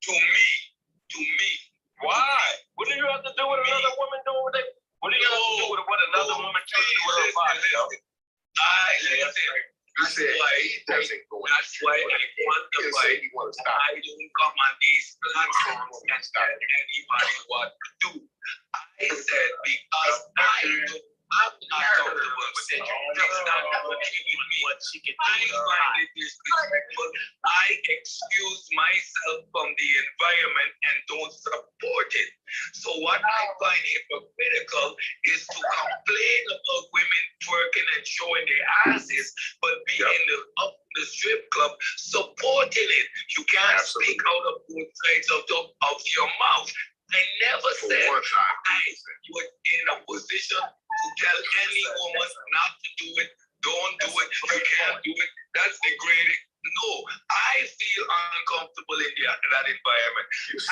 To me. Why? What do you have to do with another woman doing what they? What do you have to do with what another woman tells you with her body? That's why I want to stop. I don't come on these platforms and tell anybody what to do. I said because I'm not comfortable with it. That's not what she can do. I find it disrespectful. I excuse myself from the environment and don't support it. So what I find hypocritical is to complain about women twerking and showing their asses, but be in the strip club supporting it. You can't speak out of both sides of your mouth. I never said I was in a position to tell any woman not to do it. Don't do it. You can't do it. That's degrading. No, I feel uncomfortable in that environment. I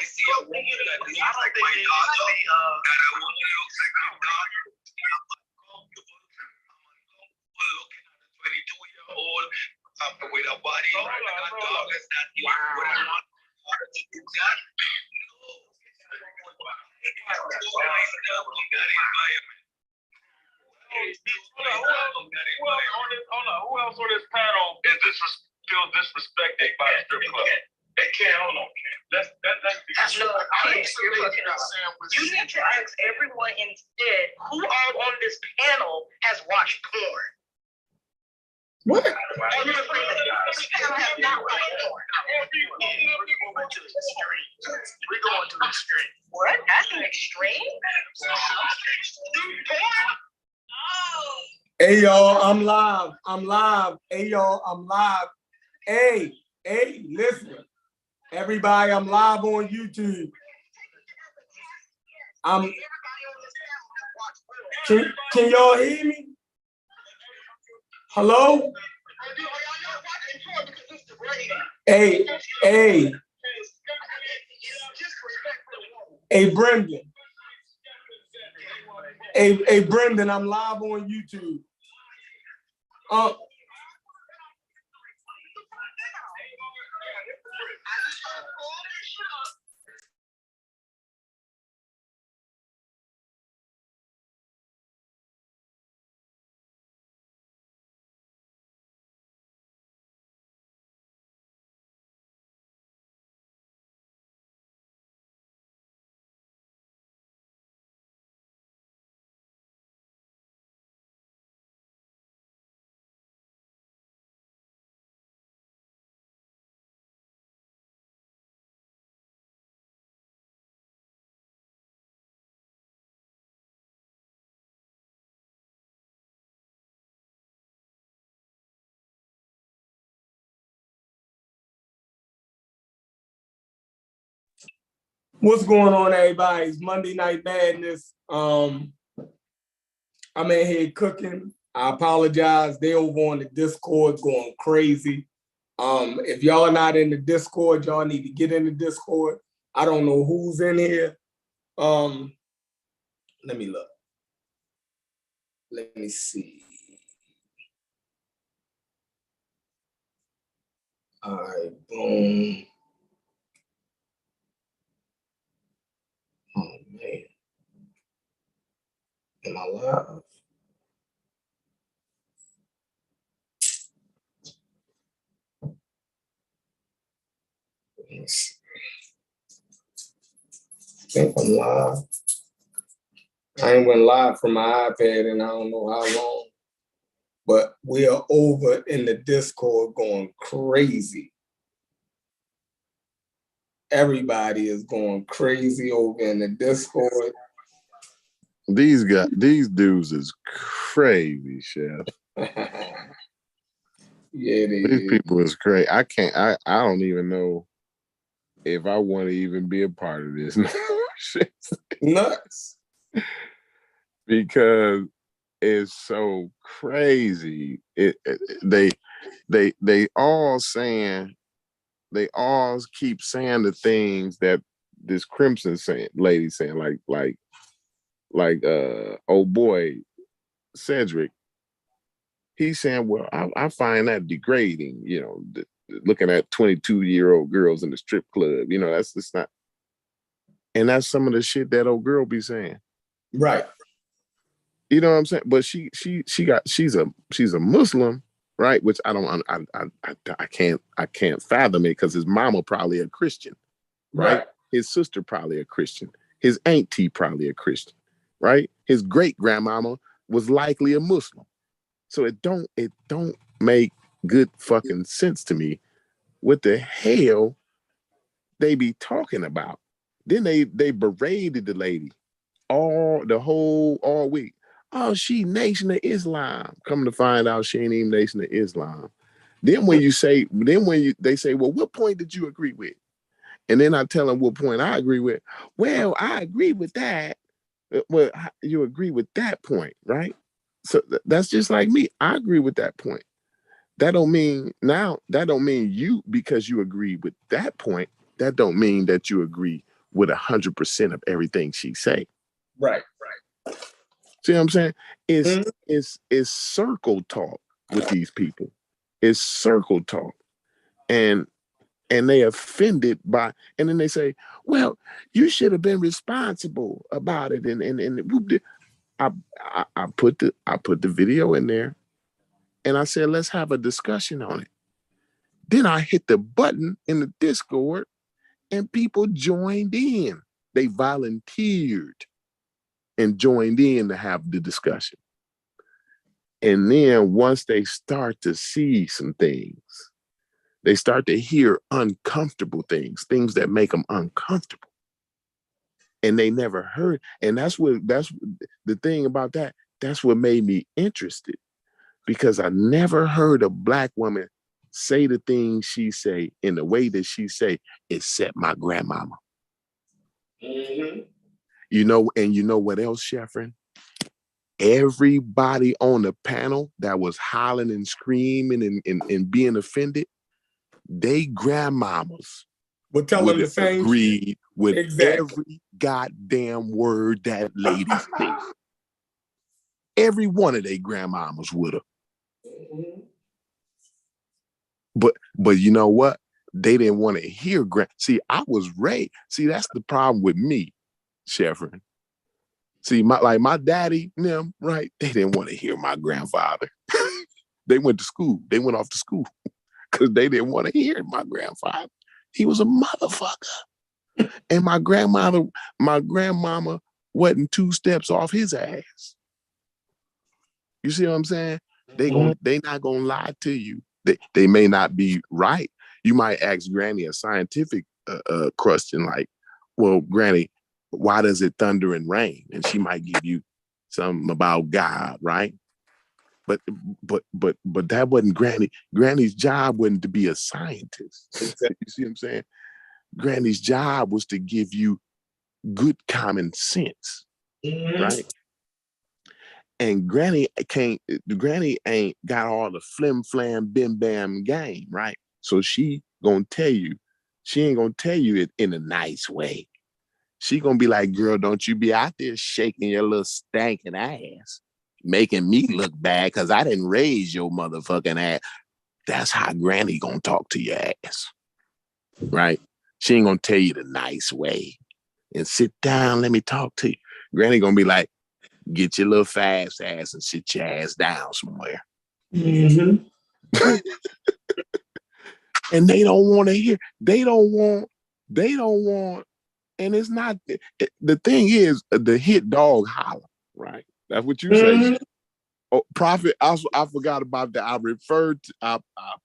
see a woman that looks like my daughter, and a woman looks like my daughter. I'm uncomfortable. Looking at a 22-year-old with a body like a dog that's not even what I want her to do that. No. I have to myself in that environment. Hold on. Who else on this panel feels disrespected by the strip club? They can't. Hold on. That's no. You need to ask everyone instead who all on this panel has watched porn. What? Have not watched porn. We're going to the extreme. What? That's an extreme? Hey y'all, I'm live. Hey y'all, I'm live. Hey, listen. Everybody, I'm live on YouTube. Can y'all hear me? Hello? Hey, Brendan. Hey, Brendan, I'm live on YouTube. What's going on, everybody? It's Monday Night Madness. I'm in here cooking. I apologize. They over on the Discord going crazy. If y'all are not in the Discord, y'all need to get in the Discord. I don't know who's in here. Let me look. Let me see. All right, boom. Oh, man. Am I live? Yes. I think I'm live. I ain't went live from my iPad and I don't know how long, but we are over in the Discord going crazy. Everybody is going crazy over in the Discord. These dudes is crazy, Chef. Yeah, these people is crazy. I don't even know if I want to even be a part of this. Nuts. Because it's so crazy. They all keep saying the things that this Crimson lady saying, like oh boy, Cedric. He's saying, well, I find that degrading, looking at 22-year-old girls in the strip club. You know, that's just not. And that's some of the shit that old girl be saying. Right. You know what I'm saying? But she's a Muslim, right? Which I can't fathom it, because his mama probably a Christian, right? His sister probably a Christian. His auntie probably a Christian, right? His great grandmama was likely a Muslim. So it don't make good fucking sense to me what the hell they be talking about. Then they berated the lady all week. Oh, she Nation of Islam. Come to find out, she ain't even Nation of Islam. Then when they say, well, what point did you agree with? And then I tell them what point I agree with. Well, I agree with that. Well, you agree with that point, right? So that's just like me. I agree with that point. That don't mean you, because you agree with that point, that don't mean that you agree with 100% of everything she say. Right. See what I'm saying? It's circle talk with these people. It's circle talk. And they offended by, and then they say, well, you should have been responsible about it. And I put the video in there, and I said, let's have a discussion on it. Then I hit the button in the Discord, and people joined in. They volunteered and joined in to have the discussion. And then once they start to see some things, they start to hear uncomfortable things that make them uncomfortable. And they never heard. And that's the thing about that. That's what made me interested, because I never heard a Black woman say the things she say in the way that she say, except my grandmama. Mm-hmm. You know what else, Sheffrin? Everybody on the panel that was hollering and screaming and being offended, they grandmamas But tell them the same. Agreed with exactly. Every goddamn word that lady said. Every one of their grandmamas would have. Mm-hmm. But you know what? They didn't want to hear See, I was raised. See, that's the problem with me, Sheffrin. See, my daddy, them, right? They didn't want to hear my grandfather. They went to school. They went off to school because they didn't want to hear my grandfather. He was a motherfucker. And my grandmama wasn't 2 steps off his ass. You see what I'm saying? They not gonna lie to you. They may not be right. You might ask Granny a scientific question like, well, Granny, why does it thunder and rain? And she might give you something about God, right? But that wasn't Granny. Granny's job wasn't to be a scientist. You see what I'm saying? Granny's job was to give you good common sense, right? And Granny ain't got all the flim flam bim bam game, right? So she ain't gonna tell you it in a nice way. She gonna be like, girl, don't you be out there shaking your little stankin' ass, making me look bad because I didn't raise your motherfucking ass. That's how Granny gonna talk to your ass, right? She ain't gonna tell you the nice way. And sit down, let me talk to you. Granny gonna be like, get your little fast ass and sit your ass down somewhere. Mm-hmm. And they don't want to hear. They don't want. And it's not, the thing is, the hit dog holler, right? That's what you say. Oh, Prophet, I forgot about that. I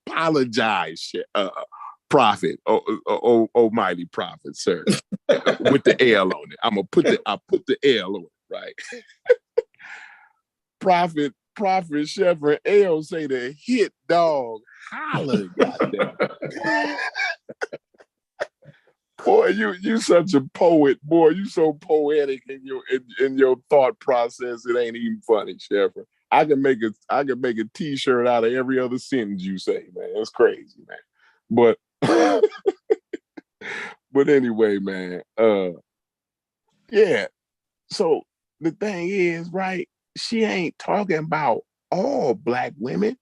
apologize, Prophet, almighty Prophet, sir, with the L on it. I put the L on it, right? Prophet Sheffrin L say the hit dog holler, goddamn. Boy, you such a poet, boy. You so poetic in your thought process. It ain't even funny, Sheffrin. I can make a T-shirt out of every other sentence you say, man. It's crazy, man. But but anyway, man. Yeah. So the thing is, right? She ain't talking about all Black women.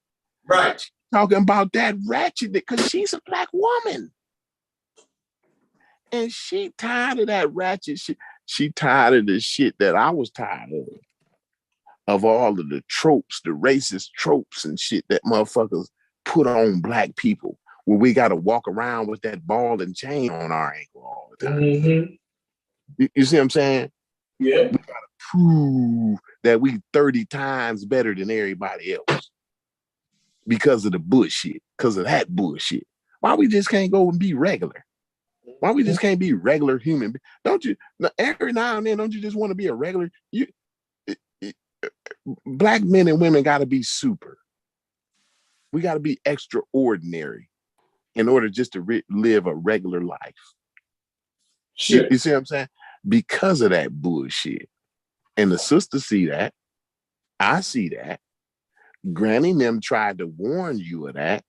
Right. She's talking about that ratchet because she's a black woman. And she tired of that ratchet shit. She tired of the shit that I was tired of all of the tropes, the racist tropes and shit that motherfuckers put on black people, where we got to walk around with that ball and chain on our ankle all the time. Mm-hmm. You see what I'm saying? Yeah. We got to prove that we 30 times better than everybody else because of the bullshit, because of that bullshit. Why we just can't go and be regular? Why we just can't be regular human? Don't you, every now and then, don't you just want to be a regular? Black men and women got to be super. We got to be extraordinary in order just to live a regular life. You see what I'm saying? Because of that bullshit. And the sisters see that. I see that. Granny and them tried to warn you of that,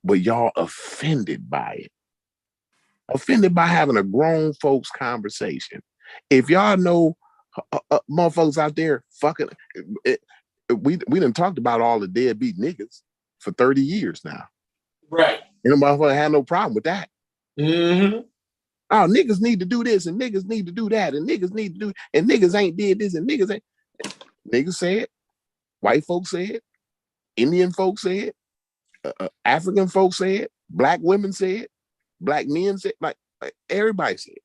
but y'all offended by it. Offended by having a grown folks conversation. If y'all know motherfuckers out there fucking, we done talked about all the deadbeat niggas for 30 years now. Right. And the motherfucker had no problem with that. Mm-hmm. Oh, niggas need to do this and niggas need to do that and niggas need to do, and niggas ain't did this and niggas ain't. Niggas say it. White folks say it. Indian folks say it. African folks say it. Black women say it. Black men say it. Like everybody say it.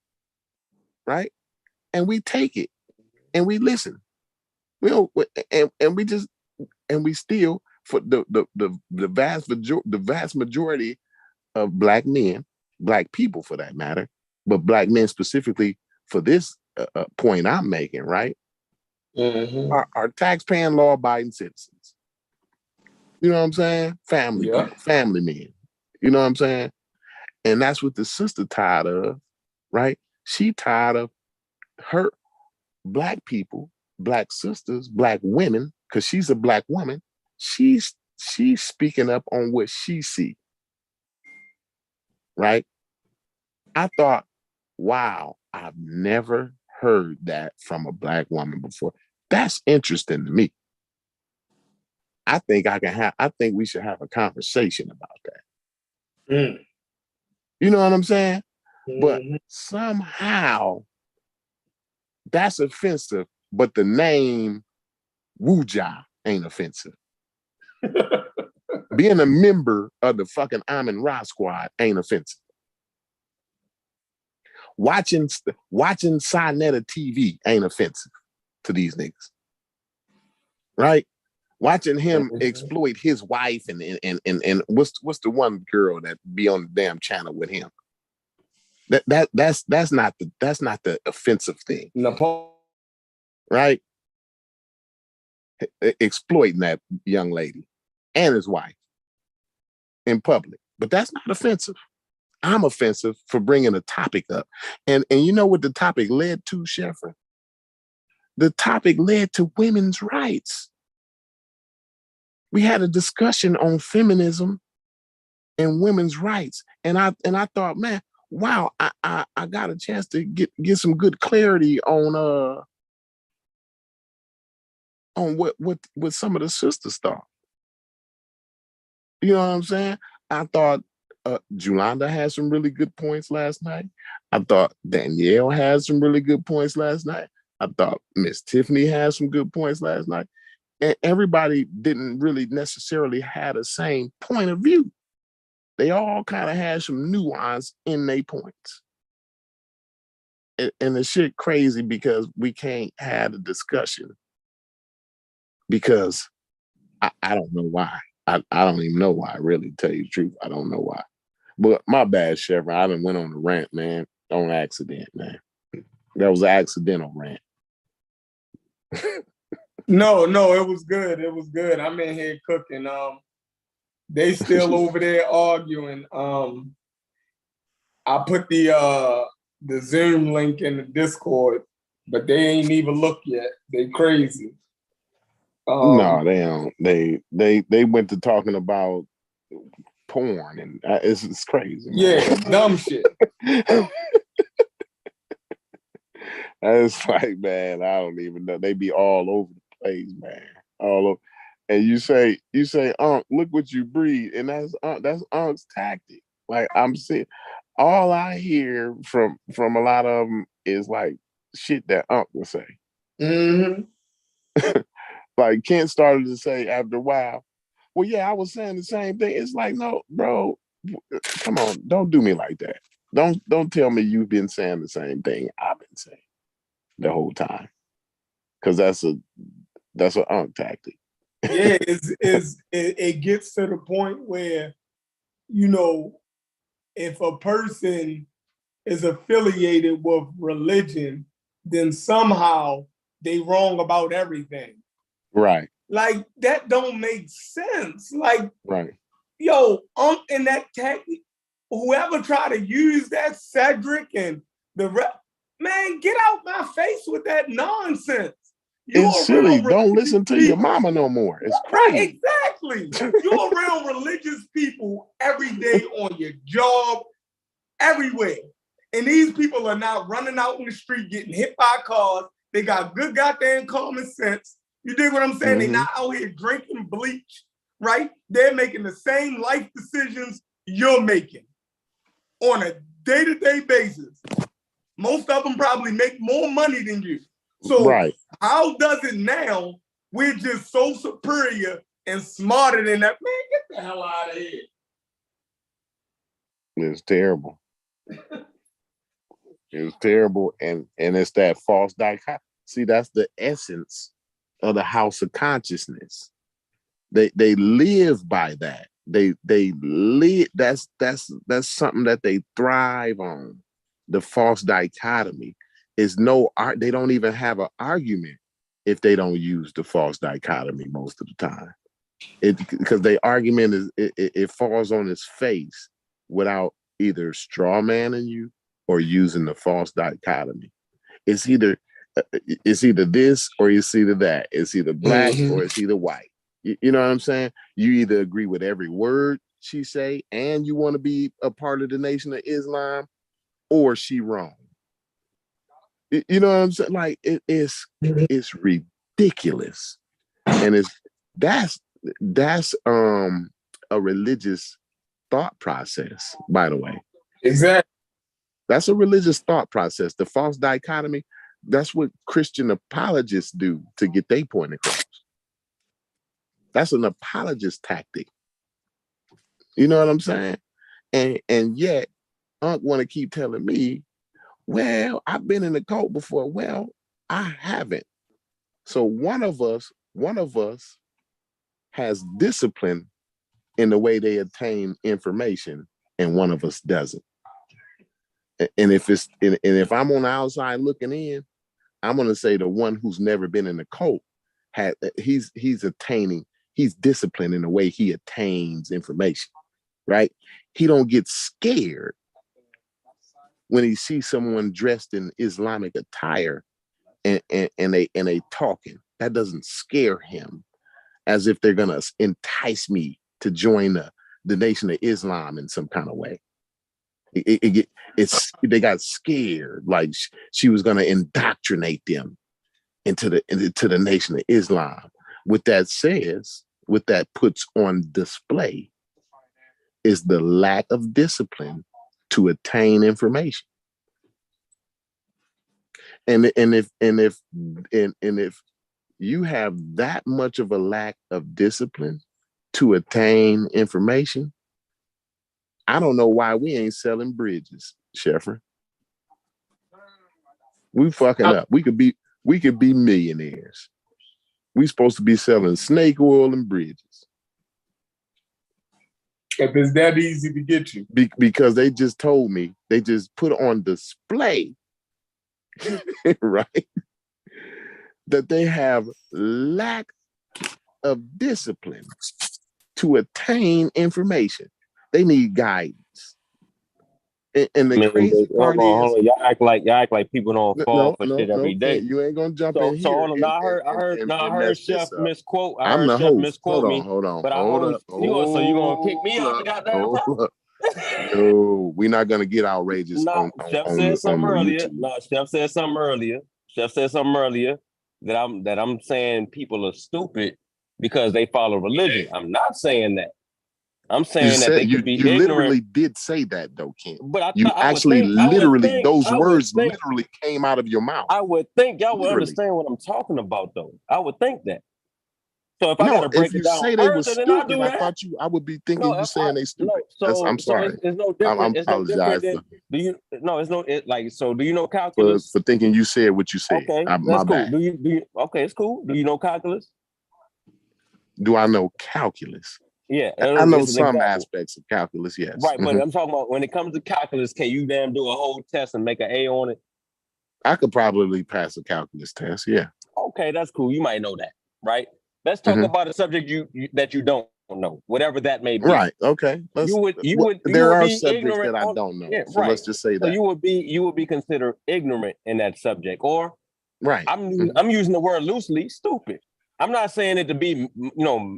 Right? And we take it and we listen. We don't, and we just, and we still, for the vast majority of black men, black people for that matter, but black men specifically for this point I'm making, right? Mm-hmm. Are tax-paying, law-abiding citizens. You know what I'm saying? Family men. You know what I'm saying? And that's what the sister tired of, right? She tired of her black people, black sisters, black women, because she's a black woman. She's speaking up on what she see, right? I thought, wow, I've never heard that from a black woman before. That's interesting to me. I think we should have a conversation about that. Mm. You know what I'm saying? Mm-hmm. But somehow that's offensive, but the name Wuja ain't offensive. Being a member of the fucking Amin Ra squad ain't offensive. Watching Sinetta TV ain't offensive to these niggas. Right? Watching him exploit his wife and what's the one girl that be on the damn channel with him? That's not the offensive thing. Right? Exploiting that young lady and his wife in public. But that's not offensive. I'm offensive for bringing a topic up. And you know what the topic led to, Sheffer? The topic led to women's rights. We had a discussion on feminism and women's rights. And I thought, man, wow, I got a chance to get some good clarity on what some of the sisters thought. You know what I'm saying? I thought Julanda had some really good points last night. I thought Danielle had some really good points last night. I thought Miss Tiffany had some good points last night. And everybody didn't really necessarily have the same point of view. They all kind of had some nuance in their points. And the shit crazy because we can't have a discussion. Because I don't know why. I don't even know why, really, to tell you the truth. I don't know why. But my bad, Chevron. I done went on the rant, man. On accident, man. That was an accidental rant. No, it was good. It was good. I'm in here cooking. They still over there arguing. I put the Zoom link in the Discord, but they ain't even looked yet. They crazy. No, they don't. They went to talking about porn and it's crazy. Man. Yeah, dumb shit. It's like, man, I don't even know. They be all over the place, man. All over. and you say, Unc, look what you breed, and that's Unc's tactic. Like I'm saying, all I hear from a lot of them is like shit that Unc would say. Mm-hmm. Like Kent started to say after a while, well, yeah, I was saying the same thing. It's like, no, bro, come on, don't do me like that. Don't tell me you've been saying the same thing I've been saying the whole time, because that's an Unc tactic. Yeah, it gets to the point where, you know, if a person is affiliated with religion, then somehow they wrong about everything. Right. Like that don't make sense. Like, right. Yo, Unc and that tactic, whoever try to use that, Cedric and the rep, man, get out my face with that nonsense. It's silly. Don't listen to your mama no more. It's crazy. Right, exactly. You're around religious people every day on your job, everywhere. And these people are not running out in the street getting hit by cars. They got good goddamn common sense. You dig what I'm saying? They're not out here drinking bleach, right? They're making the same life decisions you're making on a day-to-day basis. Most of them probably make more money than you. So how does it now we're just so superior and smarter than that? Man, get the hell out of here. It's terrible. It's terrible. And it's that false dichotomy. See, that's the essence of the house of consciousness. They live by that. They live. That's something that they thrive on. The false dichotomy is no art. They don't even have an argument if they don't use the false dichotomy most of the time. Because the argument is it falls on its face without either straw manning you or using the false dichotomy. It's either this or it's either that. It's either black or it's either white. You know what I'm saying? You either agree with every word she say and you want to be a part of the Nation of Islam, or she wrong. You know what I'm saying? Like it's ridiculous, and that's a religious thought process. By the way, exactly. That's a religious thought process. The false dichotomy. That's what Christian apologists do to get their point across. That's an apologist tactic. You know what I'm saying? And yet, Unc want to keep telling me, well, I've been in the cult before. Well, I haven't. So one of us has discipline in the way they attain information, and one of us doesn't. And if I'm on the outside looking in, I'm gonna say the one who's never been in the cult he's disciplined in the way he attains information, right? He don't get scared when he sees someone dressed in Islamic attire and they talking. That doesn't scare him as if they're gonna entice me to join the Nation of Islam in some kind of way. They got scared, like she was gonna indoctrinate them into the Nation of Islam. What that puts on display is the lack of discipline to attain information. And if you have that much of a lack of discipline to attain information, I don't know why we ain't selling bridges, Sheffer. We fucking up. We could be millionaires. We supposed to be selling snake oil and bridges. If it's that easy to get you. Because they just told me, they just put on display, right, that they have lack of discipline to attain information. They need guidance. And the crazy part is, y'all act like people don't fall for shit every day. You ain't gonna jump in here. So hold on. I heard Chef misquote. I'm the host. Misquote me. Hold on. But so you gonna kick me out the goddamn problem? No, we're not gonna get outrageous. Chef said something earlier that I'm saying people are stupid because they follow religion. I'm not saying that. I'm You saying that said they you could be you ignorant. literally did say that though, Ken. But I You thought I would actually think, I would literally think, those I would words think, literally came out of your mouth. I would think y'all would Literally. understand what I'm talking about, though. I would think that. So if I No, gotta break if it you down say they were further, then I'll stupid, do I that. thought I would be thinking No, you if I saying they stupid. no, I'm so sorry. it's no I'm different. It's no different apologize than do you? No, it's no. It like so. Do you know for calculus? thinking you said what you said. Okay, My that's cool. bad. Do you? Okay, it's cool. Do you know calculus? Do I know calculus? Yeah, I know it's an some example. aspects of calculus, yes. Right, but Mhm. I'm talking about when it comes to calculus. Can you damn do a whole test and make an A on it? I could probably pass a calculus test, yeah. Okay, that's cool. You might know that, right? Let's talk Mhm. about a subject that you don't know, whatever that may be. Right, okay. You would There are be subjects ignorant that I on- don't know. Yeah, So right. let's just say So that. you would be considered ignorant in that subject, or Right. I'm using the word loosely, stupid. I'm not saying it to be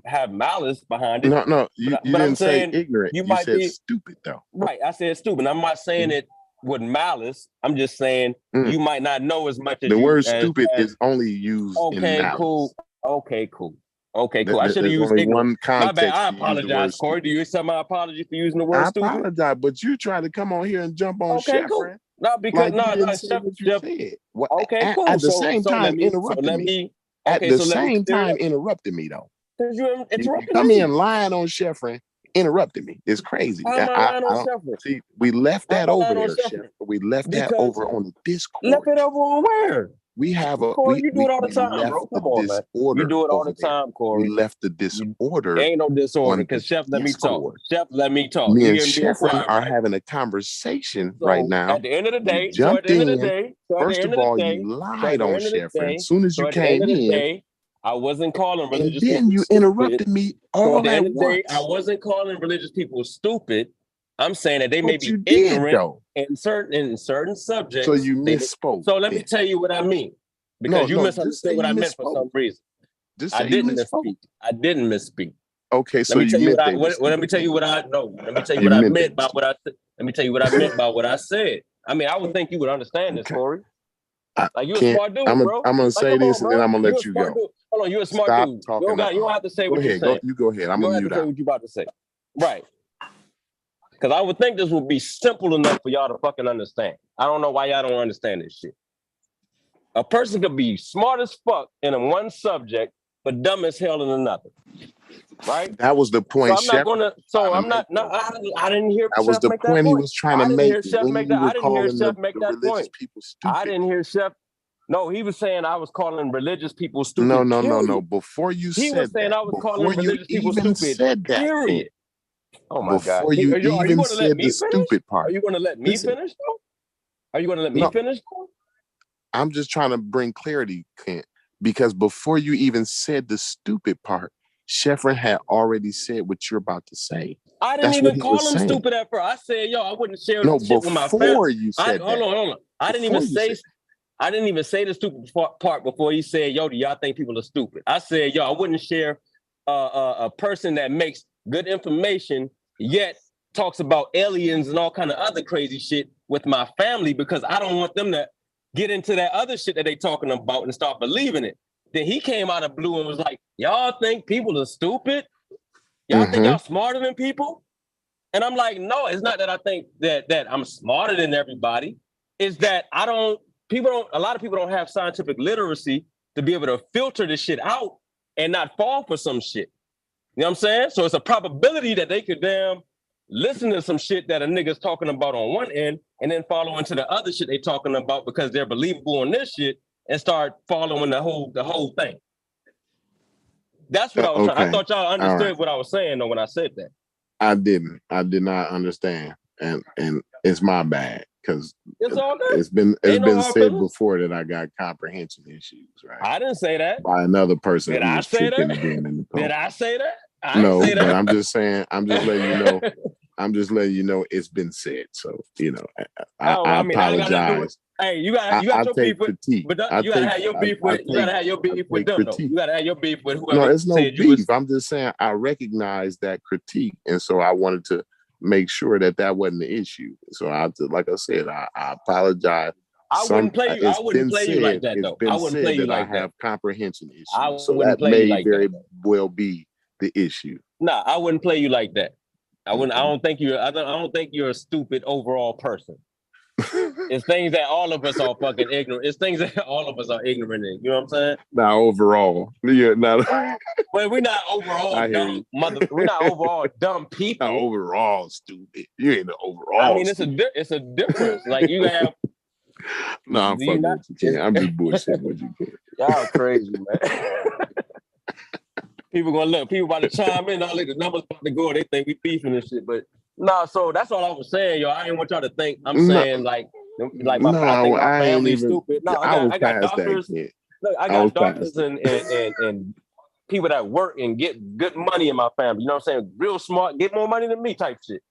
have malice behind it. No, you but I'm didn't say saying ignorant. you You might said be stupid though. right. I said stupid. I'm not saying it with malice. I'm just saying Mm. you might not know as much as The you word as- stupid as- is only used in okay, malice. cool. Okay, cool. Okay, cool. I should have There's used only ignorant. one My context. bad. I to use the word apologize, Corey. stupid. Do you accept my apology for using the word I stupid? apologize, but you try to come on here and jump on Okay, cool. Sheffrin. No, because Like you didn't say Chef, what you Chef. said. What, Okay, cool. At the same time, let me. interrupting me. At Okay, the so let me same clear it time, up. interrupting me though. Because you You interrupted come me. in lying on Sheffrin, interrupting me. It's crazy. How am I lying on don't- Sheffrin? See, we left How that am I over lying there, on Sheffrin? Sheffrin. We left that Because over on the Discord. left it over on where? We have a Corey, we you do it all the we time, left bro. the Come on, man. disorder. You do it all over the there. time, Corey. We left the disorder. Ain't no disorder on because the Chef let me talk. Discord. Chef let me talk. Me You and hear me being Sheffrin quiet, are right? having a conversation So right now. at the end of the You day, jumped in. First at of the all, end you of lied the on day, Sheffrin. As soon as you so at the end came of the in, day, I wasn't calling and religious then people you stupid. interrupted me So all at the at end of the day, once. I wasn't calling religious people stupid. I'm saying that they may But be you did ignorant though. in certain subjects. So you misspoke. So let me then. tell you what I mean. Because you No, just misunderstood say what you I meant for misspoke. some reason. Just I say you didn't misspoke. misspeak. I didn't misspeak. Okay, so Let me tell you meant what I they were let me tell you stupid. what I no. Let me tell you You what I meant meant they by what I said. Let me tell you what I meant by what I said. I mean, I would think you would understand this, Okay. Corey. I Like you a can't. smart dude, I'm bro. gonna Like, say come this on, and then bro. I'm gonna You let a you smart go. dude. Hold on, you a smart Stop dude. talking. You don't have to say Go what you're ahead. saying. You go ahead. I'm You don't gonna have mute to say out. what you're about to say. Right. Because I would think this would be simple enough for y'all to fucking understand. I don't know why y'all don't understand this shit. A person could be smart as fuck in one subject, but dumb as hell in another. Right? That was the point. So I'm not gonna. So I'm not. No, I didn't hear that was Chef the make that point he point. was trying to I didn't make hear Chef when make you that. were I didn't hear calling Chef the make that religious point. people stupid. I didn't hear Chef. No, he was saying I was calling religious people stupid. No. Before you He said was saying that, I was calling before you religious people even stupid. said that, Period. Oh my God! before you Are you even going to let said me the finish? stupid part. Are you going to let me Listen, finish? Though? Are you going to let me No. finish? Though? I'm just trying to bring clarity, Clint, because before you even said the stupid part, Sheffrin had already said what you're about to say. I didn't That's what even he call was him saying. stupid at first. I said, yo, I wouldn't share No, this shit with my before family. you said that. Hold on. I didn't even say. I didn't even say the stupid part before he said, yo, do y'all think people are stupid? I said, yo, I wouldn't share a person that makes good information yet talks about aliens and all kind of other crazy shit with my family because I don't want them to get into that other shit that they talking about and start believing it. Then he came out of blue and was like, y'all think people are stupid? Y'all think y'all smarter than people? And I'm like, no, it's not that I think that I'm smarter than everybody. It's that a lot of people don't have scientific literacy to be able to filter this shit out and not fall for some shit. You know what I'm saying? So it's a probability that they could damn listen to some shit that a nigga's talking about on one end and then follow into the other shit they talking about because they're believable on this shit and start following the whole thing. That's what I was trying. I thought y'all understood what I was saying though when I said that. I didn't. I did not understand, and it's my bad because it's all good. It's been said feelings before that I got comprehension issues, right? I didn't say that by another person. Did who I was say tripping that? again in the Did I say that? No, but I'm just saying. I'm just letting you know. I'm just letting you know it's been said. So I apologize. Hey, you got your beef with, but you gotta have your beef with. You gotta have your beef with them. Though. You gotta have your beef with whoever. No, it's no said beef. I'm just saying I recognize that critique, and so I wanted to make sure that wasn't the issue. So like I said, I apologize. I wouldn't play you. I wouldn't play you like that, though. I wouldn't play you like that. I have comprehension issues. I So wouldn't that play you may like very that. well be the issue. Nah, I wouldn't play you like that. I wouldn't. I don't think you're. I don't think you're a stupid overall person. It's things that all of us are fucking ignorant. It's things that all of us are ignorant in. You know what I'm saying? Not overall. Yeah, not. Well, we're not overall I hear dumb you. We're not overall dumb people. Not overall stupid. You ain't the overall. I mean, stupid. it's a difference. Like you have. No, I'm Do you fucking not- with you, Ken. I'm just bullshitting with you, Ken. Y'all crazy, man. People gonna look. People about to chime in. All the numbers about to go. They think we beefing and shit. But no, so that's all I was saying, yo. I didn't want y'all to think. I'm saying like my, I think my family's stupid. No, I got doctors. Look, I got doctors and people that work and get good money in my family. You know what I'm saying? Real smart, get more money than me type shit.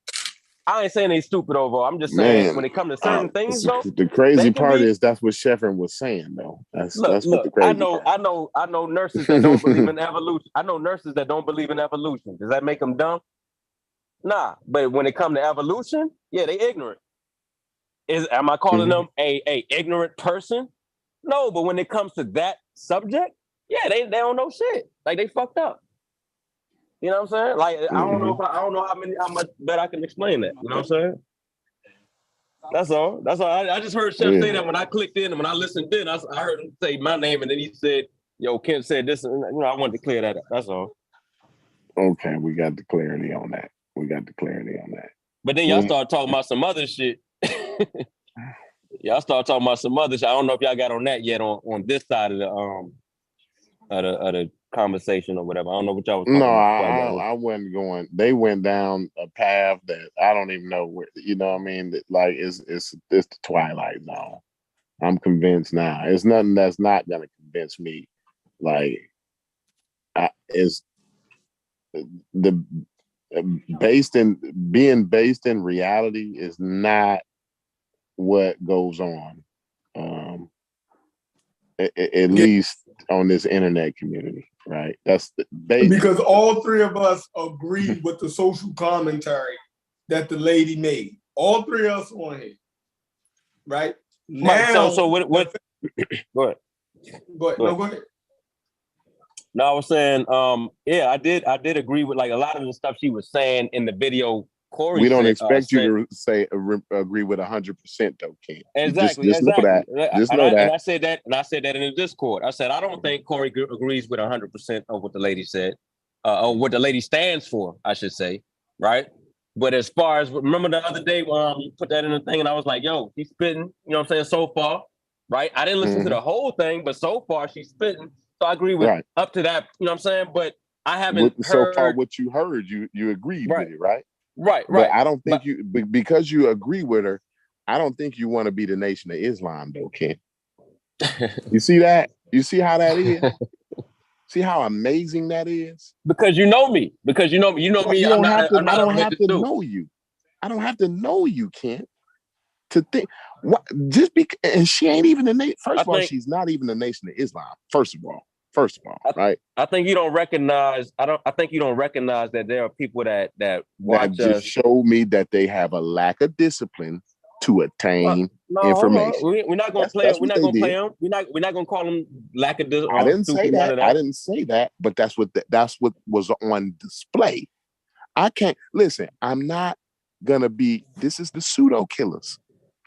I ain't saying they stupid overall. I'm just saying when it comes to certain things, though. The crazy part is that's what Sheffrin was saying, though. That's what the crazy part. I know nurses that don't believe in evolution. I know nurses that don't believe in evolution. Does that make them dumb? Nah. But when it comes to evolution, yeah, they ignorant. Am I calling them a ignorant person? No, but when it comes to that subject, yeah, they don't know shit. Like they fucked up. You know what I'm saying? Like I don't know how much better I can explain that. You know what I'm saying? That's all. That's all. I just heard Chef say that when I clicked in and when I listened in, I heard him say my name and then he said, "Yo, Ken said this." And, I wanted to clear that up. That's all. Okay, we got the clarity on that. But then y'all start talking about some other shit. Y'all start talking about some other shit. I don't know if y'all got on that yet on this side of the conversation or whatever. I don't know what y'all was talking about. No, I wasn't going. They went down a path that I don't even know where. You know what I mean? Like it's the twilight zone. I'm convinced now. It's nothing that's not gonna convince me. Like, it's the being based in reality is not what goes on. At least on this internet community, right? That's because all three of us agree with the social commentary that the lady made. All three of us on here, right? Now, so what? Go ahead. Go ahead. No, I was saying, yeah, I did agree with like a lot of the stuff she was saying in the video. Corey, we don't expect you to say agree with 100% though, Ken. Exactly. Just know that. Just know that. And I said that in the Discord. I said I don't think Corey agrees with 100% of what the lady said, or what the lady stands for, I should say, right? But as far as remember the other day when you put that in the thing, and I was like, "Yo, she's spitting." You know what I'm saying? So far, right? I didn't listen to the whole thing, but so far she's spitting. So I agree with up to that. You know what I'm saying? But I haven't heard so far what you heard. You agreed with it, right? Right. But I don't think because you agree with her, I don't think you want to be the Nation of Islam, though, Ken. You see that? You see how that is? See how amazing that is? Because you know me. You know me. I don't have to know you. I don't have to know you, Ken, to think what just because. And she ain't even the nation. First of all, she's not even the Nation of Islam. First of all, right? I think you don't recognize. I think you don't recognize that there are people that watch that just show me that they have a lack of discipline to attain information. We're not going to play. We're not going to play them. We're not going to call them lack of discipline. I didn't say that. I didn't say that. But that's what was on display. I can't listen. I'm not gonna be. This is the pseudo killers.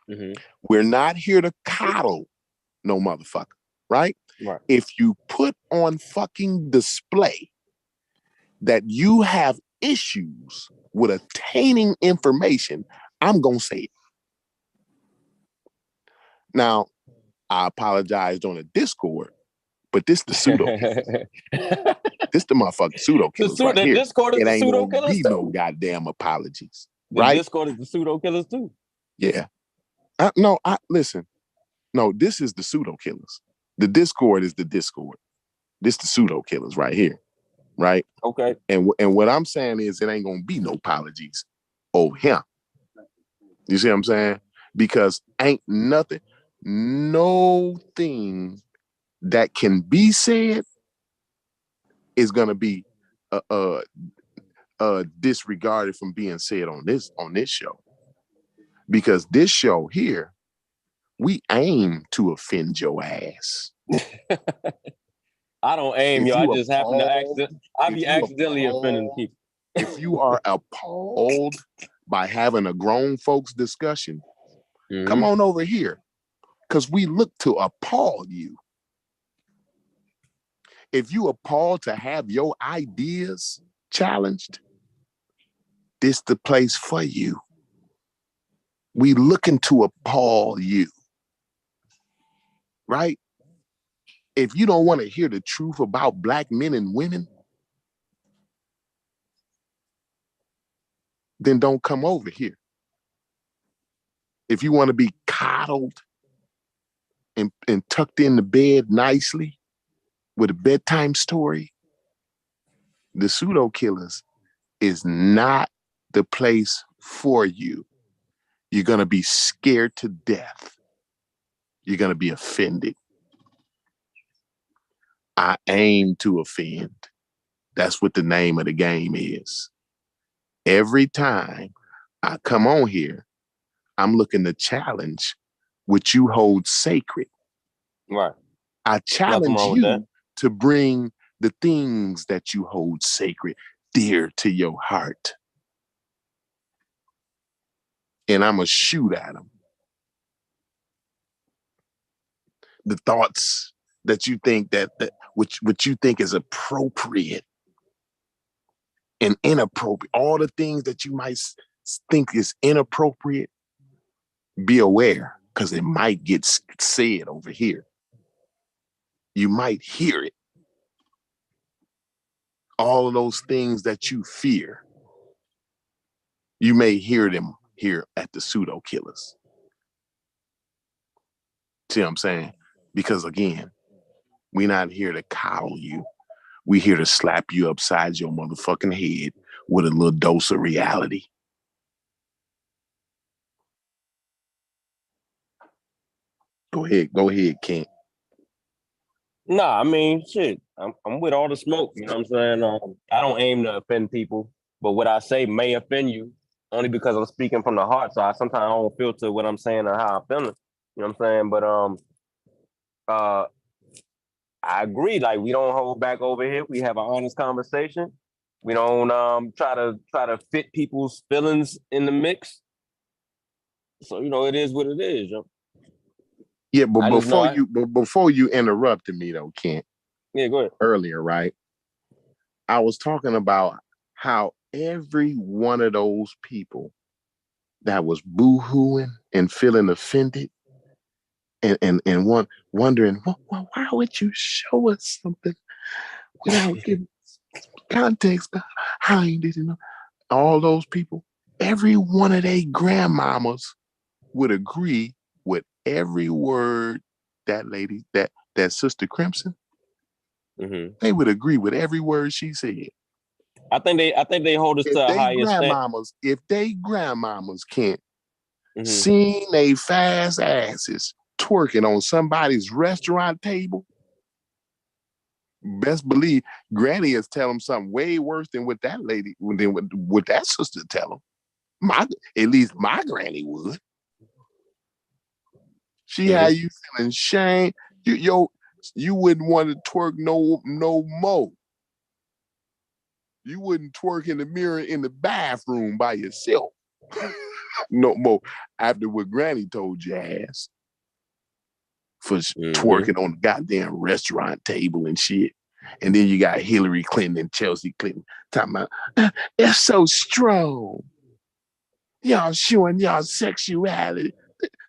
Mm-hmm. We're not here to coddle no motherfucker, right? Right. If you put on fucking display that you have issues with attaining information, I'm gonna say it. Now, I apologized on a Discord, but this the pseudo killers. This the motherfucking pseudo killers right here. Discord is it ain't the pseudo gonna killers be too. No goddamn apologies, the right? Discord is the pseudo killers too. Yeah. Listen. No, this is the pseudo killers. The Discord is the Discord. This the pseudo killers right here, right? Okay. And what I'm saying is it ain't gonna be no apologies over him. You see what I'm saying? Because ain't nothing, no thing that can be said is gonna be disregarded from being said on this show. Because this show here We aim to offend your ass. I don't aim, If yo. I you just happen to appalled- I if be you accidentally offending appalled- people. If you are appalled by having a grown folks discussion, come on over here, because we look to appall you. If you appalled to have your ideas challenged, this the place for you. We looking to appall you, right? If you don't want to hear the truth about Black men and women, then don't come over here. If you want to be coddled and tucked in the bed nicely with a bedtime story, the Pseudo Killers is not the place for you. You're going to be scared to death. You're going to be offended. I aim to offend. That's what the name of the game is. Every time I come on here, I'm looking to challenge what you hold sacred. Right. I challenge wrong with that. you to bring the things that you hold sacred dear to your heart. And I'm going to shoot at them. The thoughts that you think what you think is appropriate and inappropriate, all the things that you might think is inappropriate, be aware, because it might get said over here. You might hear it. All of those things that you fear, you may hear them here at the Pseudo Killers. See what I'm saying? Because again, we're not here to coddle you. We're here to slap you upside your motherfucking head with a little dose of reality. Go ahead, Kent. Nah, I mean, shit. I'm with all the smoke. You know what I'm saying? I don't aim to offend people, but what I say may offend you only because I'm speaking from the heart. So sometimes I don't filter what I'm saying or how I'm feeling. You know what I'm saying? But I agree. Like, we don't hold back over here. We have an honest conversation. We don't try to fit people's feelings in the mix. So it is what it is, yo. Yeah, but before you interrupted me though, Kent. Yeah, go ahead. Earlier, right? I was talking about how every one of those people that was boo-hooing and feeling offended and wondering, why would you show us something without giving context? How you didn't know? All those people, every one of their grandmamas would agree with every word that lady, that Sister Crimson, they would agree with every word she said. I think they hold us to a higher standard. If they grandmamas can't see they fast asses twerking on somebody's restaurant table, best believe Granny is telling them something way worse than what that lady, than what that sister tell them. At least my granny would. She had you feeling shame. You wouldn't want to twerk no more. You wouldn't twerk in the mirror in the bathroom by yourself. No more. After what Granny told your ass for twerking on the goddamn restaurant table and shit. And then you got Hillary Clinton and Chelsea Clinton talking about, it's so strong. Y'all showing y'all sexuality.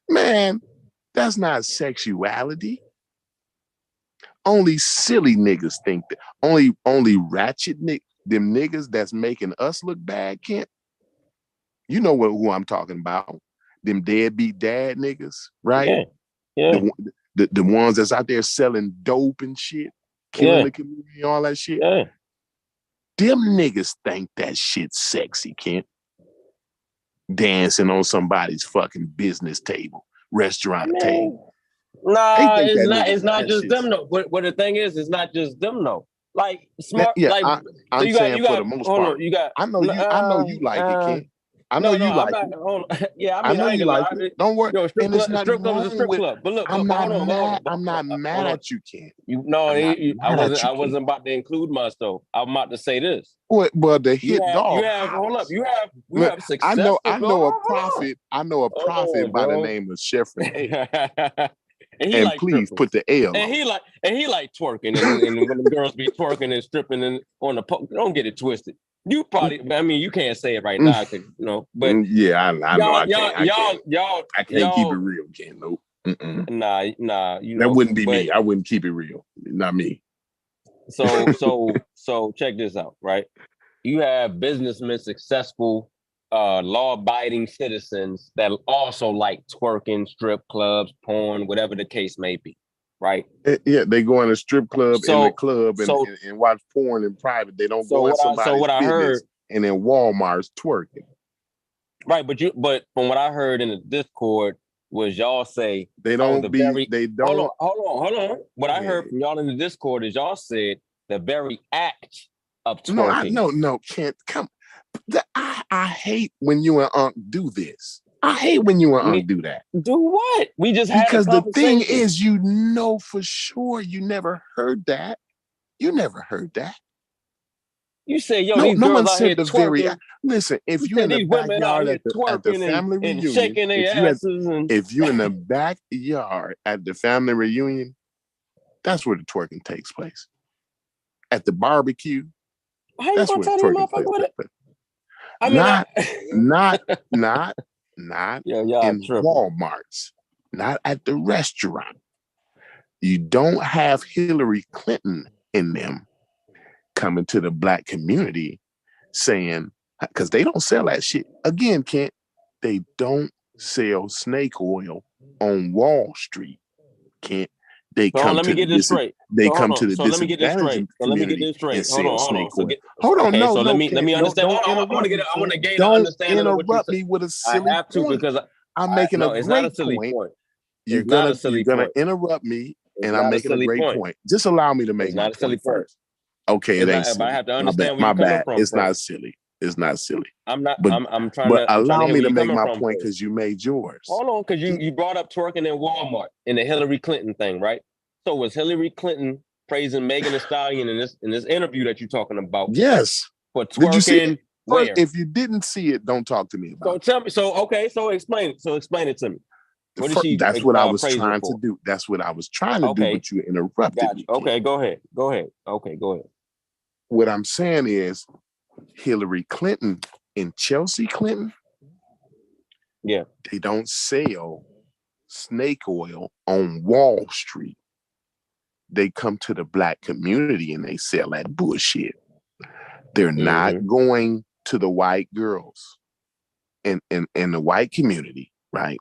Man, that's not sexuality. Only silly niggas think that. Only ratchet them niggas that's making us look bad, Kent. You know who I'm talking about. Them deadbeat dad niggas, right? Yeah. The ones that's out there selling dope and shit, killing the community, all that shit. Yeah. Them niggas think that shit's sexy, Kent. Dancing on somebody's fucking business table, restaurant table. Nah, it's not just them though. What the thing is, it's not just them though. Like smart, I'm saying for the most part. You got. I know you like it, Kent. I know No, you I'm like not. it. Hold on. Yeah, I I mean, know I ain't you gonna like lie. it. Don't worry. Yo, And it's nothing strip club is a wrong strip with. club. But look, I'm but not hold on, but hold mad. on, but I'm not mad hold on. at you, Ken. You no, I'm not I mad wasn't. at you, I Ken. wasn't about to include myself. I'm about to say this. Well, the hit You dog have. Hold up. house. You have successful. I know a Hold prophet. I know a prophet on, by the bro. name of Sheffrin A. And he And like please stripping. put the L And on. he like twerking, and when the girls be twerking and stripping and on the don't get it twisted. You probably, I mean, you can't say it right now, but Yeah, I know. I can't keep it y'all, real, Ken. Nope. nah, That wouldn't be me. I wouldn't keep it real. Not me. So check this out, right? You have businessmen, successful, law-abiding citizens that also like twerking, strip clubs, porn, whatever the case may be, right? Yeah, they go in a strip club, in the club, and watch porn in private. They don't go in somebody's business and in Walmart's twerking. Right, but from what I heard in the Discord was y'all say they don't hold on. What I heard from y'all in the Discord is y'all said the very act of twerking. No, Kent, come. I hate when you and Unc do this. I hate when you and Unc do that. Do what? We just had because the thing is, you know for sure you never heard that. You never heard that. You say, yo, these girls one out here twerking. Listen, if you're in the backyard at the family reunion, shaking their asses if you're in the backyard at the family reunion, that's where the twerking takes place. At the barbecue, how you gonna tell these motherfuckers with it? I mean, not in Walmart's, not at the restaurant. You don't have Hillary Clinton in them coming to the black community saying, because they don't sell that shit. Again, Kent, they don't sell snake oil on Wall Street. Kent, they come let me get this straight. They come to the disadvantaged community and sell snake oil. Hold on, no, let me understand. I want to gain an understanding. Don't interrupt me with a silly I have to point. because I'm making a great point. You're gonna interrupt me, and I'm making a great point. Just allow me to make my point first. Okay, it ain't silly. But I have to understand my bad. It's not silly. It's not silly. I'm not. But, I'm trying but to. allow me to make my point because you made yours. Hold on, because you brought up twerking in Walmart in the Hillary Clinton thing, right? So was Hillary Clinton praising Megan Thee Stallion in this interview that you're talking about? Yes. For twerking. Did you see it? Where? If you didn't see it, don't talk to me about it. So tell me. So explain it. So explain it to me. That's what I was trying to do. That's what I was trying to do, but you interrupted me. Okay, go ahead. Okay, go ahead. What I'm saying is Hillary Clinton and Chelsea Clinton, they don't sell snake oil on Wall Street. They come to the black community and they sell that bullshit. They're not going to the white girls in the white community, right?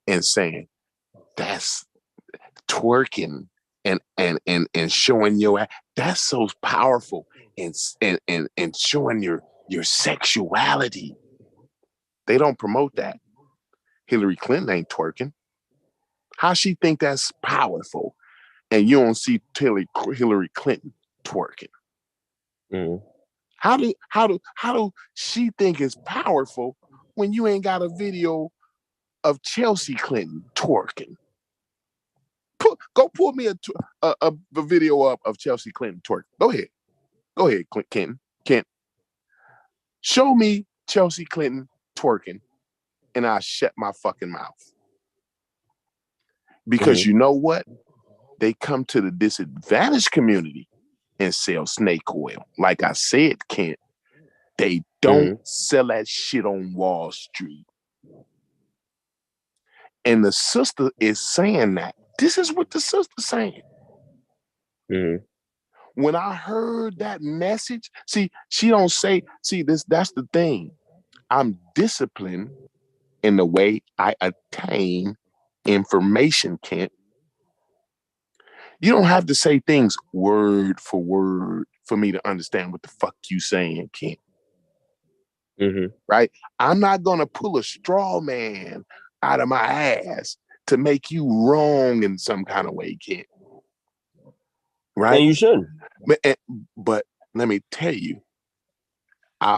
And saying that's twerking and showing your ass. That's so powerful and showing your sexuality. They don't promote that. Hillary Clinton ain't twerking. How she think that's powerful? And you don't see Hillary Clinton twerking. How do she think it's powerful when you ain't got a video of Chelsea Clinton twerking? Go pull me a video up of Chelsea Clinton twerking. Go ahead, Kent. Show me Chelsea Clinton twerking, and I'll shut my fucking mouth. Because you know what? They come to the disadvantaged community and sell snake oil. Like I said, Kent, they don't sell that shit on Wall Street. And the sister is saying that. This is what the sister's saying. When I heard that message, she don't say, that's the thing. I'm disciplined in the way I attain information, Kent. You don't have to say things word for word for me to understand what the fuck you saying, Kent. Right? I'm not gonna pull a straw man out of my ass to make you wrong in some kind of way, Kent. Right? And you shouldn't. But let me tell you,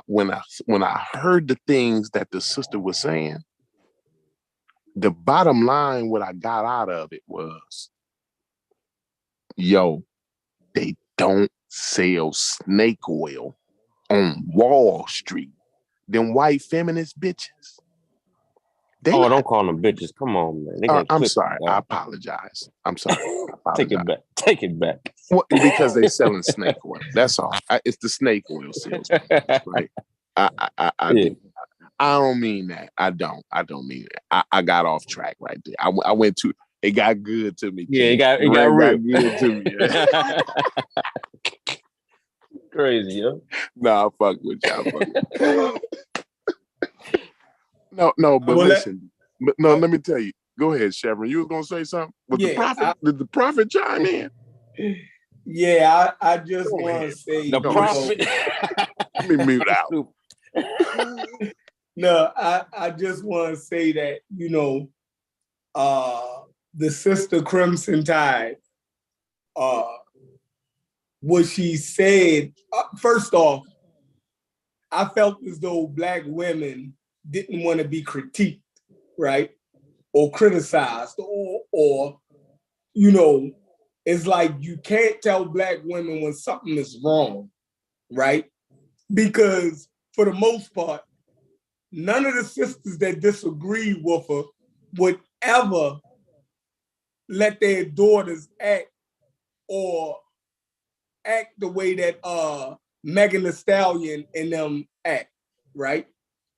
when I heard the things that the sister was saying, the bottom line, what I got out of it was, yo, they don't sell snake oil on Wall Street. Them white feminist bitches. Don't call them bitches. Come on, man. I'm sorry. I apologize. I'm sorry. Take it back. Take it back. Well, because they selling snake oil. That's all. It's the snake oil sales, right? I don't mean that. I don't mean that. I got off track right there. I went to. It got good to me. Yeah, it got real good to me. Crazy, yo. Nah, fuck with y'all. No, but listen. Let me tell you. Go ahead, Chevron. You was gonna say something? Did the prophet chime in? Yeah, I just want to say the prophet. Let me mute out. No, I just want to say that, the sister Crimson Tide, what she said, first off, I felt as though Black women didn't want to be critiqued, right? Or criticized, or it's like you can't tell Black women when something is wrong, right? Because for the most part, none of the sisters that disagree with her would ever let their daughters act the way that Megan Thee Stallion and them act, right?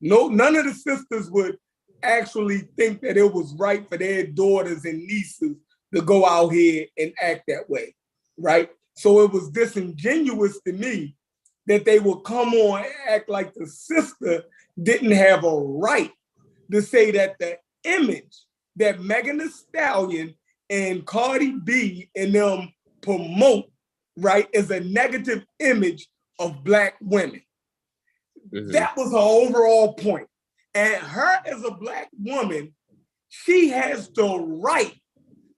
No, none of the sisters would actually think that it was right for their daughters and nieces to go out here and act that way, right? So it was disingenuous to me that they would come on and act like the sister didn't have a right to say that the image that Megan Thee Stallion and Cardi B and them promote, right, is a negative image of Black women. Mm-hmm. That was her overall point. And her as a Black woman, she has the right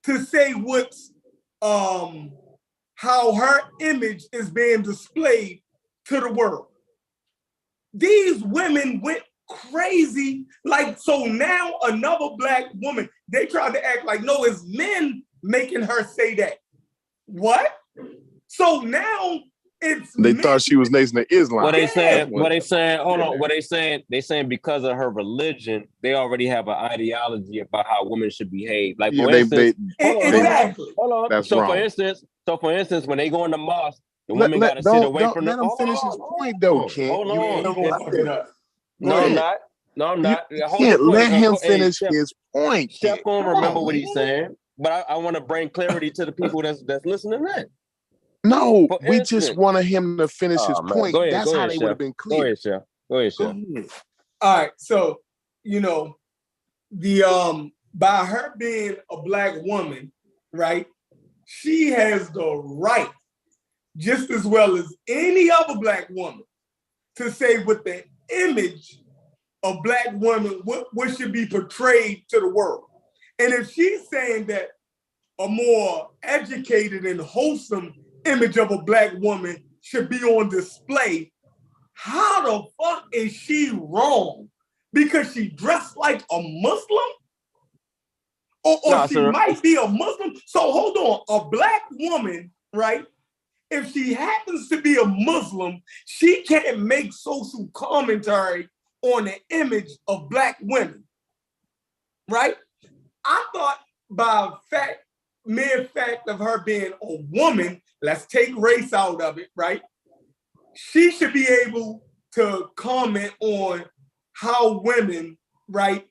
to say what's how her image is being displayed to the world. These women went crazy. So now another Black woman, they tried to act like, no, it's men making her say that. What? So now it's they thought she was Nation of Islam. What they saying? Hold on. What they saying? They saying because of her religion, they already have an ideology about how women should behave. Like for instance, exactly. Hold on. That's so wrong. For instance, when they go in the mosque, the women got to sit away from them. Let him finish his point, though, Ken. Hold on. No, I'm not. You can't let him finish his point. Chef gonna remember what he's saying, but I want to bring clarity to the people that's listening in. No, we just wanted him to finish his point. Go ahead, That's how they would have been clear. Go ahead, Chef. All right, so the by her being a Black woman, right? She has the right, just as well as any other Black woman, to say what the image of Black women, what should be portrayed to the world. And if she's saying that a more educated and wholesome image of a Black woman should be on display, how the fuck is she wrong? Because she dressed like a Muslim? Or she might be a Muslim? So hold on, a Black woman, right? If she happens to be a Muslim, she can't make social commentary on the image of Black women, right? I thought by mere fact of her being a woman, let's take race out of it, right? She should be able to comment on how women, right,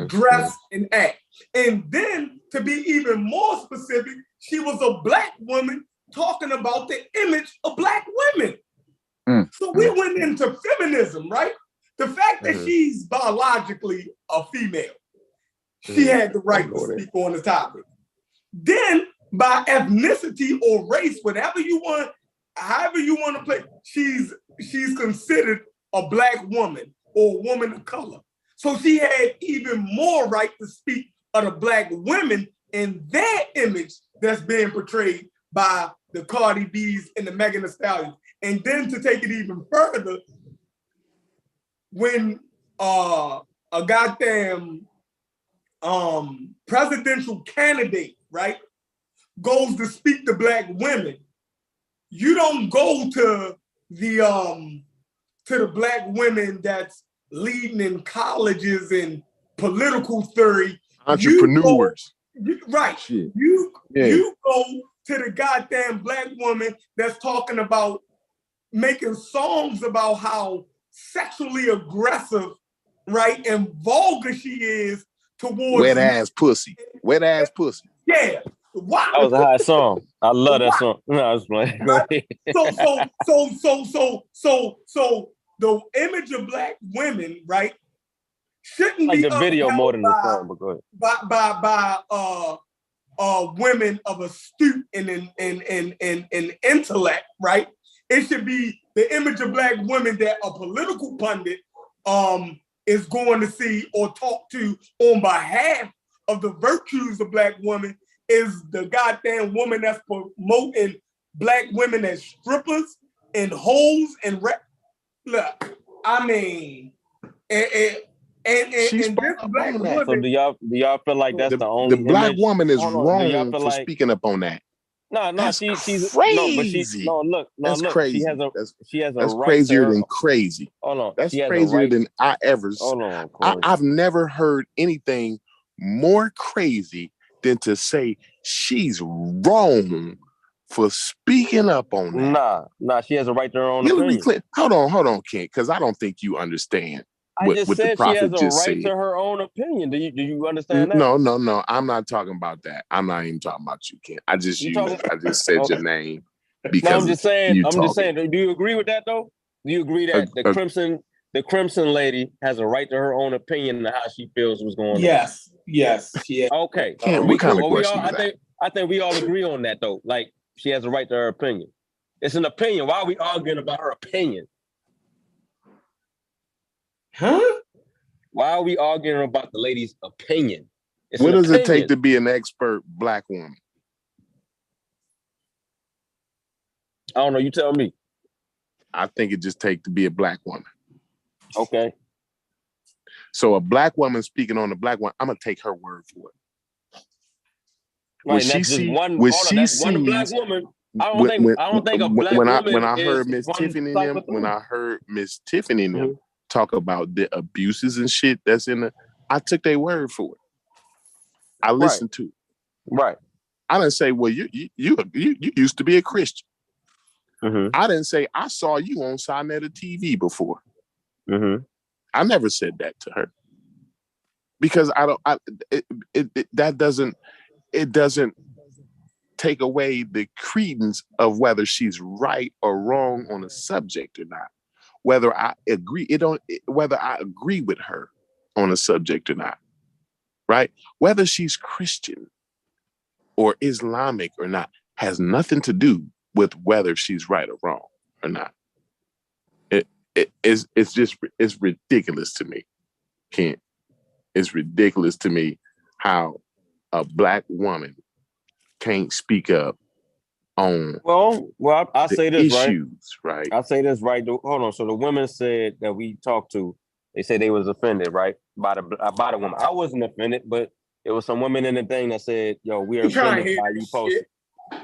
dress and act. And then to be even more specific, she was a Black woman talking about the image of Black women. So we went into feminism, right? The fact that she's biologically a female, she had the right to speak on the topic. Then by ethnicity or race, whatever you want, however you want to play, she's considered a Black woman or a woman of color. So she had even more right to speak of the Black women and their image that's being portrayed by the Cardi B's and the Megan Thee Stallions. And then to take it even further, when a goddamn presidential candidate, right, goes to speak to Black women, you don't go to the Black women that's leading in colleges and political theory. Entrepreneurs. Right. Shit. You go to the goddamn Black woman that's talking about making songs about how sexually aggressive, right, and vulgar she is towards wet ass pussy. Wet ass pussy. Yeah. Wow. That was a hot song. I love that song. No, I was playing. Go ahead. So the image of Black women, right, shouldn't like be the video more than the by, song, but go ahead. by women of astute and intellect, right? It should be the image of Black women that a political pundit is going to see or talk to on behalf of the virtues of Black women is the goddamn woman that's promoting Black women as strippers and hoes and look, I mean, and this Black woman. So do y'all feel like that's the only the Black image? woman is wrong feel for like, speaking up on that? No, that's she's crazy. That's crazy. She has a that's right crazier to than crazy. Hold on. That's crazier than I ever. Hold on. I've never heard anything more crazy than to say she's wrong for speaking up on that. Nah, she has a right to her own Hillary opinion. Clinton, hold on, Kent, because I don't think you understand. I just said she has a right to her own opinion. Do you understand that? No. I'm not talking about that. I'm not even talking about you, Kent. I just said your name because no, I'm just saying. talking. Do you agree with that though? Do you agree that the Crimson lady has a right to her own opinion and how she feels was going on? Yes. Okay. Kent, what kind of question is that? I think we all agree on that though. Like she has a right to her opinion. It's an opinion. Why are we arguing about her opinion? Huh? Why are we arguing about the lady's opinion? What does it take to be an expert Black woman? I don't know. You tell me. I think it just takes to be a Black woman. Okay. So a Black woman speaking on a Black woman, I'm gonna take her word for it. Right, one Black woman. I don't think a Black woman. When I heard Miss Tiffany and them, talk about the abuses and shit that's in the, I took their word for it. I listened to it. Right. I didn't say, well, you used to be a Christian. Mm-hmm. I didn't say I saw you on Sinetta TV before. Mm-hmm. I never said that to her because that doesn't take away the credence of whether she's right or wrong on a subject or not. Whether I agree, whether I agree with her on a subject or not, right? Whether she's Christian or Islamic or not has nothing to do with whether she's right or wrong or not. It's ridiculous to me, Kent. It's ridiculous to me how a Black woman can't speak up on I say this issues, right? I say this right. Hold on. So the women said that we talked to, they said they was offended, right? By the woman. I wasn't offended, but there was some women in the thing that said, "Yo, we are offended by you posting."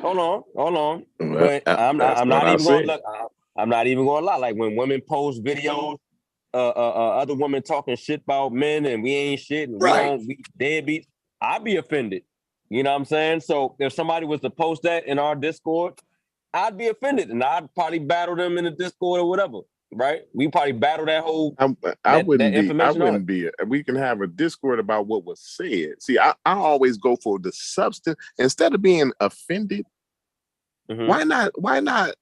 Hold on. But I'm not even gonna lie. Like when women post videos, other women talking shit about men and we ain't shit and we deadbeats, I'd be offended. You know what I'm saying? So if somebody was to post that in our Discord, I'd be offended and I'd probably battle them in the Discord or whatever, right? We probably battle that whole. I wouldn't be. We can have a Discord about what was said. See, I always go for the substance instead of being offended. Mm-hmm. Why not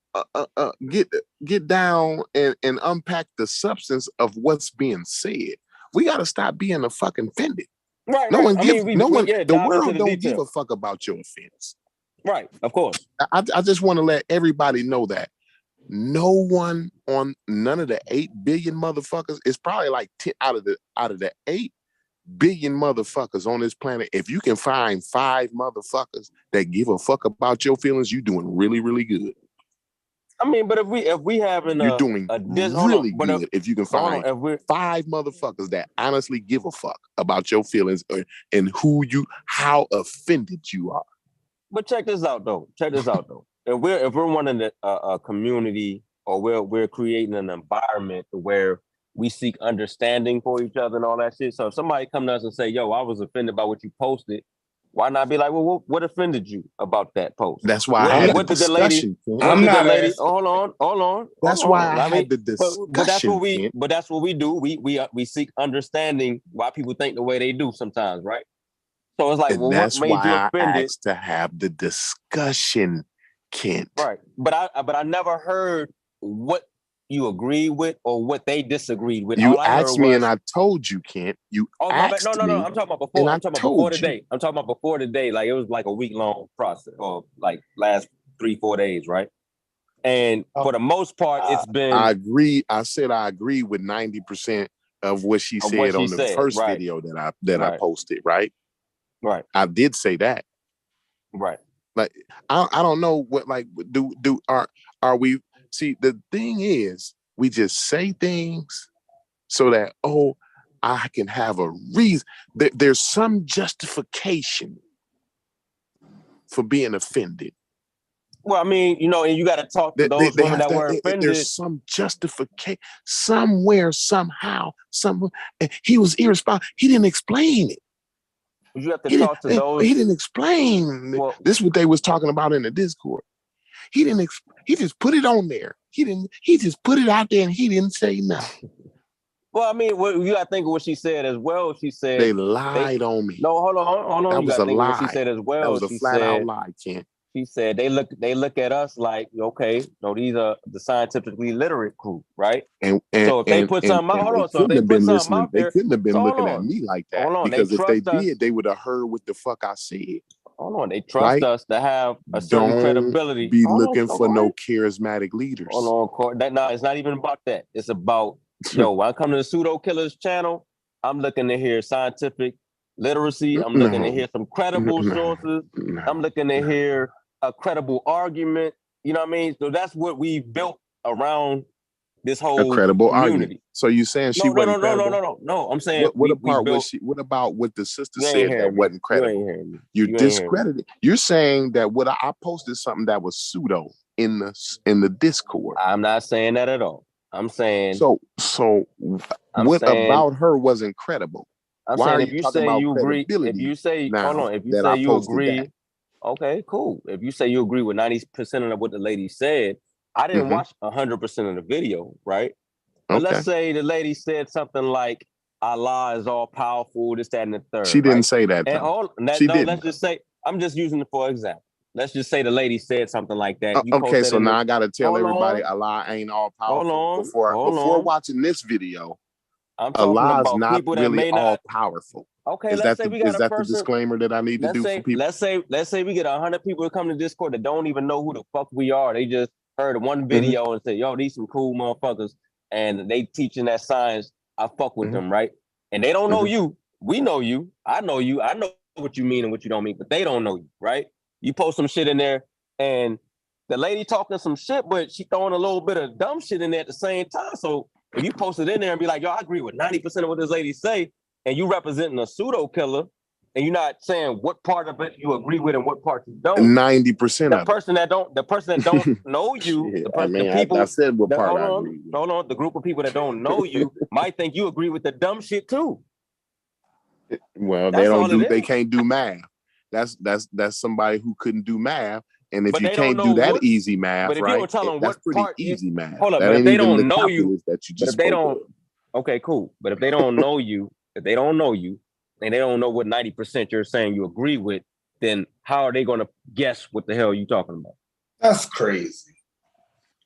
get down and unpack the substance of what's being said? We got to stop being a fucking offended. Right. The world don't give a fuck about your offense. Right, of course. I just want to let everybody know that no one on none of the 8 billion motherfuckers, it's probably like 10 out of the 8 billion motherfuckers on this planet. If you can find 5 motherfuckers that give a fuck about your feelings, you doing really, really good. I mean, but if we having You're doing really good if you can find 5 motherfuckers that honestly give a fuck about your feelings and how offended you are. But check this out though. If we're running a community, or we're creating an environment where we seek understanding for each other and all that shit. So if somebody come to us and say, "Yo, I was offended by what you posted," why not be like, "Well, what offended you about that post?" That's why I had the discussion. I'm not lady. Hold on. That's why I had the discussion. But that's what we do. We seek understanding why people think the way they do sometimes, right? So it's like, well, that's what made why you offended? I asked to have the discussion, Kent. Right, but I never heard what you agreed with or what they disagreed with. You asked me and I told you, Kent. You asked me. No. I'm talking about before. I'm talking about before today. I'm talking about before today. Like, it was like a week-long process, or like last 3-4 days, right? And for the most part, it's been. I agree. I said I agree with 90% of what she said on the first video that I posted. Right. Right. I did say that. Right. Like, I don't know what, like, are we? See, the thing is, we just say things so that, I can have a reason. There's some justification for being offended. Well, I mean, and you got to talk to those women that were offended. There's some justification somewhere, somehow, somewhere. He was irresponsible. He didn't explain it. You have to talk to those. He didn't explain. Well, this is what they was talking about in the Discord. He didn't. He just put it on there. He just put it out there, and he didn't say nothing. Well, I mean, you got to think of what she said as well. She said they lied on me. No, hold on. That was a lie. What she said as well. That was a flat out lie, Ken. She said they look at us like, okay, no, these are the scientifically literate group, right? And so if they put something out, hold on. So if they put something out there, they couldn't have been looking at me like that. Because if they did, they would have heard what the fuck I said. Hold on, they trust us to have a certain credibility. Be looking for no charismatic leaders. Hold on, it's not even about that. It's about, when I come to the Pseudo Killers channel, I'm looking to hear scientific literacy. I'm looking to hear some credible sources. I'm looking to hear a credible argument. You know what I mean? So that's what we built around this whole credible community. Argument. So you saying she wasn't credible? No. I'm saying what about what the sister said that wasn't credible? You discredited. You're saying that what I posted something that was pseudo in the Discord. I'm not saying that at all. I'm saying what about her wasn't credible? I'm saying if you say you agree, if you say you agree, okay, cool. If you say you agree with 90% of what the lady said, I didn't watch 100% of the video, right? But let's say the lady said something like, Allah is all powerful, this, that, and the third. She didn't say that. Let's just say, I'm just using it for example. Let's just say the lady said something like that. Okay, so now I got to tell everybody Allah ain't all powerful. Before watching this video, Allah is not really all powerful. Okay, is that the disclaimer that I need to do for people? Let's say we get 100 people to come to Discord that don't even know who the fuck we are. They just heard one video and said, "Yo, these some cool motherfuckers," and they teaching that science. I fuck with them, right? And they don't know you. We know you. I know you. I know what you mean and what you don't mean, but they don't know you, right? You post some shit in there, and the lady talking some shit, but she throwing a little bit of dumb shit in there at the same time. So if you post it in there and be like, "Yo, I agree with 90% of what this lady say," and you representing a pseudo killer, and you're not saying what part of it you agree with and what part you don't. 90% of the person that don't know you, I said what part I agree with. Hold on, the group of people that don't know you might think you agree with the dumb shit too. Well, they can't do math. That's somebody who couldn't do math. And if you can't do that easy math, but if right? You tell them that's what pretty part easy math. Hold up, that but if they don't the know you, that you just if they don't, okay, cool. But if they don't know you, and they don't know what 90% you're saying you agree with, then how are they going to guess what the hell you talking about? That's crazy.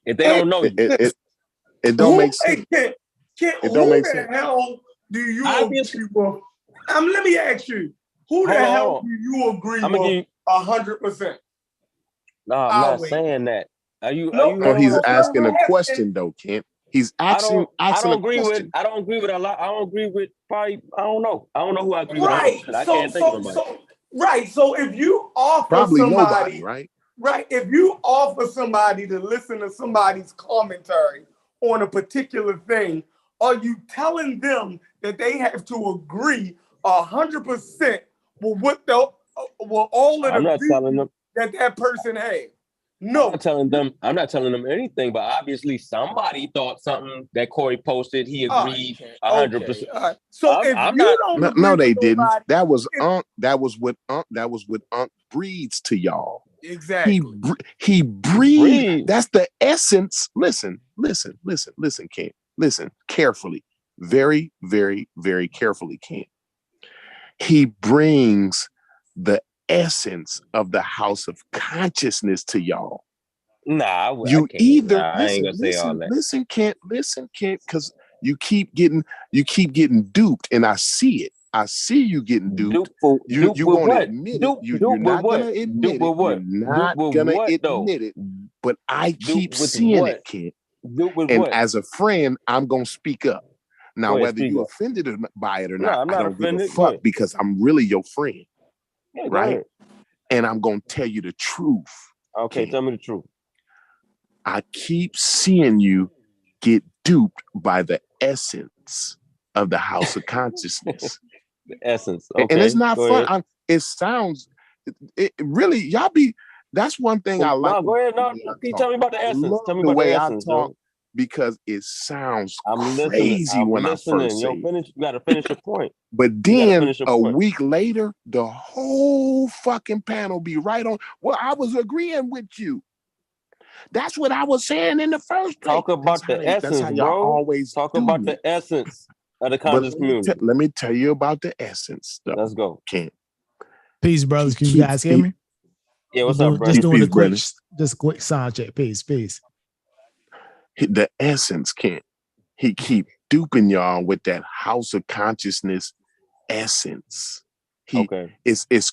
If they don't know you, it don't make sense. It don't make sense. Who the hell do you agree with? Let me ask you. Who the hell do you agree with 100%? No, I'm not saying that. Are you? He's asking a question though, Kent. He's asking. I don't agree with a lot. I don't agree with probably. I don't know who I agree with. I can't think of anybody. Right. So if you offer probably somebody, nobody, right? Right. If you offer somebody to listen to somebody's commentary on a particular thing, are you telling them that they have to agree 100% with what with all of I'm the not telling views them. that person has? I'm No. not telling them anything, but obviously somebody thought something that Corey posted. He agreed 100%. Okay. So if I'm you not. don't No, agree no, with they didn't. nobody, That was what Unc breeds to y'all. exactly. He breathed. Breathe. That's the essence. Listen, Kent. Listen carefully. Very, very, very carefully, Kent. He brings the essence of the house of consciousness to y'all. Nah, You I can't. either I ain't gonna say all that. listen, Kent, because you keep getting duped, and I see it. I see you getting duped. You won't admit it. You're not gonna admit it. You're not gonna admit it. But I keep seeing it, Kent. And as a friend, I'm gonna speak up. Now, whether you offended by it or not, I don't give a fuck because I'm really your friend, right? And I'm gonna tell you the truth. Okay, tell me the truth. I keep seeing you get duped by the essence of the house of consciousness. The essence. Okay, and it's not fun. It sounds, it really, y'all be, that's one thing I like. No, go ahead. No, can you tell me about the essence? Tell me about the essence, I talk, because it sounds crazy when I first say it. You gotta finish your point. But then a week later, the whole fucking panel be right on. Well, I was agreeing with you. That's what I was saying in the first place. Talk about the essence, that's how y'all bro. always talk about the essence of the conscious community. Let me tell you about the essence. Though. Let's go. Kent. Peace, brothers. Can you guys hear me? Yeah, what's up, brother? Just doing a quick sound check. Peace. The essence, Kent. He keep duping y'all with that house of consciousness essence. It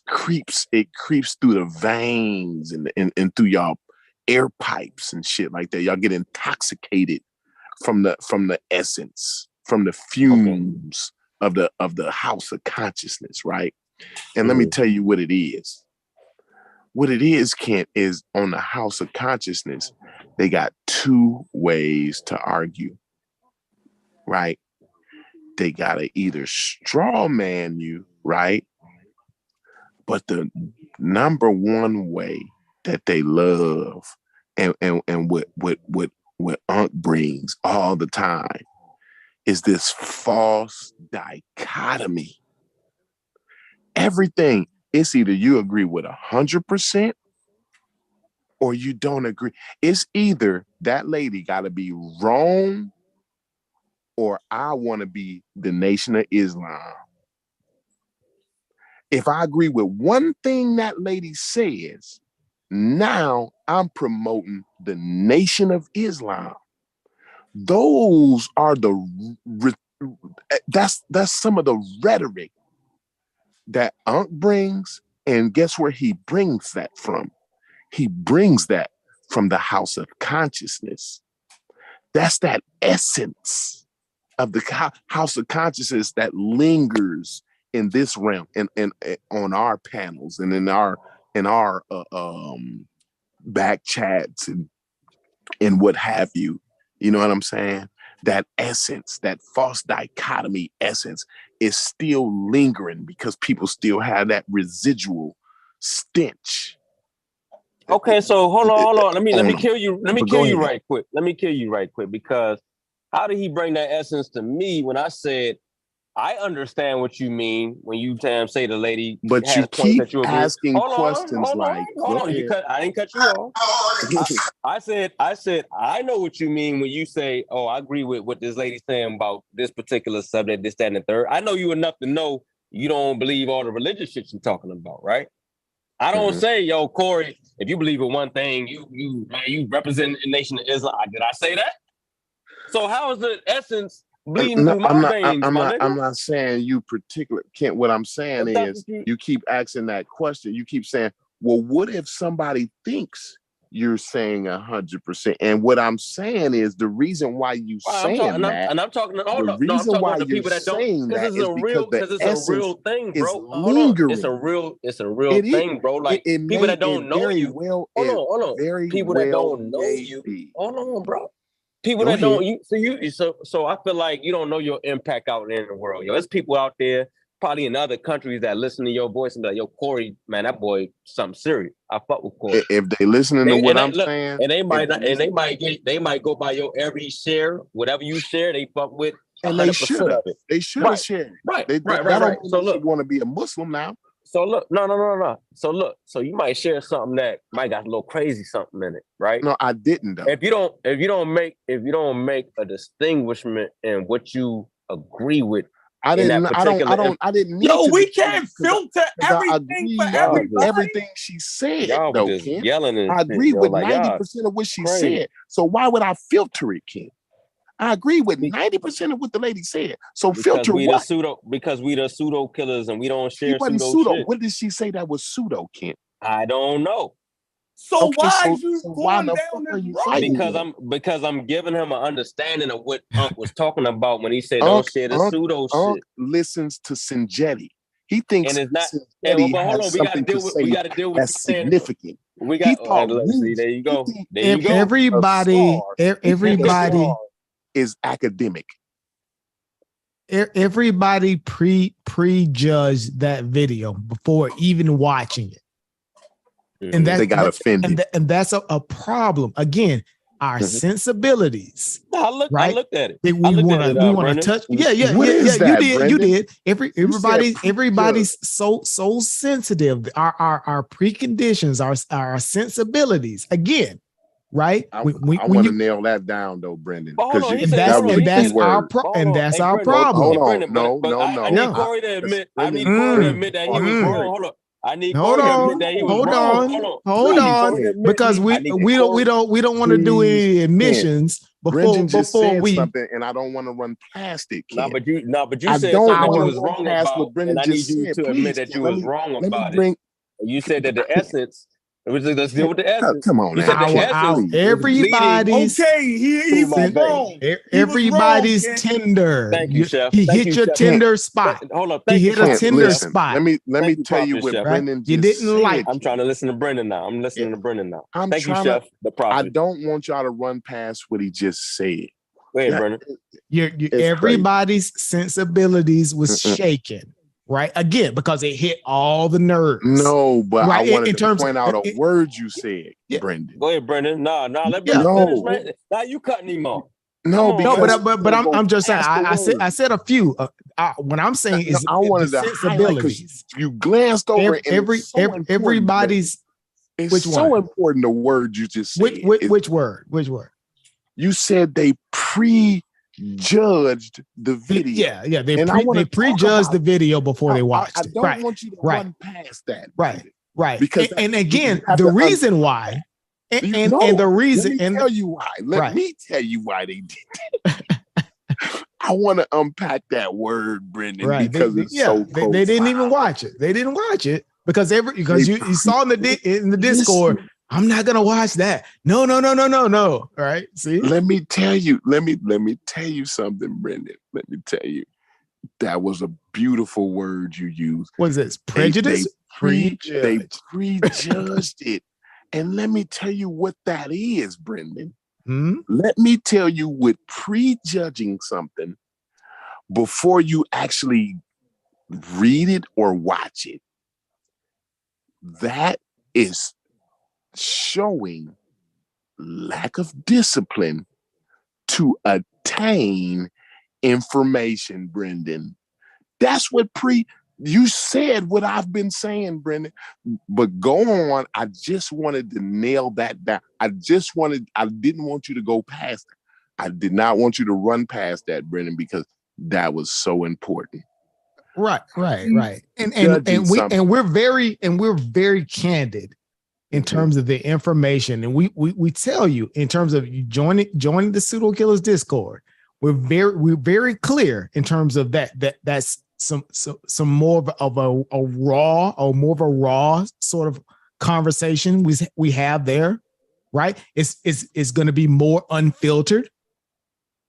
creeps through the veins and through y'all air pipes and shit like that. Y'all get intoxicated from the essence, from the fumes of the house of consciousness, right? And let me tell you what it is. What it is, Kent, is on the house of consciousness, they got two ways to argue, right? They gotta either straw man you, right? But the number one way that they love and what Unc brings all the time is this false dichotomy. Everything, it's either you agree with 100% or you don't agree. It's either that lady gotta be wrong or I want to be the Nation of Islam. If I agree with one thing that lady says, now I'm promoting the Nation of Islam. Those are that's some of the rhetoric that Unc brings, and guess where he brings that from? He brings that from the house of consciousness. That's that essence of the house of consciousness that lingers in this realm and on our panels and in our back chats and what have you. You know what I'm saying? That essence, that false dichotomy essence is still lingering because people still have that residual stench. Okay, so hold on. Let me kill you. Let me kill you right quick. Because how did he bring that essence to me when I said I understand what you mean when you say the lady, but you keep asking questions like, I didn't cut you off. I said I know what you mean when you say, oh, I agree with what this lady's saying about this particular subject, this, that, and the third. I know you enough to know you don't believe all the religious shit you're talking about, right? I don't say, yo, Corey, if you believe in one thing, you represent the Nation of Islam. Did I say that? So how is the essence bleeding through my veins, I'm not saying you particular. Kent, what I'm saying is you keep asking that question. You keep saying, well, what if somebody thinks you're saying 100%. And what I'm saying is the reason why you saying that, and I'm talking. Hold the up, no, I'm reason talking why about the you're people that don't. saying that Because is because it's a real thing, is bro. Hold on, lingering. it's a real It is. thing, bro. Like people that don't know you. Well, Hold on. very People well that don't know may you. be. Hold on, bro. People Go that don't ahead. so I feel like you don't know your impact out there in the world. Yo, there's people out there probably in other countries that listen to your voice and be like, yo, Corey, man, that boy something serious. I fuck with Corey. If they listening to what I'm saying, and they might not, and they might go by your every share, whatever you share, they fuck with 100% and they should have. of it. They should have shared. Right. So look, want to be a Muslim now. So look, no. So look, so you might share something that might got a little crazy something in it, right? No, I didn't though. If you don't make a distinguishment in what you agree with, I didn't need Yo, to we can't filter everything for everybody. Everything she said. Y'all though, just Ken. yelling and I agree shit, with like, 90% of what she crazy. said. So why would I filter it, Ken? I agree with 90% of what the lady said. So filter what? Because we the pseudo killers and we don't share pseudo shit. What did she say that was pseudo, Ken? I don't know. So why you going down this road? Because I'm giving him an understanding of what Unc was talking about when he said don't share the pseudo shit. Listens to Sinjetti. He thinks and it's not. Sinjetti But hold on, we got to deal with that's significant. We got. See, there you go. There you go. Everybody is academic. Everybody prejudged that video before even watching it. And they got offended. And that's a problem. Again, our sensibilities. I looked at it. We want to touch. Yeah. You did. Everybody's so sensitive. Our preconditions, our sensibilities. Again, right? I want to nail that down though, Brendan. That's our problem. Hold on. No. I need Corey to admit that he was wrong. Hold on. I need Corey to admit that he was wrong. Hold on. Because we don't want to do any admissions before we something, and I don't want to run past it. But you said something you was wrong about, and I need you to admit that you was wrong about it. You said that the essence. Let's deal with the essence. Come on, now. Everybody's he was wrong. Everybody's tender. Thank you, Chef. He hit your tender spot. Hold up. He hit a tender spot. Let me tell you what Brendan just you didn't like. I'm trying to listen to Brendan now. I'm listening to Brendan now. Thank you, Chef. I don't want y'all to run past what he just said. Go ahead, Brendan. Everybody's sensibilities was shaken. Right, again, because it hit all the nerves. No, but I wanted to point out a word you said, Brendan. Go ahead, Brendan. No, let Brendan finish, man. Now you cutting him off. But I'm just saying. I said a few. What I'm saying is I wanted to highlight because you glanced over everybody's. It's so important. The word you just said. Which word? You said they prejudged the video. Yeah. They prejudged the video before they watched it. I don't want you to run past that. Right. Because and again, the reason why, and the reason, let me tell you why. Let me tell you why they did that. I want to unpack that word, Brendan, because it's so cool. They didn't even watch it. They didn't watch it because you saw in the Discord. I'm not gonna watch that. No. All right. See, let me tell you something, Brendan. Let me tell you, that was a beautiful word you used. What is this? Prejudice? They prejudged it. And let me tell you what that is, Brendan. Let me tell you what prejudging something before you actually read it or watch it. That is showing lack of discipline to attain information, Brendan. That's what you said what I've been saying, Brendan. But go on. I just wanted to nail that down. I didn't want you to go past it. I did not want you to run past that, Brendan, because that was so important. Right. And we're very candid in terms of the information, and we tell you in terms of you joining the Pseudo Killers Discord. We're very clear in terms of that's some more of a raw sort of conversation we have there, right? It's going to be more unfiltered,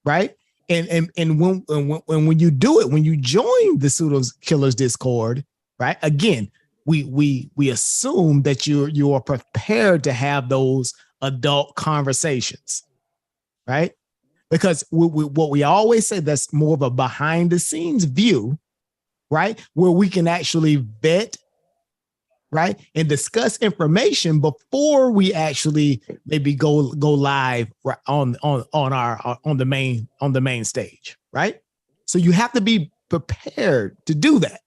right? And when you do it, when you join the Pseudo Killers Discord, right? Again, we assume that you are prepared to have those adult conversations, right? Because what we always say, that's more of a behind the scenes view, right? Where we can actually vet, right, and discuss information before we actually maybe go live on the main stage, right? So you have to be prepared to do that,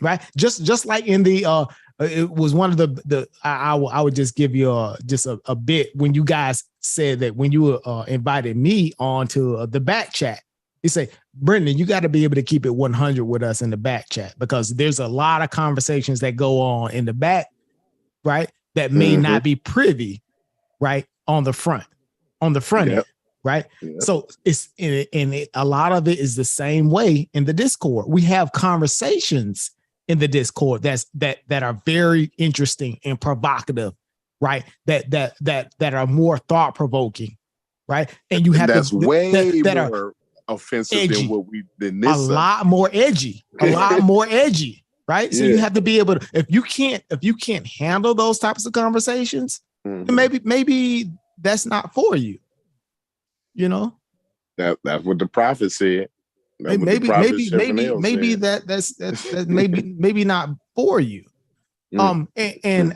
right? Just like in the it was one of the I would just give you just a bit when you guys said that when you invited me onto the back chat. You say, Brendan, you got to be able to keep it 100 with us in the back chat, because there's a lot of conversations that go on in the back, right? That may not be privy, right? On the front end, right? Yep. So it's a lot of it is the same way in the Discord. We have conversations in the Discord that are very interesting and provocative, right? That are more thought provoking, right? And you have that's way that more offensive edgy, than what we've been missing. A lot more edgy, right? So you have to be able to, if you can't handle those types of conversations, then maybe that's not for you. You know? That's what the prophet said. Maybe that's maybe not for you. And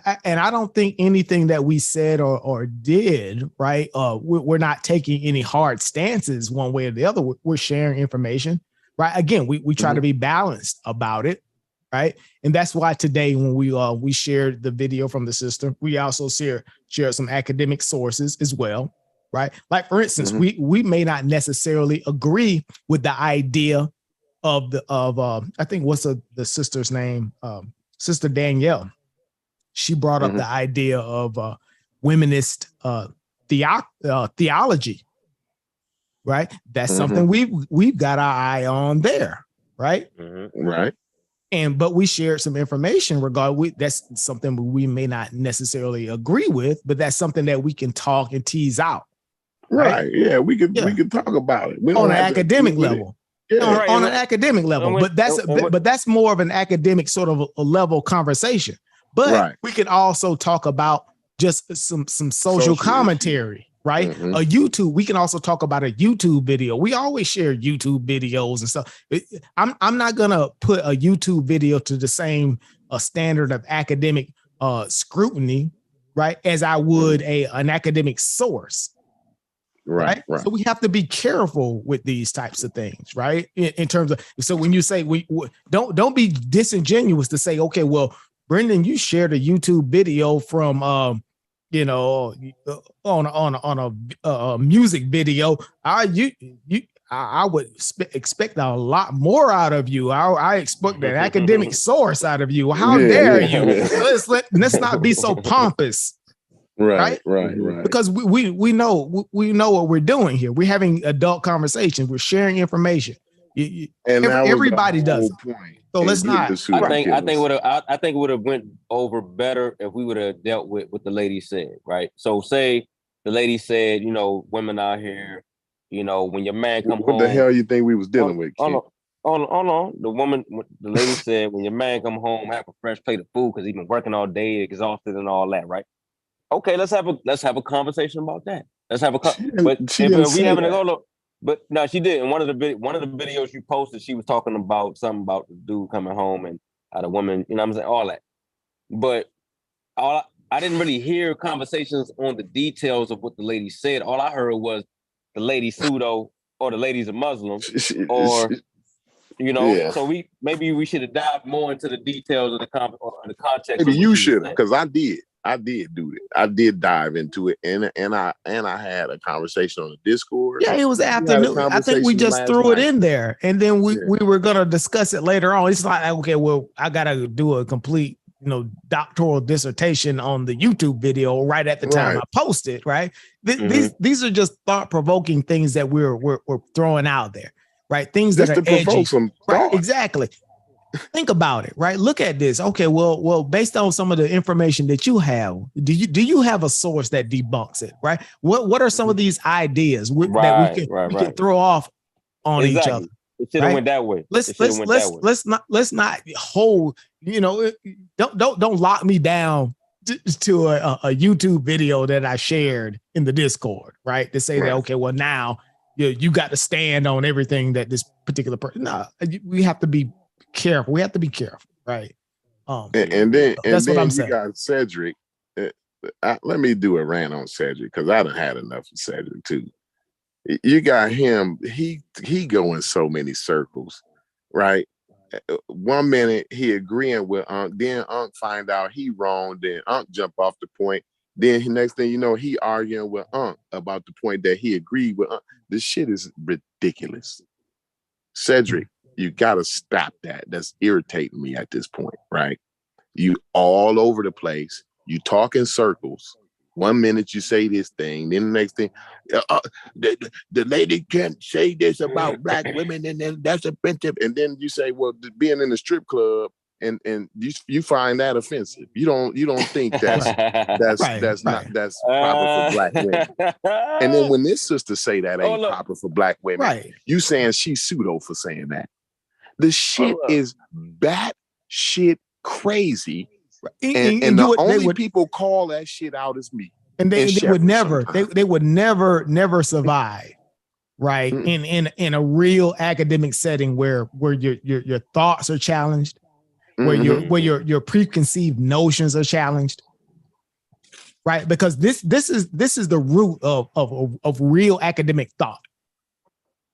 I don't think anything that we said or did, right? We're not taking any hard stances one way or the other. We're sharing information, right? Again, we try to be balanced about it, right? And that's why today when we shared the video from the sister, we also share some academic sources as well, right? Like for instance, we may not necessarily agree with the idea of I think what's the sister's name? Sister Danielle, she brought up the idea of womanist theology, right? That's something we've got our eye on there, right? Right. But we shared some information regarding that's something we may not necessarily agree with, but that's something that we can talk and tease out. Right. Yeah, we can talk about it on an academic level. On an academic level, but that's more of an academic sort of a level conversation. But we can also talk about just some social commentary, right? A YouTube. We can also talk about a YouTube video. We always share YouTube videos and stuff. I'm not gonna put a YouTube video to the same standard of academic scrutiny, right, as I would an academic source. Right. So we have to be careful with these types of things, right? In terms of, so when you say we don't be disingenuous to say, okay, well, Brendan, you shared a YouTube video from on a music video. I would expect a lot more out of you. I expect an academic source out of you. How dare you? Let's not be so pompous. Right. Because we know what we're doing here. We're having adult conversations. We're sharing information. And everybody does. So let's not. I think it would have went over better if we would have dealt with what the lady said. Right. So say the lady said, women out here, when your man come home. What the hell you think we was dealing with? Hold on. The lady said, when your man come home, have a fresh plate of food because he's been working all day, exhausted and all that. Right. Okay, let's have a conversation about that. Let's have a but no, she did. In one of the videos you posted, she was talking about something about the dude coming home and how the woman, I'm saying, all that. But I didn't really hear conversations on the details of what the lady said. All I heard was the lady pseudo or the lady's a Muslim or so we should have dived more into the details of the context. Maybe you should have, because I did do it. I did dive into it, and I had a conversation on the Discord. Yeah, it was afternoon. I think we just threw it in there, and then we were gonna discuss it later on. It's like, okay, well, I gotta do a complete, doctoral dissertation on the YouTube video right at the time I posted. Right, these are just thought provoking things that we're throwing out there. Right, things that are edgy. Some right, exactly. think about it, right? Look at this. Okay, well, based on some of the information that you have, do you have a source that debunks it, right? What are some of these ideas that we can throw off on each other? It should have went that way. Let's not hold, don't lock me down to a YouTube video that I shared in the Discord, right? To say that, okay, well, now you got to stand on everything that this particular person. No, we have to be careful. We have to be careful, right? And then that's what I'm you saying. got Cedric. Let me do a rant on Cedric because I done had enough of Cedric too. You got him. He go in so many circles, right? 1 minute he agreeing with Unc, then Unc find out he wrong, then Unc jump off the point. Then next thing you know, he arguing with Unc about the point that he agreed with Unc. This shit is ridiculous. Cedric, you gotta stop that. That's irritating me at this point, right? You all over the place. You talk in circles. 1 minute you say this thing, then the next thing, the lady can't say this about black women, and then that's offensive. And then you say, well, being in the strip club, and you find that offensive. You don't think that's proper for black women. And then when this sister say that ain't proper for black women, you saying she's pseudo for saying that. The shit is bat shit crazy. And the only people call that shit out is me. And they would never survive, right? In a real academic setting where your thoughts are challenged, where your preconceived notions are challenged, right? Because this is the root of real academic thought,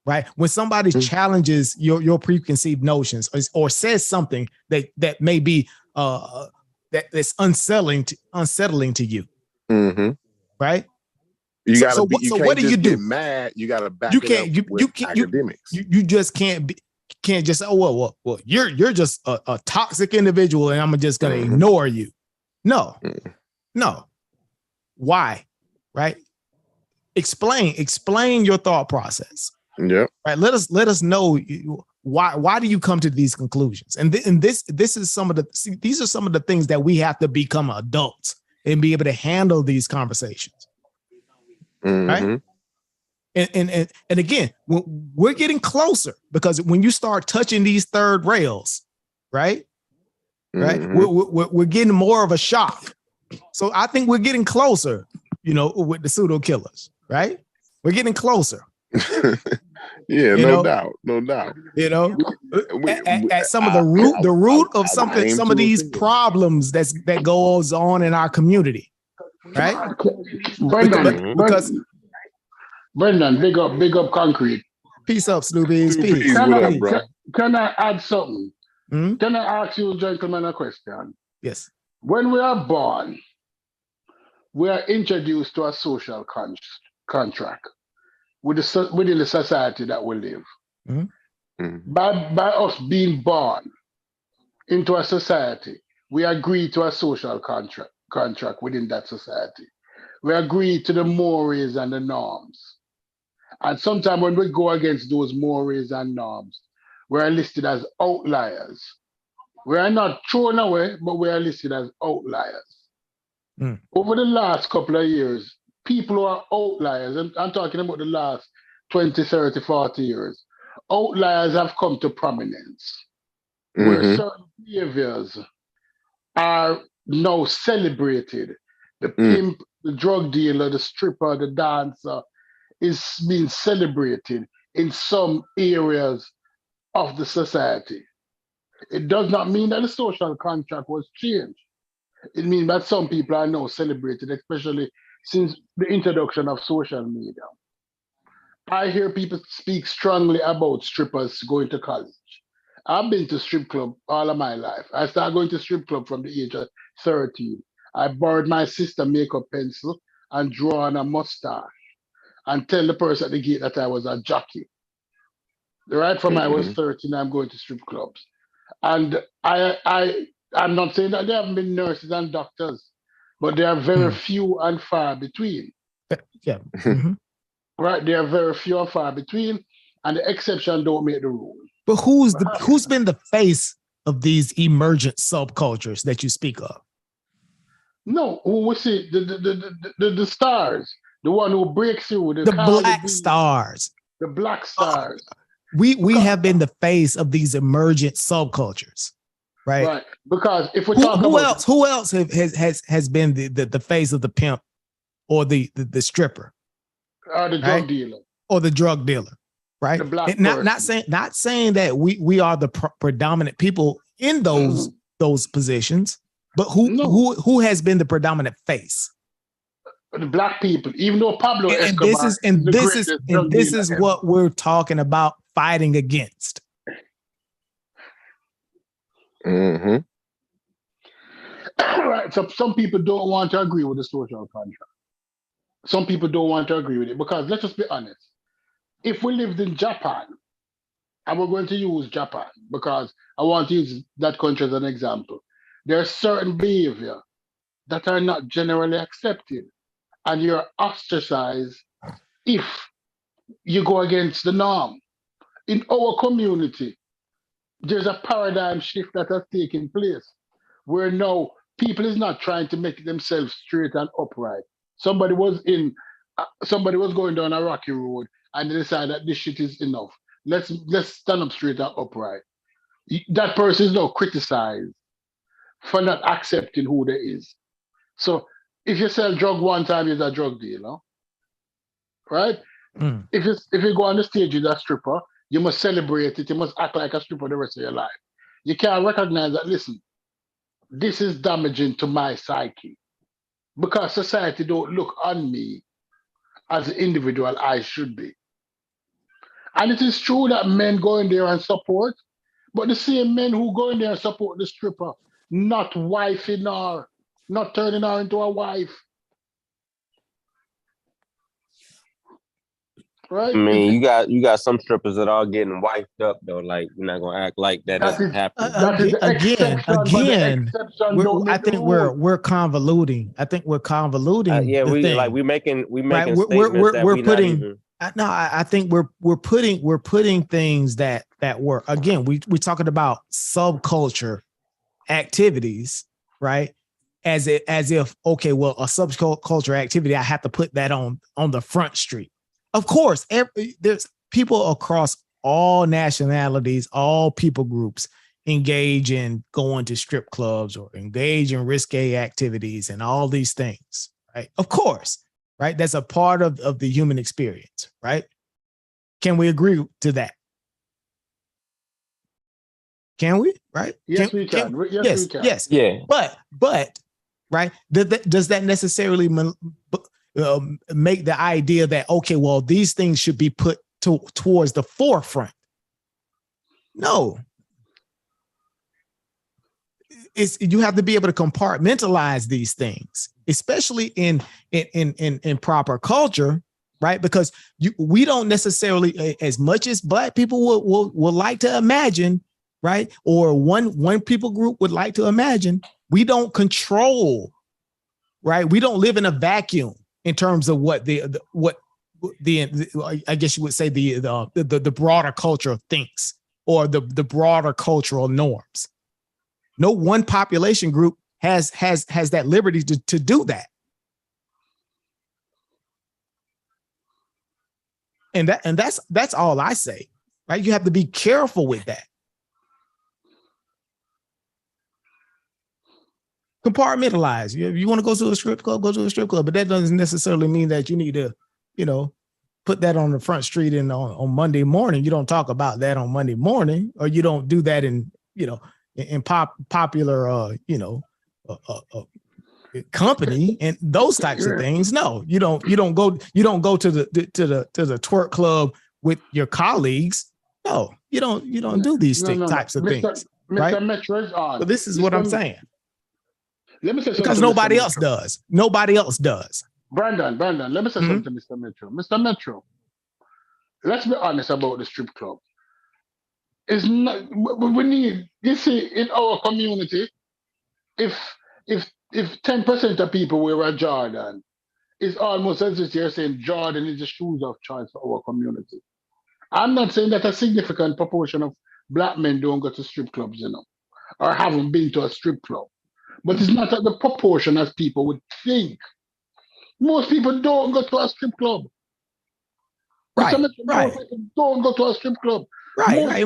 right? When somebody challenges your preconceived notions or says something that may be that's unsettling to you, right? You gotta. So what do you do? Get mad. You gotta back. You can't. Academics. You just can't just say, oh well. You're just a toxic individual, and I'm just gonna ignore you. No. Why? Right? Explain your thought process. Yeah. Right. Let us know why do you come to these conclusions? And this is these are some of the things that we have to become adults and be able to handle these conversations. Right. And again, we're getting closer because when you start touching these third rails, right, we're getting more of a shock. So I think we're getting closer, with the pseudo killers, right? We're getting closer. Yeah, no doubt. At some of the root of some of these problems that goes on in our community, right? Brendan, big up concrete. Peace up, Snoopy. Peace. Can I add something? Can I ask you, gentlemen, a question? Yes. When we are born, we are introduced to a social contract within the society that we live. By us being born into a society, we agree to a social contract within that society. We agree to the mores and the norms. And sometimes when we go against those mores and norms, we are listed as outliers. We are not thrown away, but we are listed as outliers. Over the last couple of years, people who are outliers, and I'm talking about the last 20, 30, 40 years, outliers have come to prominence, where certain behaviors are now celebrated. The pimp, the drug dealer, the stripper, the dancer is being celebrated in some areas of the society. It does not mean that the social contract was changed. It means that some people are now celebrated, especially since the introduction of social media. I hear people speak strongly about strippers going to college. I've been to strip club all of my life. I started going to strip club from the age of 13. I borrowed my sister's makeup pencil and draw on a mustache and tell the person at the gate that I was a jockey. Right from I was 13, I'm going to strip clubs. And I'm not saying that there haven't been nurses and doctors, but they are very few and far between. Yeah. Right, they are very few and far between, and the exception don't make the rule. But who's been the face of these emergent subcultures that you speak of? No, we see the stars, the one who breaks through, The black stars. The black stars. We have been the face of these emergent subcultures, right? Right. Because if we talk about who else has been the face of the pimp or the stripper, or the drug dealer, or the drug dealer, right? The black not saying that we are the predominant people in those positions, but who has been the predominant face? The black people, even though Pablo and Escobar this is what we're talking about fighting against. Mm-hmm. Right. So some people don't want to agree with the social contract. Some people don't want to agree with it because let's just be honest. If we lived in Japan, and we're going to use Japan because I want to use that country as an example, there are certain behavior that are not generally accepted, and you're ostracized if you go against the norm. In our community, there's a paradigm shift that has taken place where now people is not trying to make themselves straight and upright. Somebody was going down a rocky road and they decided that this shit is enough. Let's stand up straight and upright. That person is now criticized for not accepting who they is. So if you sell drug one time, you're a drug dealer, right? Mm. If you go on the stage as a stripper, you must celebrate it. You must act like a stripper the rest of your life. You can't recognize that, listen, this is damaging to my psyche because society don't look on me as an individual I should be. And it is true that men go in there and support, but the same men who go in there and support the stripper, not wifing her, not turning her into a wife. Right? I mean, you got some strippers that are getting wiped up though. Like we're not gonna act like that doesn't happen. Again, I think we're convoluting. I think we're convoluting. Yeah, we're making statements that we're putting. Not even... No, I think we're putting things that were, again, we're talking about subculture activities, right? As if okay, well, a subculture activity, I have to put that on the front street. Of course, there's people across all nationalities, all people groups engage in going to strip clubs or engage in risque activities and all these things, right? Of course, right? That's a part of the human experience, right? Can we agree to that? Can we? Right? Yes, we can. Yes, we can. Yes. Yeah. But, right? Does that necessarily make the idea that, okay, well, these things should be put towards the forefront? No. You have to be able to compartmentalize these things, especially in proper culture, right? Because we don't necessarily, as much as Black people will like to imagine, right? Or one people group would like to imagine, we don't control, right? We don't live in a vacuum in terms of what the I guess you would say the broader culture thinks, or the broader cultural norms. No one population group has that liberty to do that. And that's all I say, right? You have to be careful with that. Compartmentalize. If you want to go to a strip club, go to a strip club, but that doesn't necessarily mean that you need to, put that on the front street and on Monday morning. You don't talk about that on Monday morning, or you don't do that in popular, company and those types of things. No, you don't go to the twerk club with your colleagues. No, you don't do these types of things. Right? Mr. Metro is on. But this is what I'm saying. Let me say something. Because nobody else does. Nobody else does. Brandon, let me say something to Mr. Metro. Mr. Metro, let's be honest about the strip club. It's not, we need, you see, in our community, if 10% of people wear a Jordan, it's almost as if you're saying Jordan is the shoes of choice for our community. I'm not saying that a significant proportion of Black men don't go to strip clubs, or haven't been to a strip club. But it's not at the proportion as people would think. Most people don't go to a strip club. Right. Most people don't go to a strip club.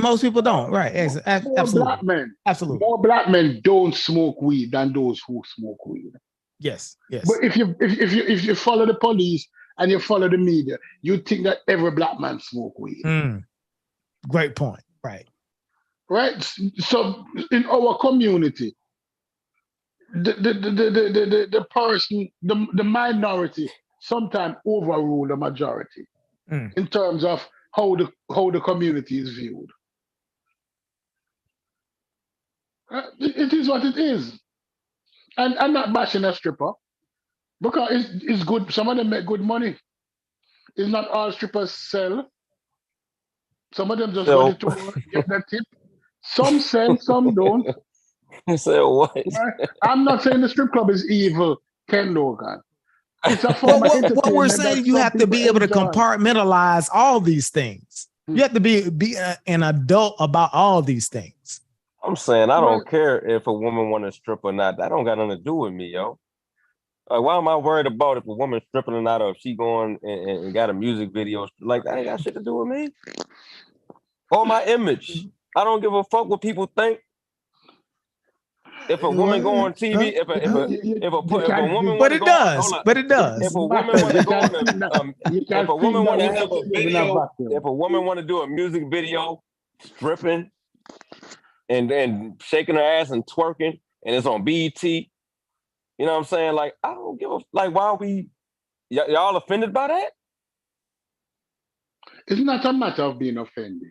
Most people don't. Right. Absolutely. Black men. Absolutely. More black men don't smoke weed than those who smoke weed. Yes. But if you follow the police and you follow the media, you think that every black man smoke weed. Great point. Right. So in our community, the person, the minority sometimes overrule the majority in terms of how the community is viewed. It is what it is. And I'm not bashing a stripper because it's good. Some of them make good money. It's not all strippers sell. Some of them just want to get that tip. Some sell, some don't. So what? I'm not saying the strip club is evil, Ken Logan. It's a form of entertainment. What we're saying, you have to be able to compartmentalize all these things. You have to be an adult about all these things. I'm saying I don't care if a woman want to strip or not. That don't got nothing to do with me, yo. Like, why am I worried about if a woman's stripping or not, or if she going and got a music video? Like, that ain't got shit to do with me. Or my image. I don't give a fuck what people think. If a woman go on TV, if a woman, but it does. If a woman want to go on, if a woman want to have a video, if a woman want to do a music video, stripping, and then shaking her ass and twerking, and it's on BET, you know what I'm saying? Like, I don't give a like. Why are we y'all offended by that? It's not a matter of being offended.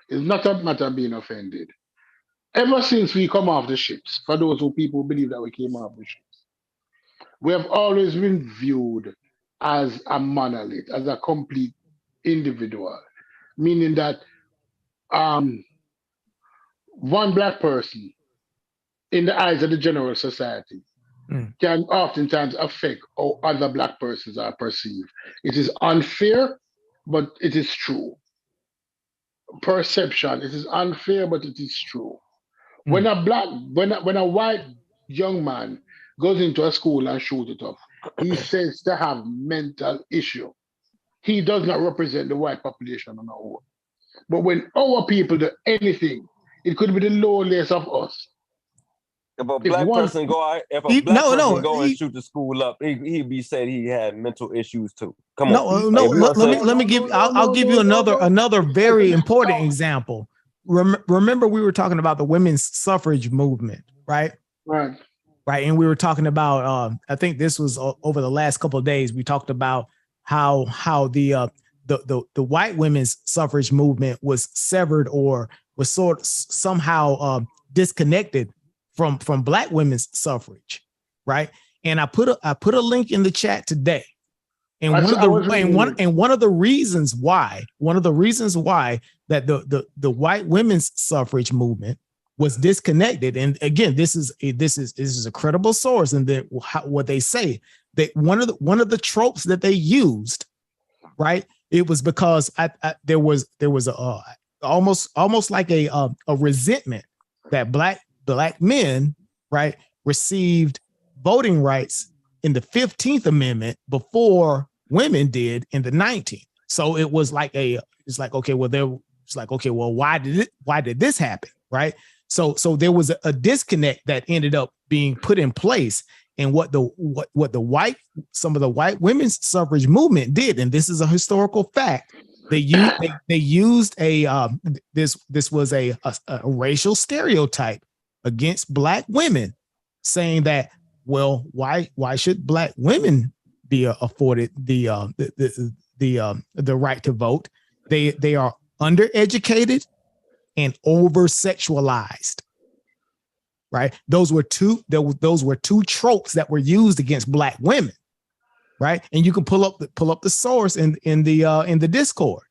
It's not a matter of being offended. Ever since we come off the ships, for those people who believe that we came off the ships, we have always been viewed as a monolith, as a complete individual, meaning that one black person in the eyes of the general society can oftentimes affect how other black persons are perceived. It is unfair, but it is true. Perception, it is unfair, but it is true. When a white young man goes into a school and shoots it up, he says to have mental issue. He does not represent the white population on our own. But when our people do anything, it could be the lowliest of us. If a black person go and shoot the school up, he'd be said he had mental issues too. Come on. I'll give you another very important example. Remember, we were talking about the women's suffrage movement, right? Right. And we were talking about, I think this was over the last couple of days, we talked about how the white women's suffrage movement was severed or was somehow disconnected from black women's suffrage, right? And I put a link in the chat today. And one of the reasons why that the white women's suffrage movement was disconnected, and again, this is a credible source, and that what they say that one of the tropes that they used, right? It was because there was almost like a resentment that black men, right, received voting rights in the 15th Amendment before women did in the 19th. So it was like okay, well, why did this happen, right? So there was a disconnect that ended up being put in place, and what some of the white women's suffrage movement did, and this is a historical fact. They used this was a racial stereotype against black women, saying that, well, why should black women be afforded the right to vote? They are undereducated and over sexualized, right? Those were two tropes that were used against black women, right? And you can pull up the source in the Discord,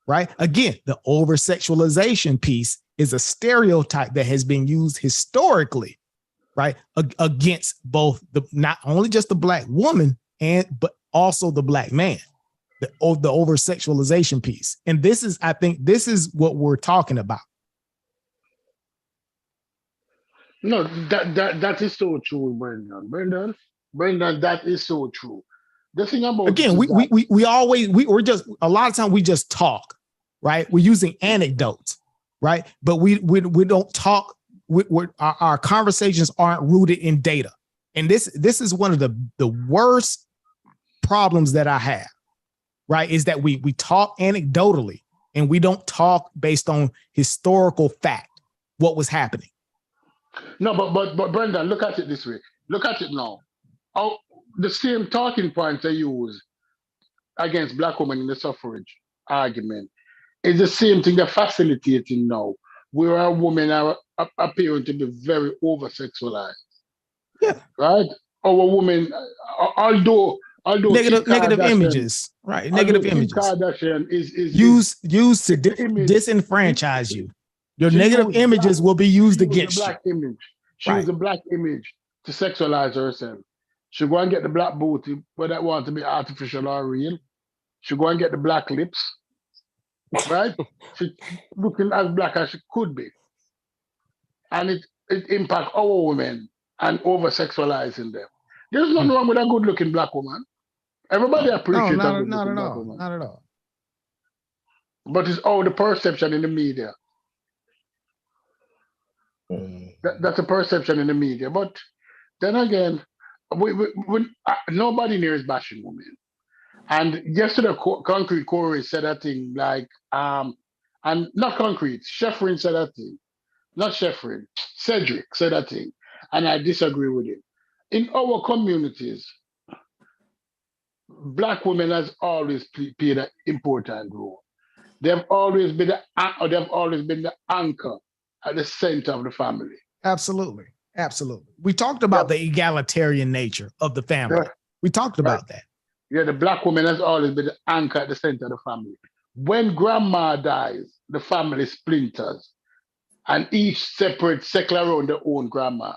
right? Again, the over sexualization piece is a stereotype that has been used historically, right, against both not only just the black woman but also the black man, the over sexualization piece. And I think this is what we're talking about. No, that is so true, Brendan. Brendan, that is so true. The thing about Again, we're just a lot of time we just talk, right? We're using anecdotes, right? But we don't talk. Our conversations aren't rooted in data, and this is one of the worst problems that I have, right? Is that we talk anecdotally and we don't talk based on historical fact, what was happening. No, but Brendan, look at it this way. Look at it now. How the same talking points they use against black women in the suffrage argument is the same thing they're facilitating now, where our women are appearing to be very over sexualized. Yeah. Right? Our women, although negative images, right? Negative images. Kardashian is used to disenfranchise you. Your negative images will be used against you. Black image. She used a black image to sexualize herself. She go and get the black booty, whether it want to be artificial or real. She go and get the black lips, right? She looking as black as she could be. And it impacts our women and over-sexualizing them. There's nothing wrong with a good-looking black woman. Everybody appreciates not a good-looking at black all. woman. Not at all. But it's all the perception in the media. That's a perception in the media. But then again, nobody here is bashing women. And yesterday, Concrete Corey said that thing like, and not Concrete, Sheffrin said that thing. Not Sheffrin, Cedric said that thing. And I disagree with him. In our communities, black women has always played an important role. They've always been the anchor at the center of the family. Absolutely. We talked about the egalitarian nature of the family. Yeah. We talked about that. Yeah, the black woman has always been the anchor at the center of the family. When grandma dies, the family splinters and each separate circle around their own grandmas.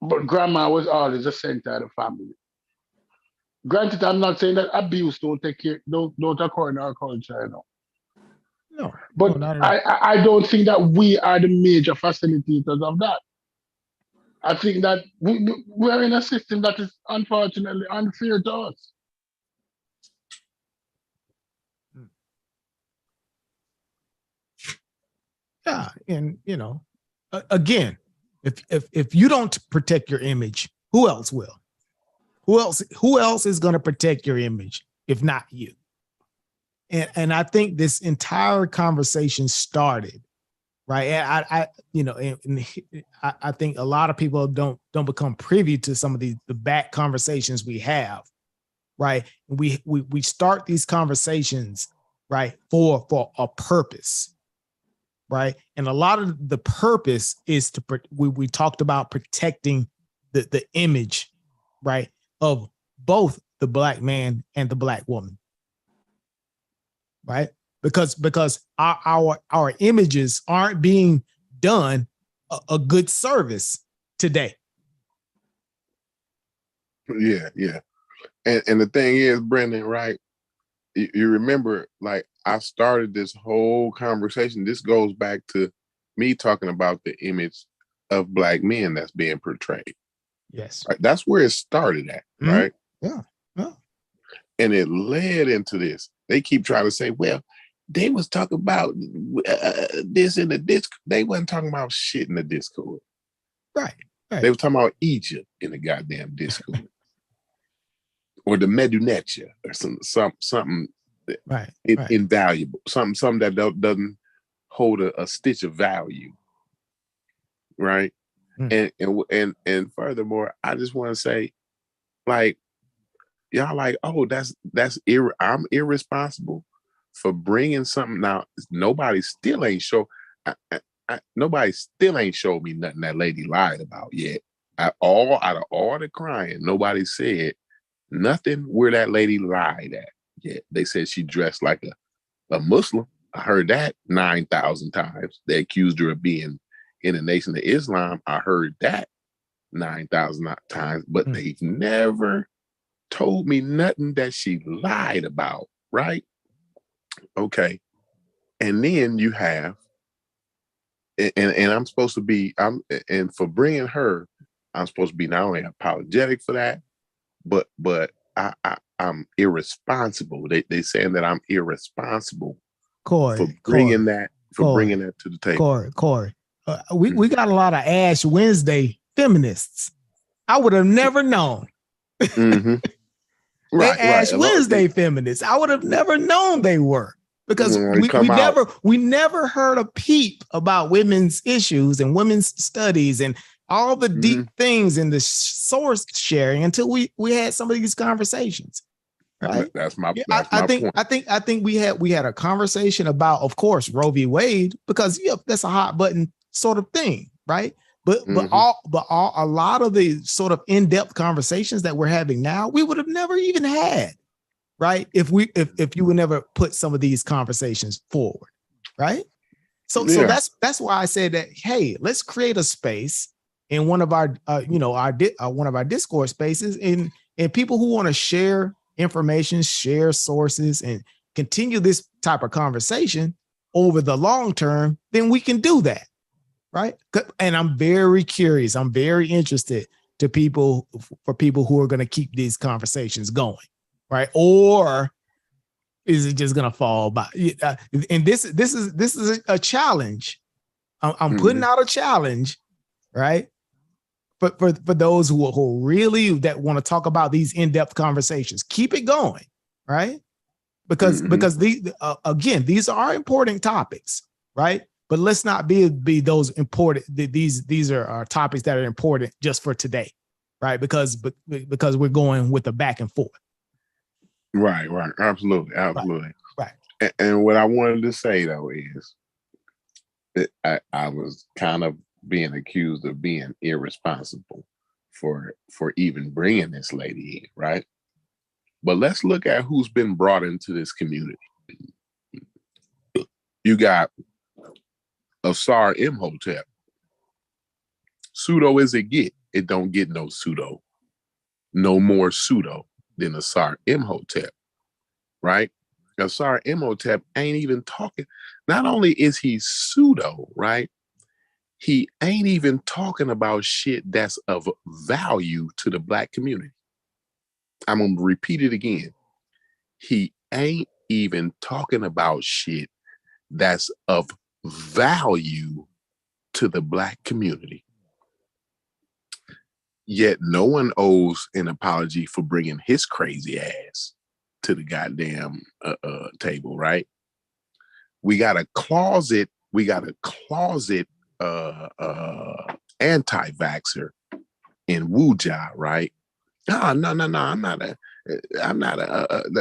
But grandma was always the center of the family. Granted, I'm not saying that abuse don't occur in our culture, you know. No, but I don't think that we are the major facilitators of that. I think that we're in a system that is unfortunately unfair to us. Yeah, and you know, again, if you don't protect your image, who else will? Who else is going to protect your image if not you? And I think this entire conversation started, right? And I think a lot of people don't become privy to some of the back conversations we have, right? We start these conversations, right, for a purpose, right? And a lot of the purpose is we talked about protecting the image, right, of both the black man and the black woman. Right, because our images aren't being done a good service today. Yeah, and the thing is, Brendan, right? You remember, like I started this whole conversation. This goes back to me talking about the image of black men that's being portrayed. Yes, right? That's where it started at, right? Yeah. And it led into this. They keep trying to say, well, they was talking about this in the Discord. They wasn't talking about shit in the Discord. Right. They were talking about Egypt in the goddamn Discord. Or the Medunetia or something invaluable. Something that doesn't hold a stitch of value. Right? And furthermore, I just want to say, like, y'all like, oh, I'm irresponsible for bringing something. Now, nobody still ain't showed me nothing that lady lied about yet. Out of all the crying, nobody said nothing where that lady lied at yet. They said she dressed like a Muslim. I heard that 9,000 times. They accused her of being in the Nation of Islam. I heard that 9,000 times, but they've never told me nothing that she lied about, right? Okay. And then you have and I'm supposed to be, and for bringing her, I'm supposed to be not only apologetic for that, but I'm irresponsible. They saying that I'm irresponsible for bringing that to the table. Corey, we got a lot of Ash Wednesday feminists. I would have never known. Mm-hmm. Right, Ash Wednesday feminists. I would have never known they were, because we never heard a peep about women's issues and women's studies and all the deep things in the source sharing until we had some of these conversations. Right. That's my point. I think we had a conversation about, of course, Roe v. Wade, because that's a hot button sort of thing, right? But a lot of the sort of in-depth conversations that we're having now, we would have never even had, right? If you would never put some of these conversations forward, right? So that's why I said that, hey, let's create a space in one of our one of our Discord spaces, and people who want to share information, share sources, and continue this type of conversation over the long term, then we can do that. Right. And I'm very curious. I'm very interested for people who are going to keep these conversations going. Right. Or is it just going to fall by? And this is a challenge. I'm putting out a challenge. Right. But for those who really that want to talk about these in-depth conversations, keep it going. Right. Because these are important topics. Right. But let's not be those important. These are topics that are important just for today, right? Because we're going with the back and forth. Right. Absolutely. Right. And what I wanted to say though is that I was kind of being accused of being irresponsible for even bringing this lady in, right? But let's look at who's been brought into this community. You got Asar Imhotep. Pseudo as it get. It don't get no pseudo. No more pseudo than Asar Imhotep, right? Asar Imhotep ain't even talking. Not only is he pseudo, right? He ain't even talking about shit that's of value to the Black community. I'm going to repeat it again. He ain't even talking about shit that's of value to the Black community. Yet no one owes an apology for bringing his crazy ass to the goddamn table, right? We got a closet anti-vaxxer in Wuja, right? No, I'm not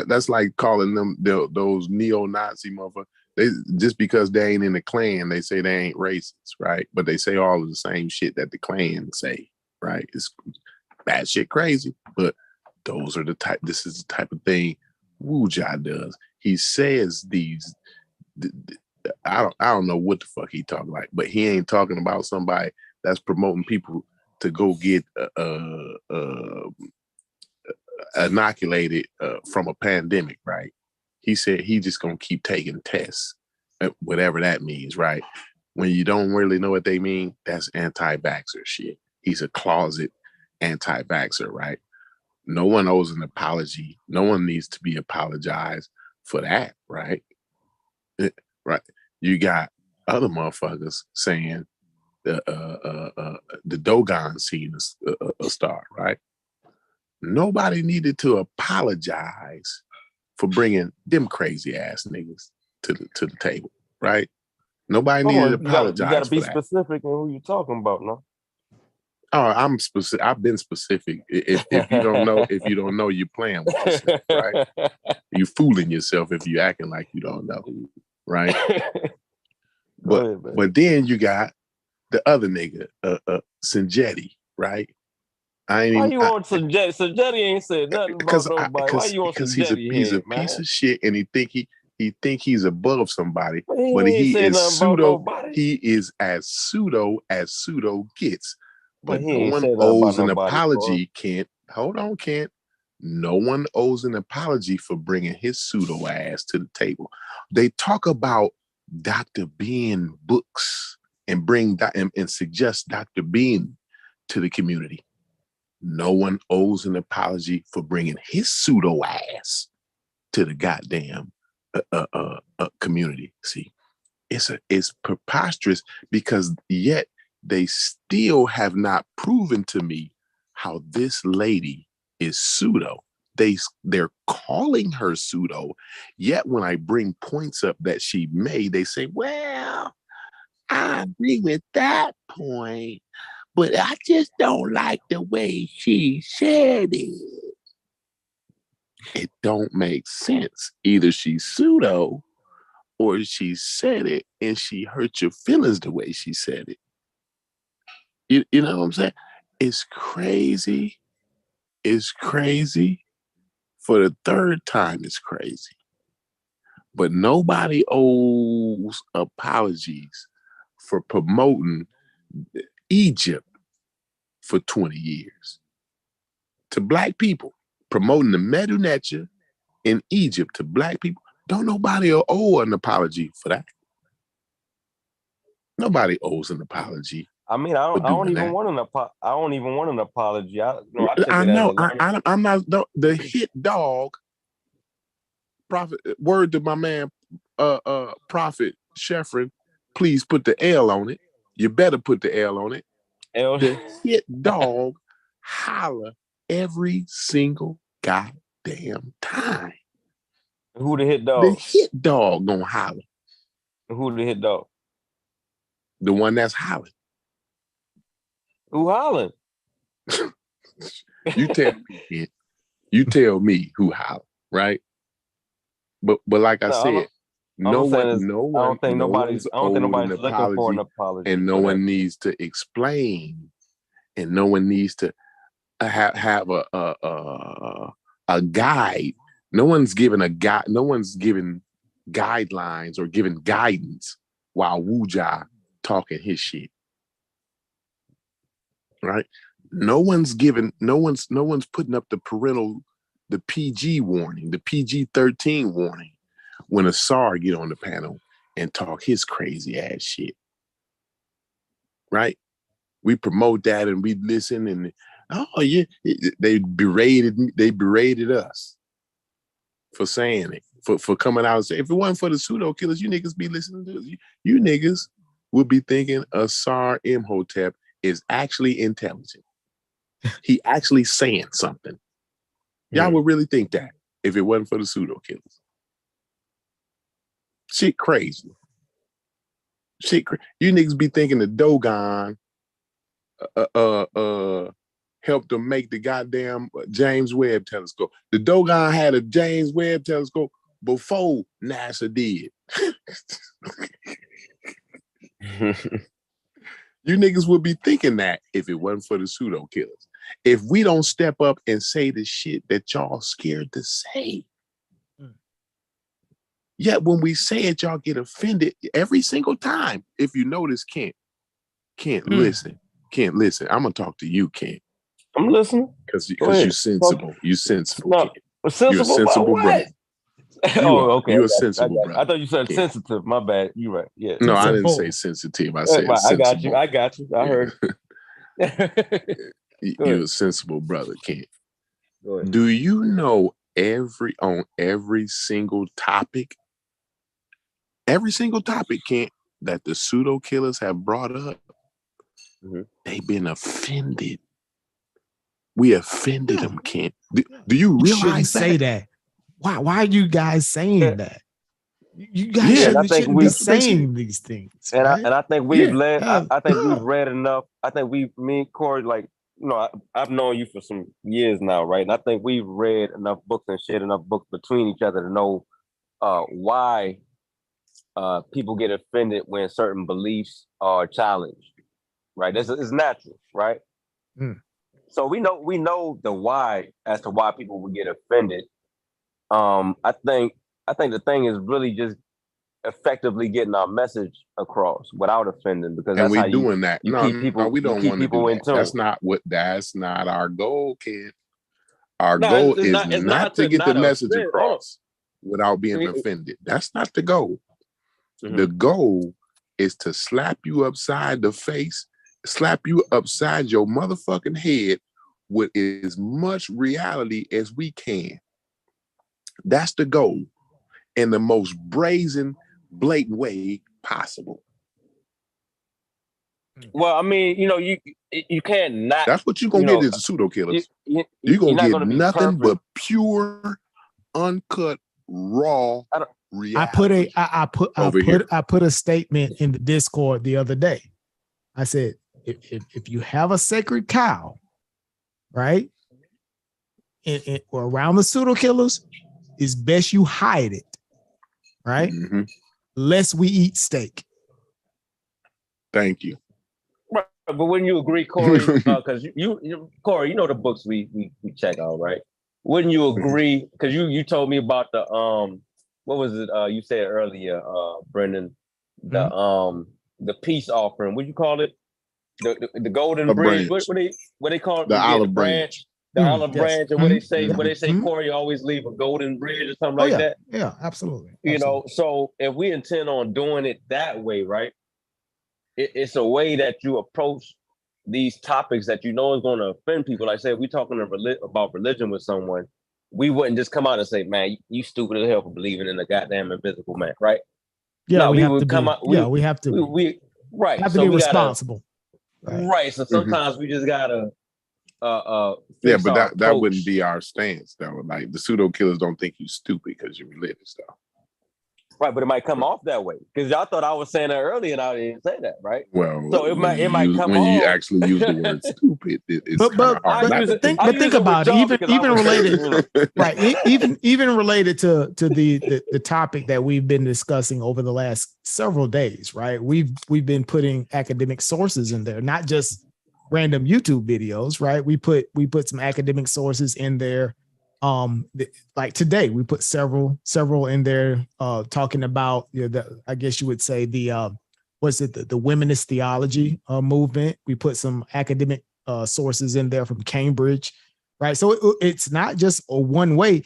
that's like calling them those neo-Nazi motherfuckers. They, just because they ain't in the Klan, they say they ain't racist, right? But they say all of the same shit that the Klan say, right? It's bad shit crazy, but this is the type of thing Wuja does. He says these, I don't know what the fuck he talking about, but he ain't talking about somebody that's promoting people to go get inoculated from a pandemic, right? He said he just gonna keep taking tests, whatever that means, right? When you don't really know what they mean, that's anti-vaxxer shit. He's a closet anti-vaxxer, right? No one owes an apology. No one needs to be apologized for that, right? Right. You got other motherfuckers saying the Dogon scene is a star, right? Nobody needed to apologize for bringing them crazy ass niggas to the table, right? Nobody needed to apologize. You gotta be for that. specific on who you're talking about, no? Oh, I'm specific. I've been specific. If you don't know, you're playing with yourself, right? You fooling yourself if you acting like you don't know, right? But then you got the other nigga, Sanjetti, right? Why you on Sanjetti? Sanjetti ain't said nothing about nobody. Why you on Because Sanjetti? he's a piece of shit, and he think he's above somebody, but he is pseudo. He is as pseudo gets. But no one owes an apology, Kent. Hold on, Kent. No one owes an apology for bringing his pseudo ass to the table. They talk about Dr. Ben books and bring that and suggest Dr. Bean to the community. No one owes an apology for bringing his pseudo ass to the goddamn community. See, it's preposterous because yet they still have not proven to me how this lady is pseudo. They're calling her pseudo, yet when I bring points up that she made, they say, well, I agree with that point, but I just don't like the way she said it. It don't make sense. Either she's pseudo or she said it and she hurt your feelings the way she said it. You know what I'm saying? It's crazy. It's crazy. For the third time, it's crazy. But nobody owes apologies for promoting Egypt for 20 years. To Black people, promoting the Medu Neter in Egypt to Black people, don't nobody owe an apology for that. Nobody owes an apology. I mean, I don't even want an apology. I know. I'm not the hit dog. Prophet, word to my man, Prophet Sheffrin, please put the L on it. You better put the L on it. The hit dog holler every single goddamn time. Who the hit dog? The hit dog gonna holler. Who the hit dog? The one that's hollering. Who hollering? You tell me, kid. You tell me who holler, right? But like I said, no one. I don't think nobody's looking for an apology, and no one needs to explain, and no one needs to have a guide. No one's giving a guide. No one's giving guidelines or giving guidance while Wuja talking his shit. Right? No one's putting up the PG warning, the PG-13 warning when Asar get on the panel and talk his crazy ass shit. Right? We promote that and we listen and they berated us for saying it, for coming out and saying, if it wasn't for the pseudo killers, you niggas be listening to this. You niggas would be thinking Asar Imhotep is actually intelligent. He actually saying something. Y'all would really think that if it wasn't for the pseudo killers. Shit crazy. You niggas be thinking the Dogon helped them make the goddamn James Webb telescope. The Dogon had a James Webb telescope before NASA did. You niggas would be thinking that if it wasn't for the pseudo killers. If we don't step up and say the shit that y'all scared to say. Yet when we say it, y'all get offended every single time. If you notice, Kent listen. Kent, listen. I'm gonna talk to you, Kent. I'm listening. Because you're sensible. You sensible. No, sensible. You're a sensible brother. Okay. You're a sensible brother. I thought you said sensitive. My bad. You're right. Yeah. No, I didn't say sensitive. I said sensible. I got you. I heard. You're a sensible brother, Kent. Do you know on every single topic, Kent, that the pseudo killers have brought up, they've been offended. We offended them, Kent. Do you realize you shouldn't say that? Why are you guys saying that? You guys shouldn't be saying these things. And I think we've led. I think we've read enough. I think me and Corey, I've known you for some years now, right? And I think we've read enough books and shared enough books between each other to know why people get offended when certain beliefs are challenged, right? This is natural, right? So we know the why as to why people would get offended. I think the thing is really just effectively getting our message across without offending, because that's how doing that. No, we don't want to do that. That's not our goal, kid. Our goal is not to get the message across without being offended. That's not the goal. The goal is to slap you upside the face, slap you upside your motherfucking head with as much reality as we can. That's the goal in the most brazen, blatant way possible. Well, I mean, you know, you can't not. That's what you're gonna get as a pseudo killers. You're gonna get nothing but pure, uncut, raw reality. I put a statement in the Discord the other day. I said, if you have a sacred cow, right, or around the pseudo killers, it's best you hide it, right? Mm-hmm. Lest we eat steak. Thank you. Right, but wouldn't you agree, Corey? Because Corey, you know the books we check out, right? Wouldn't you agree? Because you told me about the what was it? You said earlier, Brendan, the peace offering. What you call it? The golden bridge. What they call it? The olive branch. The olive branch, and what they say, Corey, always leave a golden bridge or something like that. Yeah, absolutely. You know, so if we intend on doing it that way, right? It's a way that you approach these topics that you know is going to offend people. Like I said, if we're talking about religion with someone, we wouldn't just come out and say, "Man, you stupid as hell for believing in the goddamn invisible man," right? Yeah, no, we have to come out. Yeah, we have to. We have to be responsible. Right. So sometimes we just gotta. Yeah, but that wouldn't be our stance, though. Like the pseudo killers don't think you stupid because you're religious, though. Right, but it might come off that way because y'all thought I was saying that earlier, and I didn't say that, right? Well, so it might come when off. you actually use the word stupid. But think about it. Even related, right? Even related to the topic that we've been discussing over the last several days, right? We've been putting academic sources in there, not just random YouTube videos, right? We put some academic sources in there. Like today, we put several in there, talking about, you know, I guess you would say the womenist theology movement. We put some academic sources in there from Cambridge, right? So it's not just a one way.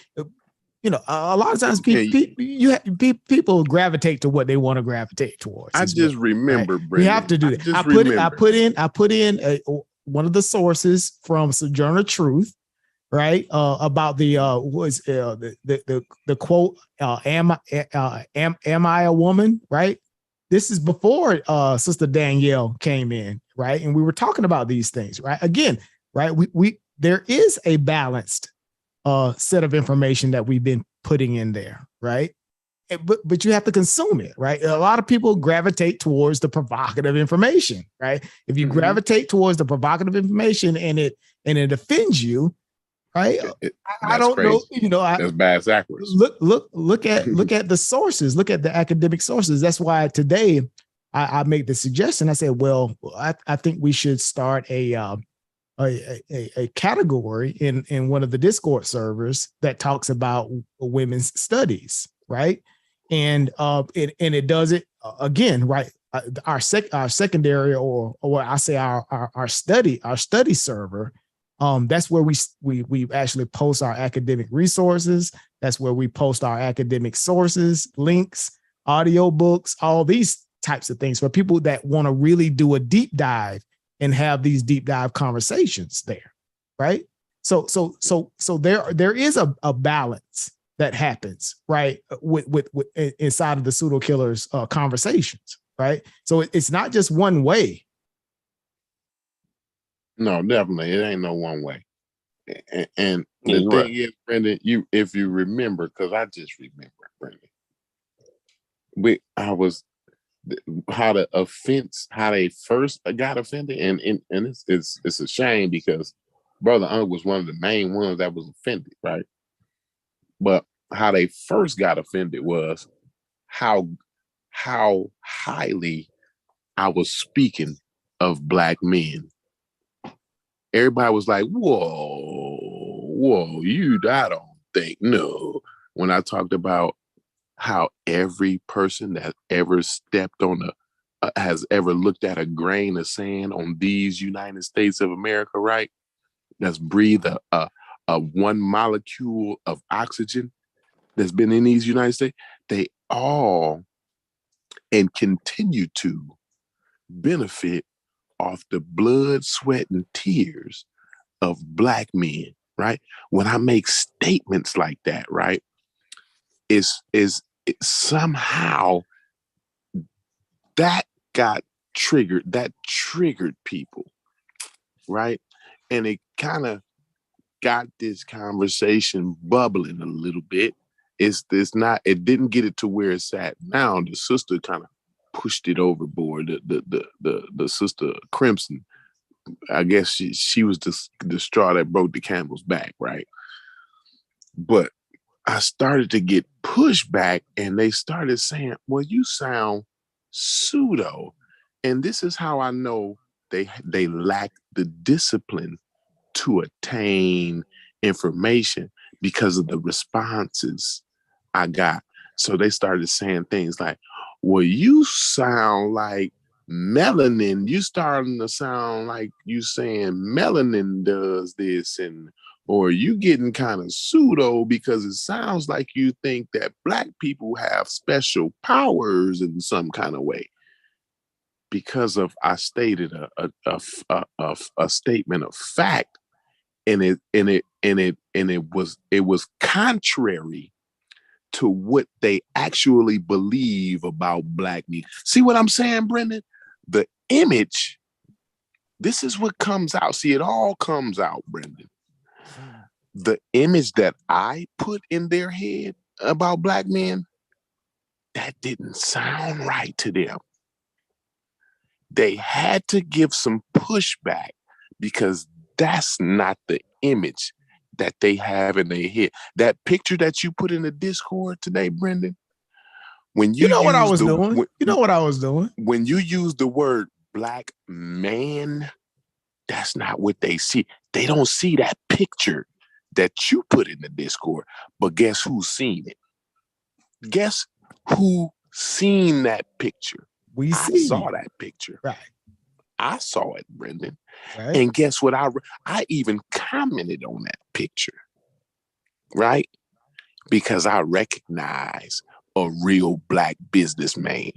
You know, a lot of times people gravitate to what they want to gravitate towards. I just remember, right? We have to do that. I put in one of the sources from Sojourner Truth, right? About the quote, am I a woman? Right. This is before Sister Danielle came in, right? And we were talking about these things, right? Again, right? There is a balanced set of information that we've been putting in there, right? But you have to consume it, right? A lot of people gravitate towards the provocative information, right? If you gravitate towards the provocative information and it offends you, right? I don't know. You know, that's bad backwards. Look at the sources. Look at the academic sources. That's why today I make the suggestion. I said, well, I think we should start a category in one of the Discord servers that talks about women's studies, right? And it does it again, right? Our secondary or what I say our study server. That's where we actually post our academic resources. That's where we post our academic sources, links, audio books, all these types of things for people that want to really do a deep dive and have these deep dive conversations there, right? So there is a balance that happens, right, with inside of the pseudo killers conversations, right? So it's not just one way. No, definitely. It ain't no one way. And the thing is, Brendan, if you remember, because I just remember, Brendan, how they first got offended, and it's a shame because Brother Unk was one of the main ones that was offended, right? But how they first got offended was how highly I was speaking of Black men. Everybody was like, whoa, I don't think, no. When I talked about how every person that ever stepped on has ever looked at a grain of sand on these United States of America, right? That's breathed a one molecule of oxygen that's been in these United States. They all and continue to benefit off the blood, sweat, and tears of Black men, right? When I make statements like that, right, it somehow that triggered people, right? And it kind of got this conversation bubbling a little bit. It didn't get it to where it's at now. The sister kind of pushed it overboard. The sister Crimson, I guess she was the straw that broke the camel's back, right? But I started to get pushback, and they started saying, well, you sound pseudo. And this is how I know they lack the discipline to attain information, because of the responses I got. So they started saying things like, well, you sound like melanin. You starting to sound like you saying melanin does this, or you getting kind of pseudo, because it sounds like you think that Black people have special powers in some kind of way. Because I stated a statement of fact, and it was contrary to what they actually believe about Black men. See what I'm saying, Brendan? The image, this is what comes out. See, it all comes out, Brendan. The image that I put in their head about Black men, that didn't sound right to them. They had to give some pushback, because that's not the image that they have in their head. That picture that you put in the Discord today, Brendan, when you know what I was doing. You know what I was doing. When you use the word Black man, that's not what they see. They don't see that picture that you put in the Discord. But guess who's seen it? Guess who seen that picture? I saw that picture. Right. I saw it, Brendan. Right. And guess what? I even commented on that picture, right? Because I recognize a real Black businessman.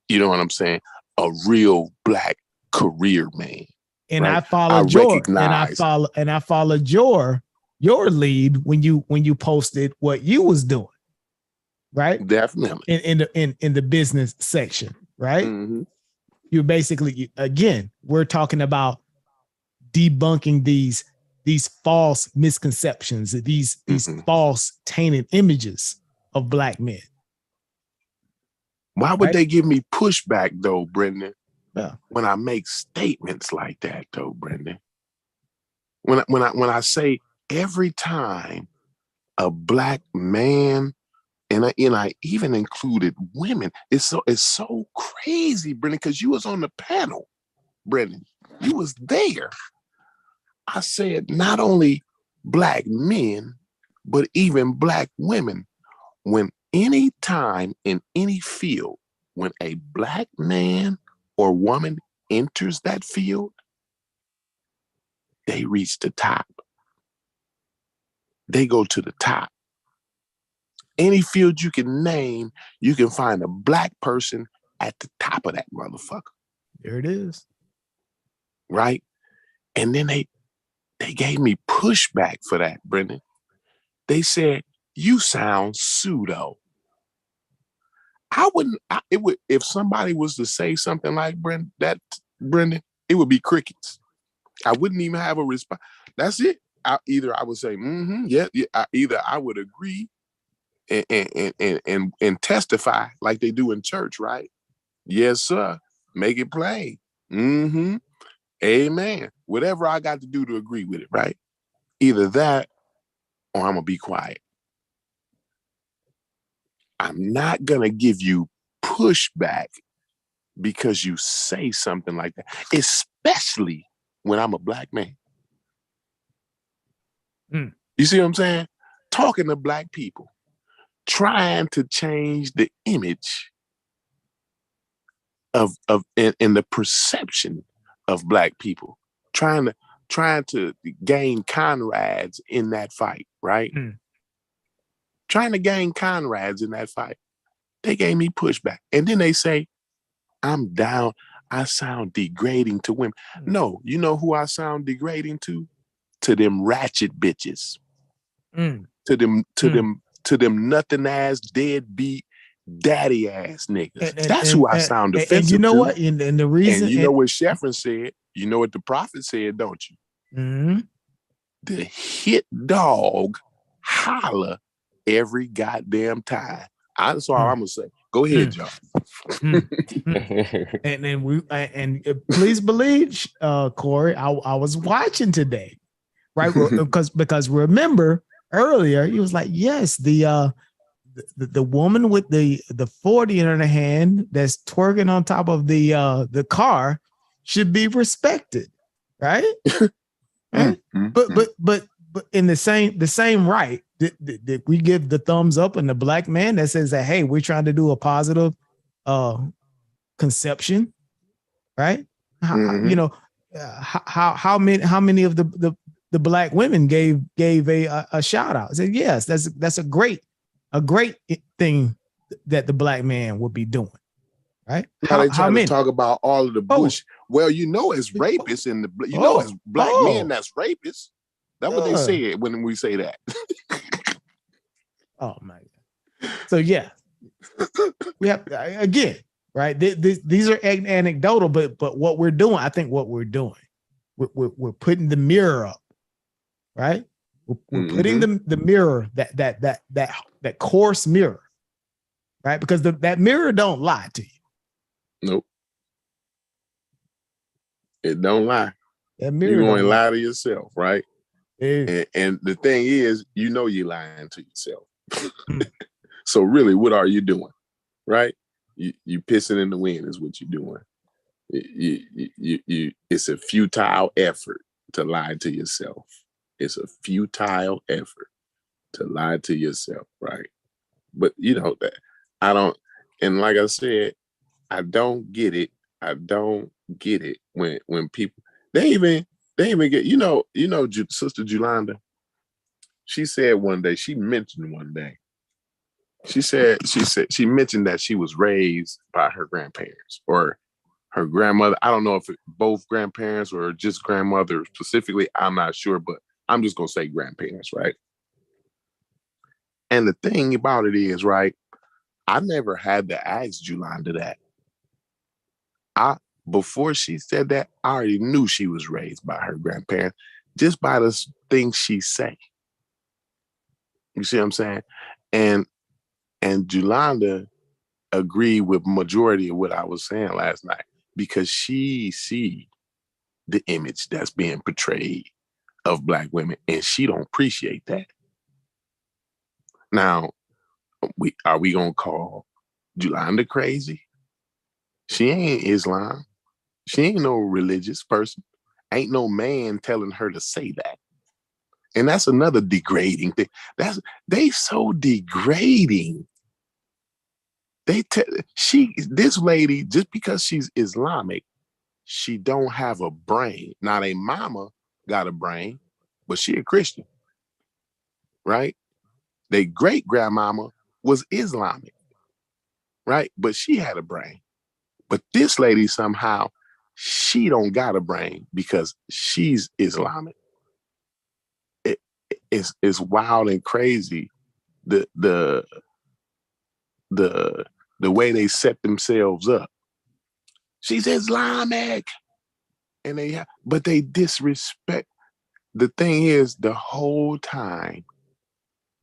You know what I'm saying? A real Black career man. And right? I followed I followed your lead when you posted what you was doing. Right? Definitely. In the business section, right? Mm-hmm. You basically, again, we're talking about debunking these false misconceptions, these false tainted images of Black men. Why would they give me pushback though, Brendan? Yeah. When I make statements like that though, Brendan. When I say every time a Black man, and I even included women. It's so crazy, Brendan, because you was on the panel, Brendan. You was there. I said not only Black men, but even Black women. When any time in any field, when a Black man or woman enters that field, they reach the top. They go to the top. Any field you can name, you can find a Black person at the top of that motherfucker. There it is. Right? And then they gave me pushback for that, Brendan. They said, you sound pseudo. If somebody was to say something like Brendan, it would be crickets. I wouldn't even have a response. That's it. I would say, yeah. Either I would agree and testify like they do in church, right? Yes, sir. Make it plain. Amen. Whatever I got to do to agree with it, right? Either that or I'm gonna be quiet. I'm not gonna give you pushback because you say something like that, especially when I'm a Black man. You see what I'm saying? Talking to Black people, trying to change the image of and the perception of Black people, trying to gain comrades in that fight, right? Trying to gain comrades in that fight. They gave me pushback. And then they say, I'm down. I sound degrading to women. No, you know who I sound degrading to? To them ratchet bitches. To them nothing ass, deadbeat, daddy ass niggas. That's who I sound offensive and you know to. what? And the reason, and you know what Sheffrin said, you know what the prophet said, don't you? The hit dog holler every goddamn time. That's all I'm gonna say. Go ahead, John. and please believe, Corey, I was watching today, right? because remember earlier he was like, yes, the woman with the 40 in her hand that's twerking on top of the car should be respected, right? Right? But in the same right, did we give the thumbs up and the black man that says that, hey, we're trying to do a positive conception, right? You know, how many of the black women gave a shout out? Said yes, that's a great thing that the black man would be doing, right? Now they trying to talk about all of the bush. Well, you know, it's rapists in the it's black men that's rapists. That's what they said when we say that. Oh my God! So yeah, we have again, right? These are anecdotal, but what we're doing, I think, what we're doing, we're putting the mirror up, right? We're putting the mirror, that coarse mirror, right? Because that mirror don't lie to you. Nope, it don't lie. That mirror, you're going to lie to yourself, right? Yeah. And the thing is, you know, you're lying to yourself. So really, what are you doing, right? You pissing in the wind is what you're doing. It's a futile effort to lie to yourself. It's a futile effort to lie to yourself, right? But you know that I don't, and like I said, I don't get it. I don't get it when people they even get, you know, Sister Julanda. She said one day, she mentioned she mentioned that she was raised by her grandparents or her grandmother. I don't know if both grandparents or just grandmother specifically. I'm not sure, but I'm just gonna say grandparents, right? And the thing about it is, right, I never had to ask Julanda that. Before she said that, I already knew she was raised by her grandparents just by the things she say. You see what I'm saying? And Julanda agreed with majority of what I was saying last night because she see the image that's being portrayed of Black women and she don't appreciate that. Now, are we gonna call Julanda crazy? She ain't Islam. She ain't no religious person. Ain't no man telling her to say that. And that's another degrading thing. They so degrading. This lady, just because she's Islamic, she don't have a brain. Now, they mama got a brain, but she a Christian, right? Their great grandmama was Islamic, right? But she had a brain. But this lady somehow, she don't got a brain because she's Islamic. It's wild and crazy the way they set themselves up. She's Islamic, and but they disrespect. The thing is, the whole time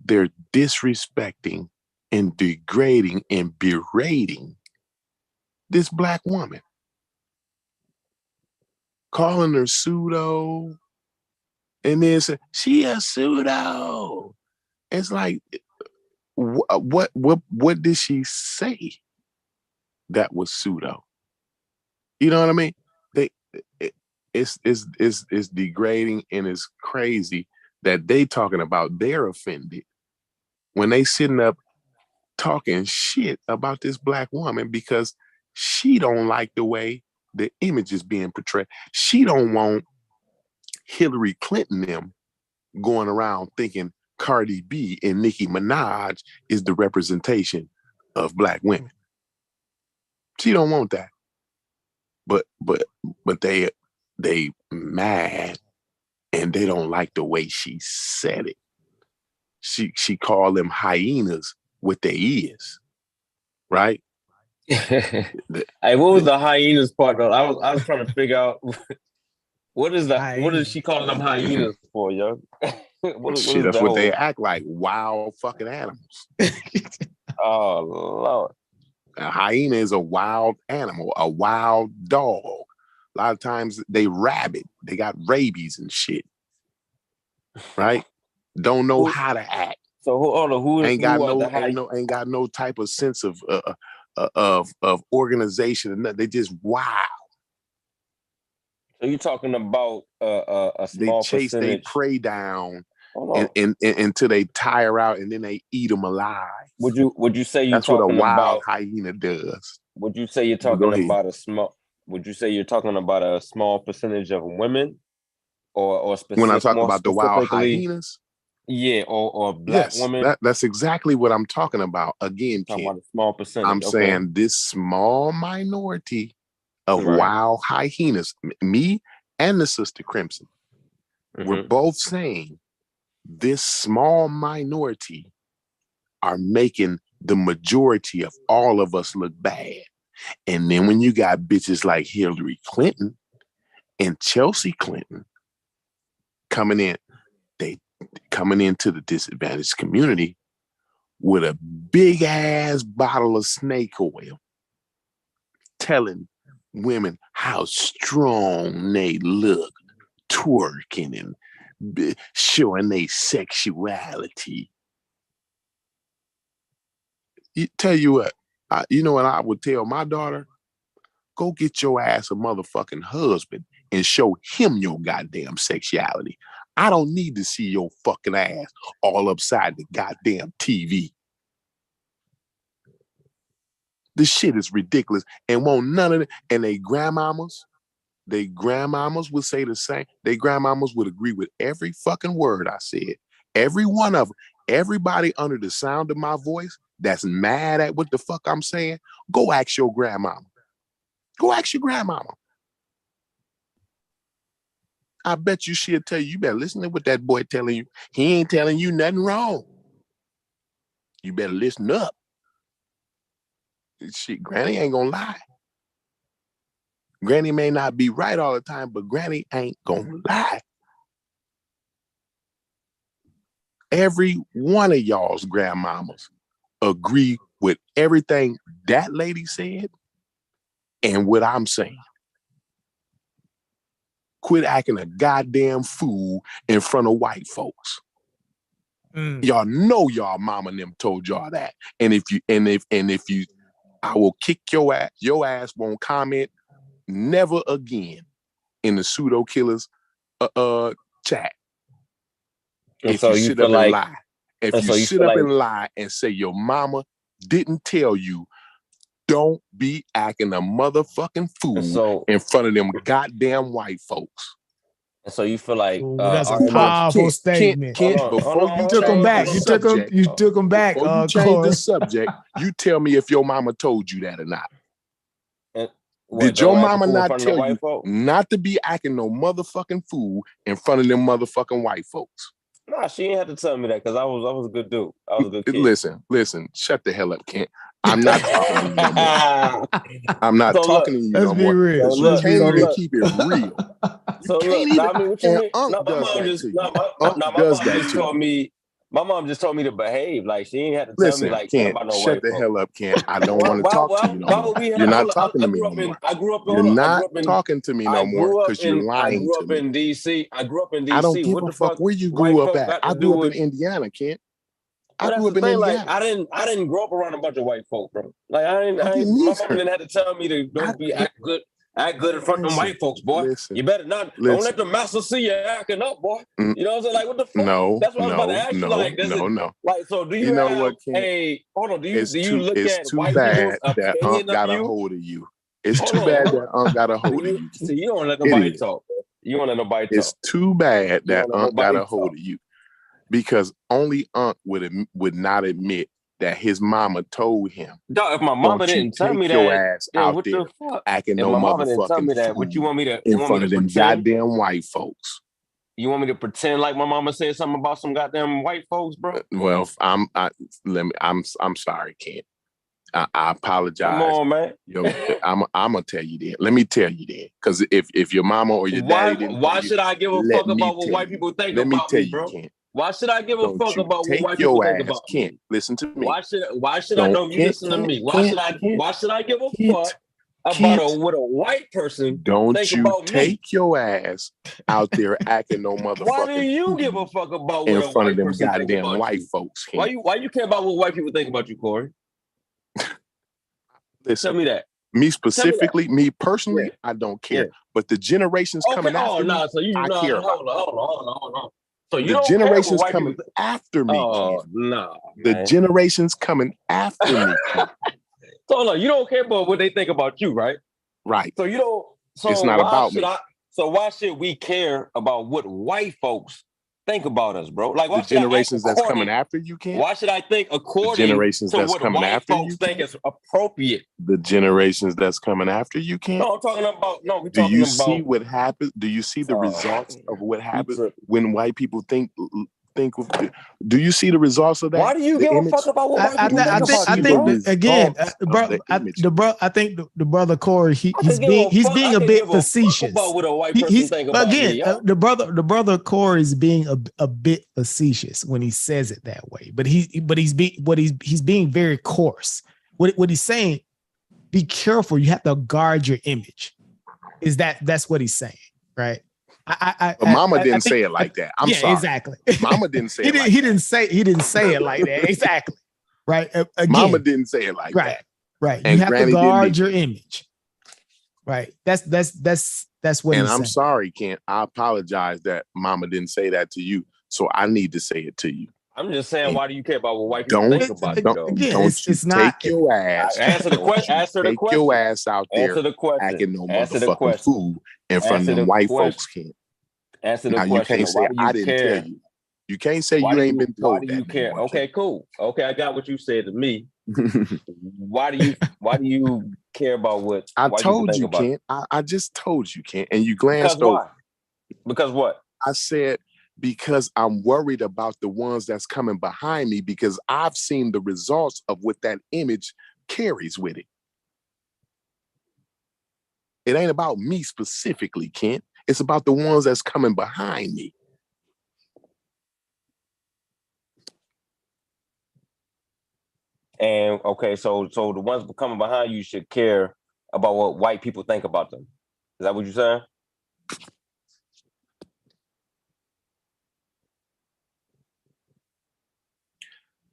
they're disrespecting and degrading and berating this Black woman, calling her pseudo, and then say she a pseudo. It's like, what did she say that was pseudo? You know what I mean? It's degrading and it's crazy that they talking about they're offended when they sitting up talking shit about this Black woman because she don't like the way the image is being portrayed. She don't want Hillary Clinton them going around thinking Cardi B and Nicki Minaj is the representation of black women. She don't want that. But they mad and they don't like the way she said it. She called them hyenas with their ears, right? Hey, what was the hyenas part though? I was trying to figure out what is she calling them hyenas for, yo? Shit, that's what they act like, wild fucking animals. Oh Lord. A hyena is a wild animal, a wild dog. A lot of times they rabid. They got rabies and shit. Right? Don't know how to act. So who ain't got no type of sense of organization and nothing. They just wild. So you're talking about a small percentage. They prey down and until they tire out and then they eat them alive. Would you say that's what a wild hyena does? Would you say you're talking about a small? Would you say you're talking about a small percentage of women, or specific, when I talk about the wild hyenas? Yeah, or black women. That's exactly what I'm talking about. Again, Ken, about a small percentage. I'm saying this small minority of wild hyenas, me and the sister Crimson, we're both saying this small minority are making the majority of all of us look bad. And then when you got bitches like Hillary Clinton and Chelsea Clinton coming into the disadvantaged community with a big ass bottle of snake oil, telling women how strong they look, twerking and showing their sexuality. Tell you what, you know what I would tell my daughter? Go get your ass a motherfucking husband and show him your goddamn sexuality. I don't need to see your fucking ass all upside the goddamn TV. This shit is ridiculous. And won't none of it. And they grandmamas would say the same. They grandmamas would agree with every fucking word I said. Every one of them. Everybody under the sound of my voice that's mad at what the fuck I'm saying, go ask your grandmama. Go ask your grandmama. I bet you she'll tell you better listen to what that boy telling you. He ain't telling you nothing wrong. You better listen up. Shit, Granny ain't gonna lie. Granny may not be right all the time, but Granny ain't gonna lie. Every one of y'all's grandmamas agree with everything that lady said and what I'm saying. Quit acting a goddamn fool in front of white folks. Y'all know y'all mama and them told y'all that. And if you, I will kick your ass. Your ass won't comment never again in the Pseudo Killers chat. And if so you sit up and lie. If you sit up and lie and say your mama didn't tell you, don't be acting a motherfucking fool in front of them goddamn white folks. And so you feel like that's a powerful statement. Before you took them back, you took them back. Before you change the subject, you tell me if your mama told you that or not. Did your mama not tell you not to be acting no motherfucking fool in front of them motherfucking white folks? Nah, she ain't had to tell me that because I was a good dude. I was a good kid. Listen, shut the hell up, Kent. I'm not talking to you no more. I'm not talking to you no more. Let's be real. You can't even keep it real. So look, I mean, what you mean? My mom just told me to behave. Like she ain't had to tell me like about no shut the hell up, Kent. I don't want to talk to you no more. You're not talking to me no more. You're not talking to me no more because you're lying to me. I grew up in DC. I don't give a fuck where you grew up at. I grew up in Indiana, Kent. I grew up in Indiana. Like, I didn't grow up around a bunch of white folk, bro. Like my mom didn't have to tell me to don't be act good in front of white folks, boy. You better not. Don't let the master see you acting up, boy. You know what I'm saying? Like, what the fuck? No, that's what I was about to ask you. Like, no. Like, so do you, know have what, hold on? Do you look it's at too white bad people's that opinion got of a you? hold of you. It's too bad that got a hold of you. See, you don't let nobody talk. Bro. You don't let nobody talk. It's too bad that got a hold of you, because only would not admit that his mama told him. Dog, if my mama didn't tell me your that, ass then out what there the fuck? acting If no my mama didn't tell me motherfucking that, what you fool want me to in front of them pretend? goddamn white folks. You want me to pretend like my mama said something about some goddamn white folks, bro? Well, I'm sorry, Kent. I apologize. Come on, man. Yo, I'm gonna tell you that. Let me tell you that, because if your mama or your daddy didn't, why should I give a fuck about what white people think about me, bro? Kent. Why should I give a fuck about what white people think about me? Kent, listen to me. Why should I know you listen to me? Why should I give a fuck about what a white person don't think you about take me? your ass out there acting no motherfucker. Why do you give a fuck about what in a front white of them person think goddamn about white you? folks? Kent. Why you care about what white people think about you, Corey? Listen, tell me that. Me specifically, me personally, Yeah. I don't care. But the generations coming after me, so you I care about. Hold on. So you The don't generations care what coming after me, Oh, Kent. no. The generations coming after me, Kent. So no, you don't care about what they think about you, right? Right. So you don't. So It's not why about should me. So why should we care about what white folks think about us, bro? Like, why The should I act generations that's according- coming after you, Kent. Why should I think according generations to that's what coming white after folks you, think Kent? is appropriate? The generations that's coming after you, Kent. No, I'm talking about. No, we're Do talking you about. see what happens? Do you see the results of what happens when white people think? Do you see the results of that? Why do you give a fuck about what white people think about you, bro? Again, I think the brother Corey, he's being a bit facetious. About what a white person think about again, me, the brother Corey is being a bit facetious when he says it that way. But he's being very coarse. What he's saying, be careful. You have to guard your image. That's what he's saying, right? But Mama didn't say it like that. I'm sorry. Exactly. Mama didn't say it. He didn't say it like that. Exactly. Right. Again, Mama didn't say it like that. Right. And you have Granny to guard didn't your image. Right. That's what. And he's I'm saying. sorry, Kent. I apologize that Mama didn't say that to you. So I need to say it to you. I'm just saying, why do you care about what white people think about you, though? Take your ass. Answer the question. Answer the question. Take your ass out there. Answer the question. Acting no motherfucking fool in front of them white folks, Kent. Answer the now, question. You can't say I didn't tell you. You can't say you ain't been told. Why do you care? Okay, cool. Okay, I got what you said to me. Why do you care about what I told you, Kent? I just told you, Kent, and you glanced over. Because what? I said because I'm worried about the ones that's coming behind me because I've seen the results of what that image carries with it. It ain't about me specifically, Kent. It's about the ones that's coming behind me. And okay, so the ones coming behind you should care about what white people think about them. Is that what you're saying?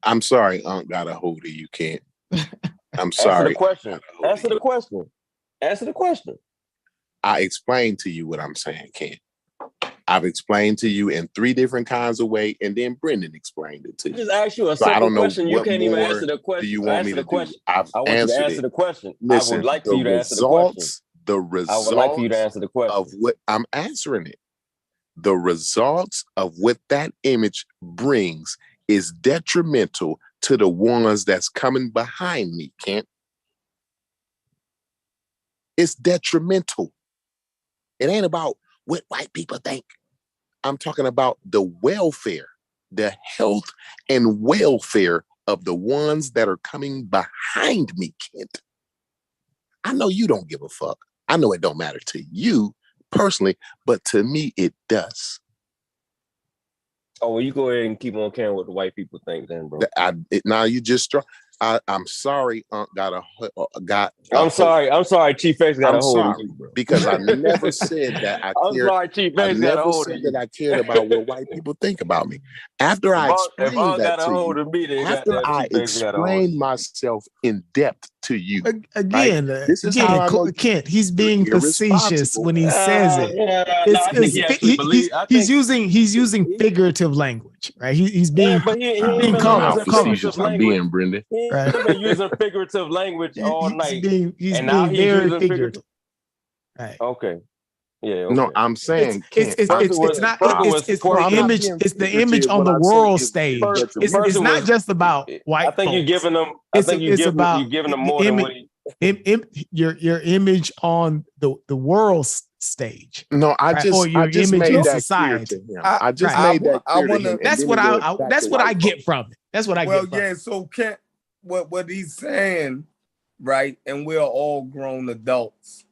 I'm sorry, Aunt got a hold of you, Kent. I'm sorry. Answer the question. I explained to you what I'm saying, Kent. I've explained to you in 3 different kinds of ways, and then Brendan explained it to you. I just asked you a simple question. You can't even answer the question. Do you want me to do? I want you to answer the question. Listen, I would like for you to answer the question. The results I would like for you to answer the question. Of what I'm answering it. The results of what that image brings is detrimental to the ones that's coming behind me, Kent. It's detrimental. It ain't about what white people think. I'm talking about the welfare, the health and welfare of the ones that are coming behind me, Kent. I know you don't give a fuck. I know it don't matter to you personally, but to me, it does. Oh, well, you go ahead and keep on caring what the white people think then, bro. Now you just I'm sorry, Aunt I'm sorry, Chief X got a hold of you, bro. Because I never said that I cared. I'm sorry, Chief X got a hold of you. That I cared about what white people think about me. After I explained that to you, after I explained myself in depth to you. Again, this is how I know Kent, he's being facetious when he says it. He's using figurative language, right? He's being colorful. I'm being Brendan. Right. He's been using figurative language all night. He's being very figurative. Right. Okay. Yeah. Okay. No, I'm saying it's not it's the image. It's the image on the world stage. It's not just about white. I think you're giving them. I think you're giving them more than what your image on the world stage. No, I just made that clear to him. I just made that clear to him. That's what I get from it. That's what I get from it. So Kent, what he's saying, right? And we're all grown adults.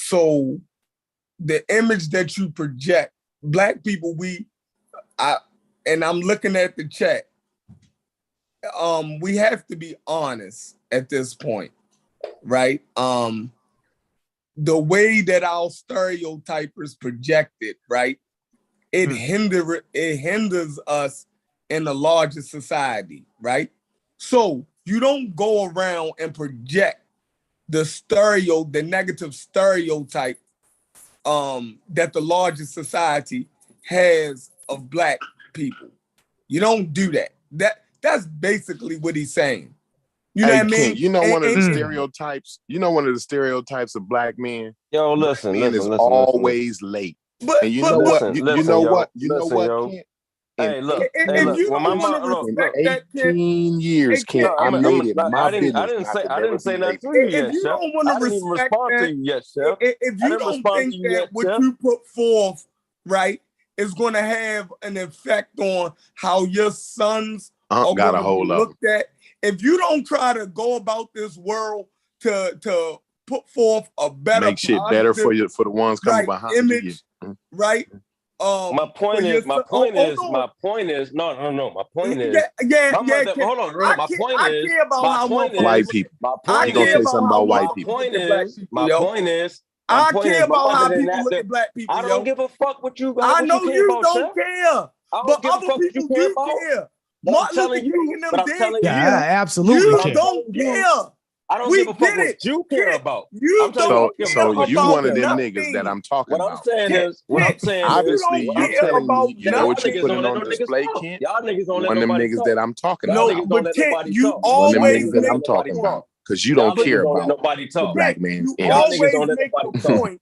So the image that you project, Black people, and I'm looking at the chat. We have to be honest at this point, right? The way that our stereotypers projected, right? It hinders us in the larger society, right? So you don't go around and project the negative stereotype that the larger society has of Black people. You don't do that. That's basically what he's saying. You know what I mean? You know one of the stereotypes. You know one of the stereotypes of Black men. Yo, listen, is always late. But and you know what? You know what? You know what? Hey, look. When my mom, in 18 years, Kent, I made it my business. I didn't say nothing to you yet, If you Chef. don't want to respect to you yet, Chef. If you don't think that what you put forth, right, is going to have an effect on how your sons are going to be looked at, if you don't try to go about this world to put forth a better, make shit better for you, for the ones coming behind image, you, right? My point is, no. My point is, hold on. My point is, hold on. My point is, white people. My point is, say something about white people. My point is, I care about how people look at Black people. I don't give a fuck what you. I know you don't care, but other people do care. Martin Luther King and them did. Yeah, absolutely. You don't care. I don't give a fuck what you care about. So you one of them niggas that I'm talking about. What I'm saying is, obviously you know what you putting on display, Kent. Y'all niggas don't let one of them nobody niggas talk. that I'm talking No, about. but Kent, you One always of them niggas that make I'm talking about. Because you don't care about nobody talk. Black man's You image. always make a point.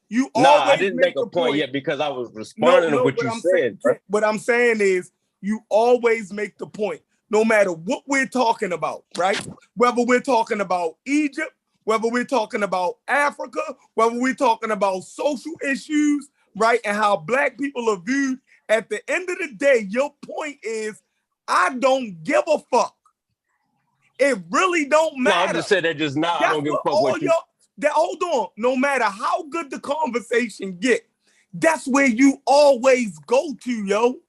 You always I didn't make a point yet because I was responding to what you said. What I'm saying is, you always make the point. No matter what we're talking about, right? Whether we're talking about Egypt, whether we're talking about Africa, whether we're talking about social issues, right? And how Black people are viewed. At the end of the day, your point is, I don't give a fuck. It really don't matter. No, I just said that just now. I don't give a fuck what you... Hold on. No matter how good the conversation get, that's where you always go to, yo.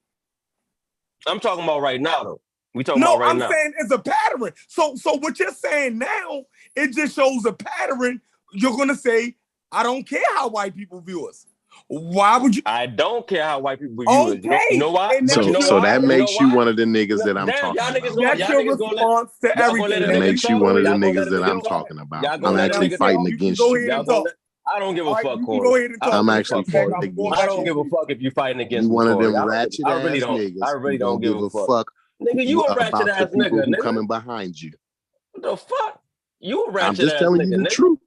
I'm talking about right now, though. We talking about right now. No, I'm saying it's a pattern. So what you're saying now, it just shows a pattern. You're gonna say, I don't care how white people view us. Why would you? I don't care how white people view us. You know why? So that makes you one of the niggas that I'm talking about. That's your response to everything. That makes you one of the niggas that I'm talking about. I'm actually fighting against you. I don't give a fuck, Corey. I'm actually fighting against you. I don't give a fuck if you're fighting against me. You one of them ratchet ass niggas. I really don't give a fuck. Nigga, you a ratchet ass nigga. Coming behind you. What the fuck? You a ratchet ass nigga. I'm just telling you the truth.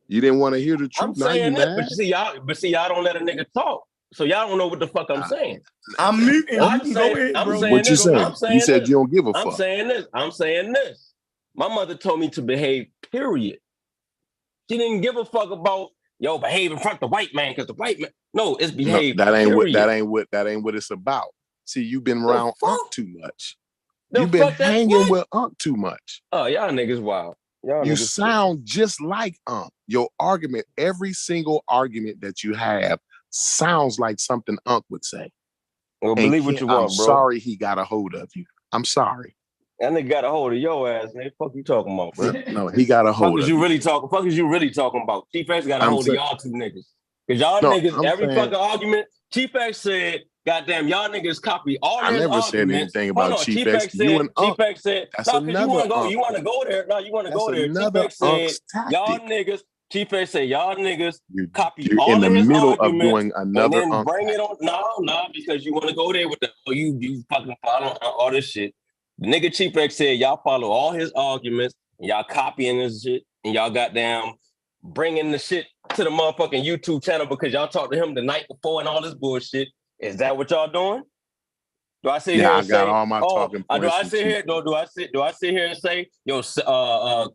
You didn't want to hear the truth. I'm saying that, but see, y'all don't let a nigga talk. So y'all don't know what the fuck I'm saying. I'm muting. What you saying? You said you don't give a fuck. I'm saying this. My mother told me to behave, period. She didn't give a fuck about behave in front of the white man because the white man. No, it's behave. No, that ain't what it's about. See, you've been around Unc too much. You've been hanging with Unc too much. Oh, y'all niggas wild. You sound just like Unc. Your argument, every single argument that you have sounds like something Unc would say. Well, believe what you want, bro. I'm sorry he got a hold of you. I'm sorry. That nigga got a hold of your ass, nigga. Fuck you talking about, bro? No, he got a hold of you. Fuck is you really talking about? Chief X got a hold of y'all two niggas. Because y'all niggas, every fucking argument, Chief X said, goddamn, y'all niggas copy all his arguments. I never said anything about Chief X. You and Unc. Chief X said, no, because you want to go there. No, you want to go there. Chief X said, y'all niggas, Chief X said, y'all niggas copy all in of the his middle of arguments doing another and then bring it on. No, because you want to go there with the, you fucking follow all this shit. The nigga Chief X said, y'all follow all his arguments, and y'all copying this shit, and y'all goddamn bringing the shit to the motherfucking YouTube channel because y'all talked to him the night before and all this bullshit. Is that what y'all doing? Do I sit here and say, all my talking points? do I sit here and say, yo,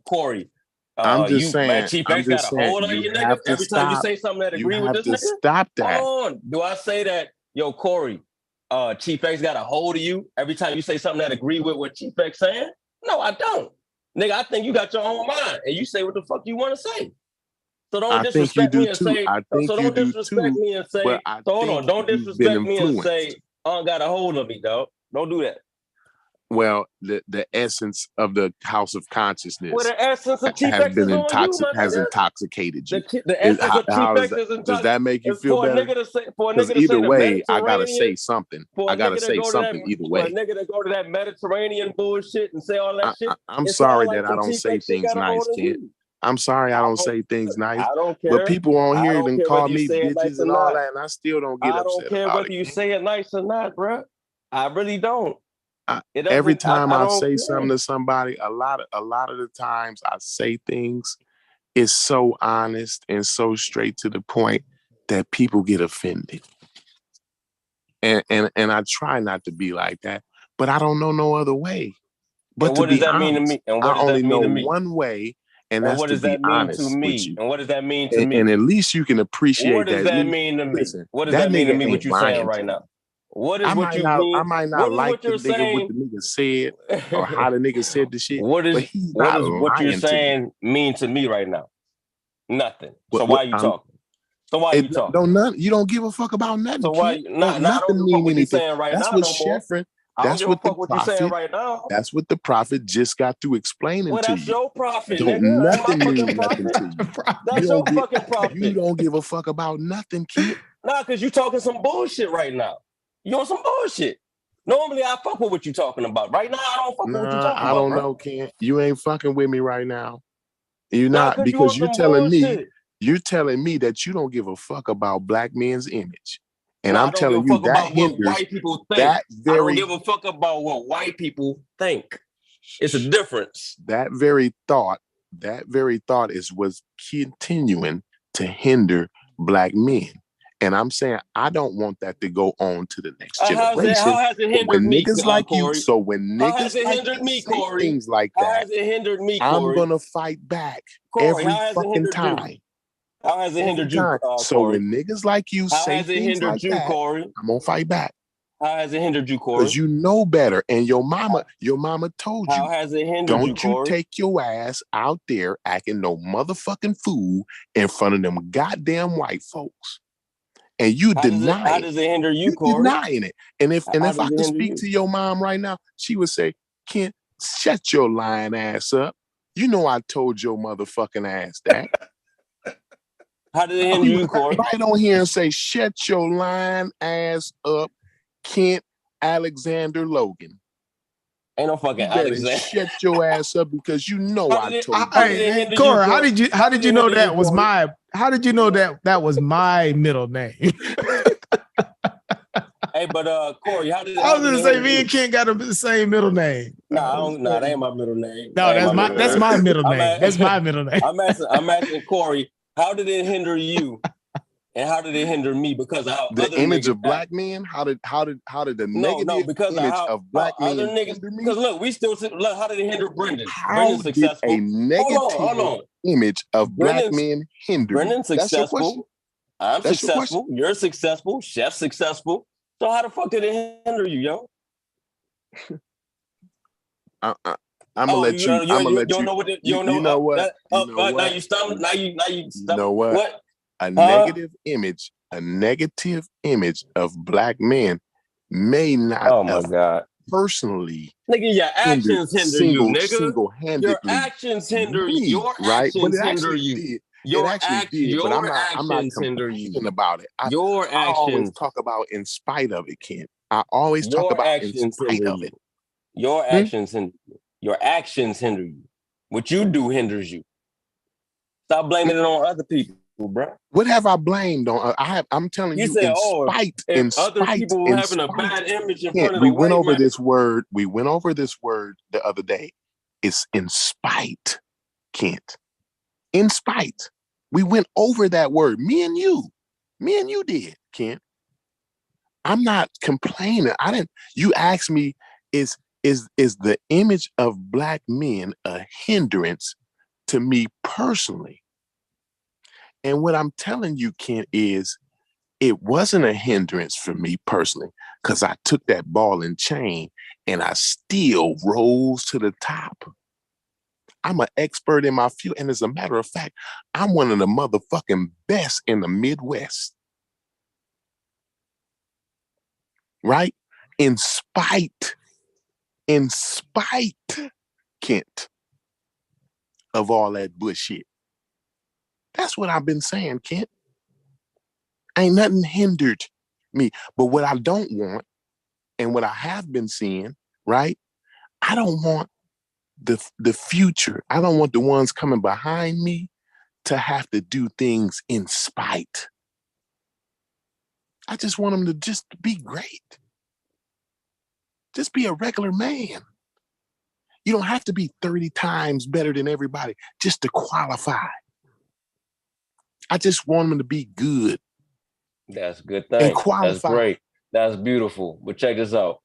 Corey, I'm just saying, man, Chief X got a hold on you, nigga. Every time you say something that agree with this nigga, stop that. Hold on. Do I say that, yo, Corey, Chief X got a hold of you every time you say something that agree with what Chief X saying? No, I don't. Nigga, I think you got your own mind and you say what the fuck you want to say. So don't disrespect me and say, don't disrespect me and say, don't disrespect me and say, got a hold of me, dog. Don't do that. Well, the essence of the House of Consciousness the essence of Chief X has intoxicated you. The essence of Chief X is intoxicated. Does that make you feel better? Because either way, I gotta say something. I gotta say something either way. For a nigga to go to that Mediterranean bullshit and say all that shit. I'm sorry that I don't say things nice, kid. I'm sorry I don't say things nice. I don't care. But people on here even call me bitches and all that, and I still don't get upset. I don't care whether you say it nice or not, bro. I really don't. Every time I say something to somebody, a lot of the times I say things, it's so honest and so straight to the point that people get offended. And I try not to be like that, but I don't know no other way. But what does that mean to me? And what I only know one way. And that's what does that mean to me? And what does that mean to me? And at least you can appreciate that. What does that mean to me? Listen, what does that mean to me? What you're saying right now? What is what you mean? I might not like the nigga what the nigga said or how the nigga said the shit. What is what you're saying mean to me right now? Nothing. So why are you talking? So why are you talking? You don't give a fuck about nothing. So why nothing mean anything right now? That's what Sheffrin. That's what the prophet. Saying right now. That's what the prophet just got through explaining to you. That's your prophet. Don't nothing mean nothing to you. That's your fucking prophet. You don't give a fuck about nothing, kid. Nah, because you talking some bullshit right now. You on some bullshit. Normally I fuck with what you talking about. Right now I don't fuck with what you talking about. I don't know, Ken. You ain't fucking with me right now. You're not, because you're telling me that you don't give a fuck about black men's image. And I'm telling you that hinders white people think. I don't give a fuck about what white people think. It's a difference. That very thought is what's continuing to hinder black men. And I'm saying I don't want that to go on to the next generation. How has it hindered me, niggas like you? So when niggas things like that, how has it hindered me, Corey? I'm gonna fight back every fucking time. How has it hindered you? So when niggas like you say things like that, Corey? I'm gonna fight back. How has it hindered you, Corey? Because you know better, and your mama told you. How has it hindered you, Corey? Don't you take your ass out there acting no motherfucking fool in front of them goddamn white folks. And you deny it. How does it hinder you, Corey? You're denying it. And if I could speak to your mom right now, she would say, Ken, shut your lying ass up. You know I told your motherfucking ass that. How did it hinder you, Corey? Right on here and say, shut your lying ass up, Kent Alexander Logan. Ain't no fucking Alexander. Shut your ass up because you know I told you. Hey, Corey, how did you know that was my? How did you know that was my middle name? Hey, but Corey, how did I was gonna say me and Ken got the same middle name. Nah, that ain't my middle name. No, that's my middle name. That's my middle name. I'm asking Corey, how did it hinder you? And how did it hinder me? Because of how the image of black men. How did the negative image of black men hinder me? Because look, look. How did it hinder Brendan? How did a negative image of black men hinder? Brendan's successful. I'm successful. You're successful. Chef's successful. So how the fuck did it hinder you, yo? I'm gonna let you. I'm gonna let you. You know what? Now you stop. Now you stop. You know what? What? A negative image of black men may not. Oh my God! Personally, nigga, your actions hinder you, nigga. Single-handedly, your actions hinder you. Your actions hinder you. Your actions hinder you. About it. Your actions. I always talk about in spite of it, Ken. I always talk about in spite of it. Your actions hinder you. Your actions hinder you. What you do hinders you. Stop blaming it on other people, bro. What have I blamed on? I'm telling you, in spite, other people having a bad image in front of we went over this word. We went over this word the other day. It's in spite, Kent. In spite. We went over that word. Me and you did, Ken. I'm not complaining. You asked me, is the image of Black men a hindrance to me personally? And what I'm telling you, Ken, is it wasn't a hindrance for me personally, because I took that ball and chain and I still rose to the top. I'm an expert in my field. And as a matter of fact, I'm one of the motherfucking best in the Midwest. Right? In spite, Kent, of all that bullshit. That's what I've been saying, Kent. Ain't nothing hindered me. But what I don't want, and what I have been seeing, right? I don't want the future. I don't want the ones coming behind me to have to do things in spite. I just want them to just be great. Just be a regular man. You don't have to be 30 times better than everybody just to qualify. I just want them to be good. That's a good thing. That's great. That's beautiful. But check this out.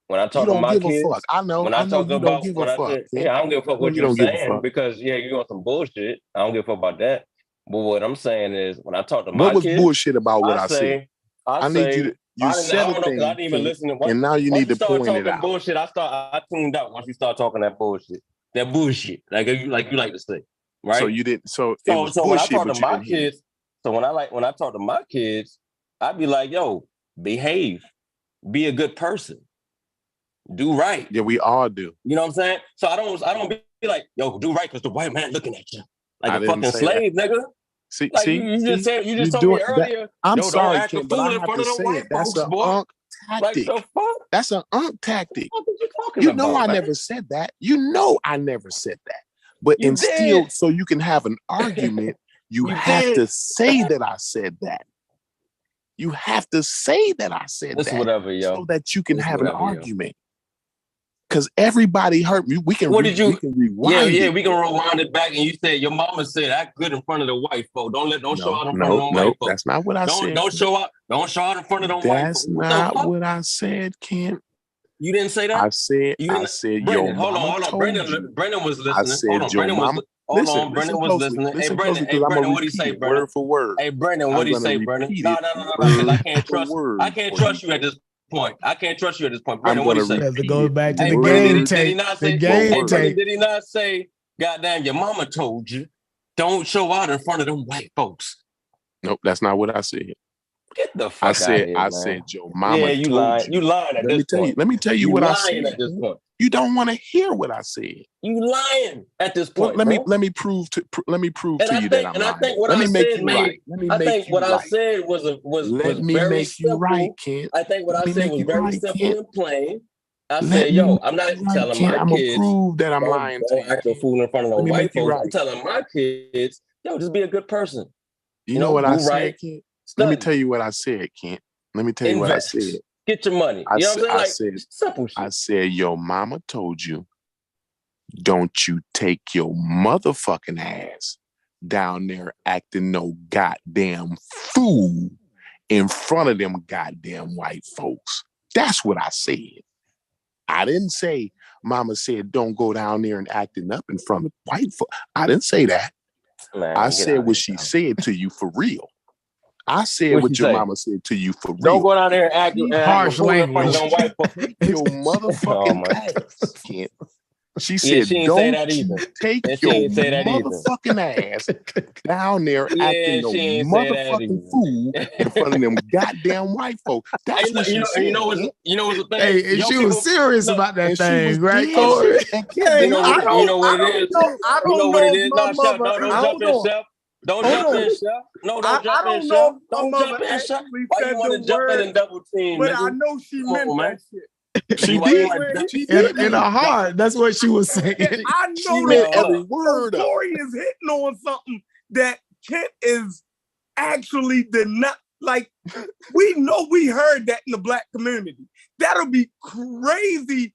When I talk to my kids, I know. When I talk about, when I say, yeah, I don't give a fuck what you're saying, because you on some bullshit. I don't give a fuck about that. But what I'm saying is, when I talk to my kids, what was bullshit about what I said? I need you to. You said a thing, I didn't even listen to. And now you need to point it out. Bullshit. I tuned out once you start talking that bullshit. That bullshit, like you like to say, right? So you didn't. So when I talk to my kids, when I talk to my kids, I'd be like, yo, behave, be a good person. Do right. Yeah, we all do. You know what I'm saying? So I don't be like, yo, do right because the white man looking at you like a fucking slave, nigga. See, you just told me earlier. I'm sorry, Ken, but I have to say it. That's an unk tactic. That's an unk tactic. You know I never said that. You know I never said that. But still, so you can have an argument, you have to say that I said that. You have to say that I said that. Whatever, yo. So that you can have an argument. Because everybody hurt me. We can rewind we can rewind it back. And you said your mama said act good in front of the white folk. Don't show out in front of the white folk. That's not what I said. Don't show out in front of the white folk. That's not what I said, Ken. You didn't say that? I said yo. Hold on. Brendan was listening. I said Brendan was listening. Hey, Brendan, what do you say, Brendan? Word for word. Hey, Brendan, what do you say, Brendan? No, because I can't trust you at this point. Brendan, what do you say? It goes back to the game tape. Did he not say, goddamn, your mama told you, don't show out in front of them white folks? Nope, that's not what I said. Get the fuck out of here, I said, your mama told you. You lying at this point. Let me tell you what I said. At this point. You don't want to hear what I said. You lying at this point. Well, let me prove to you that I'm lying. I think what I said was very simple. Right, Ken. I think what I said was very simple and plain. I said, yo, I'm not telling my kids. Prove that I'm lying to you. Don't act a fool in front of the white folks. I'm telling my kids, yo, just be a good person. You know what I said, Kent? Let me tell you what I said, Kent. Let me tell you what I said. Get your money. You know what I'm saying? Simple shit. I said, your mama told you, don't you take your motherfucking ass down there acting no goddamn fool in front of them goddamn white folks. That's what I said. I didn't say, mama said, don't go down there and acting up in front of white folks. I didn't say that. Man, I said what she said to you for real. I said what your mama said to you for real. Don't go down there and act harsh language. Your motherfucking ass, Kent. She said, don't take your motherfucking ass down there acting no motherfucking fool in front of them goddamn white folk. That's what she said. You know what's the thing? Hey, and she was serious about that thing, right, Corey? You know what it is? You know what it is? No, don't jump in, Chef. Don't jump in, Chef. No, don't jump in, Chef. Don't jump in, Chef. Why you want to jump in and double team? But I know she meant that shit. She did. In her heart, that's what she was saying. I know that every word. Corey is hitting on something that Kent is actually not like. We know we heard that in the Black community. That'll be crazy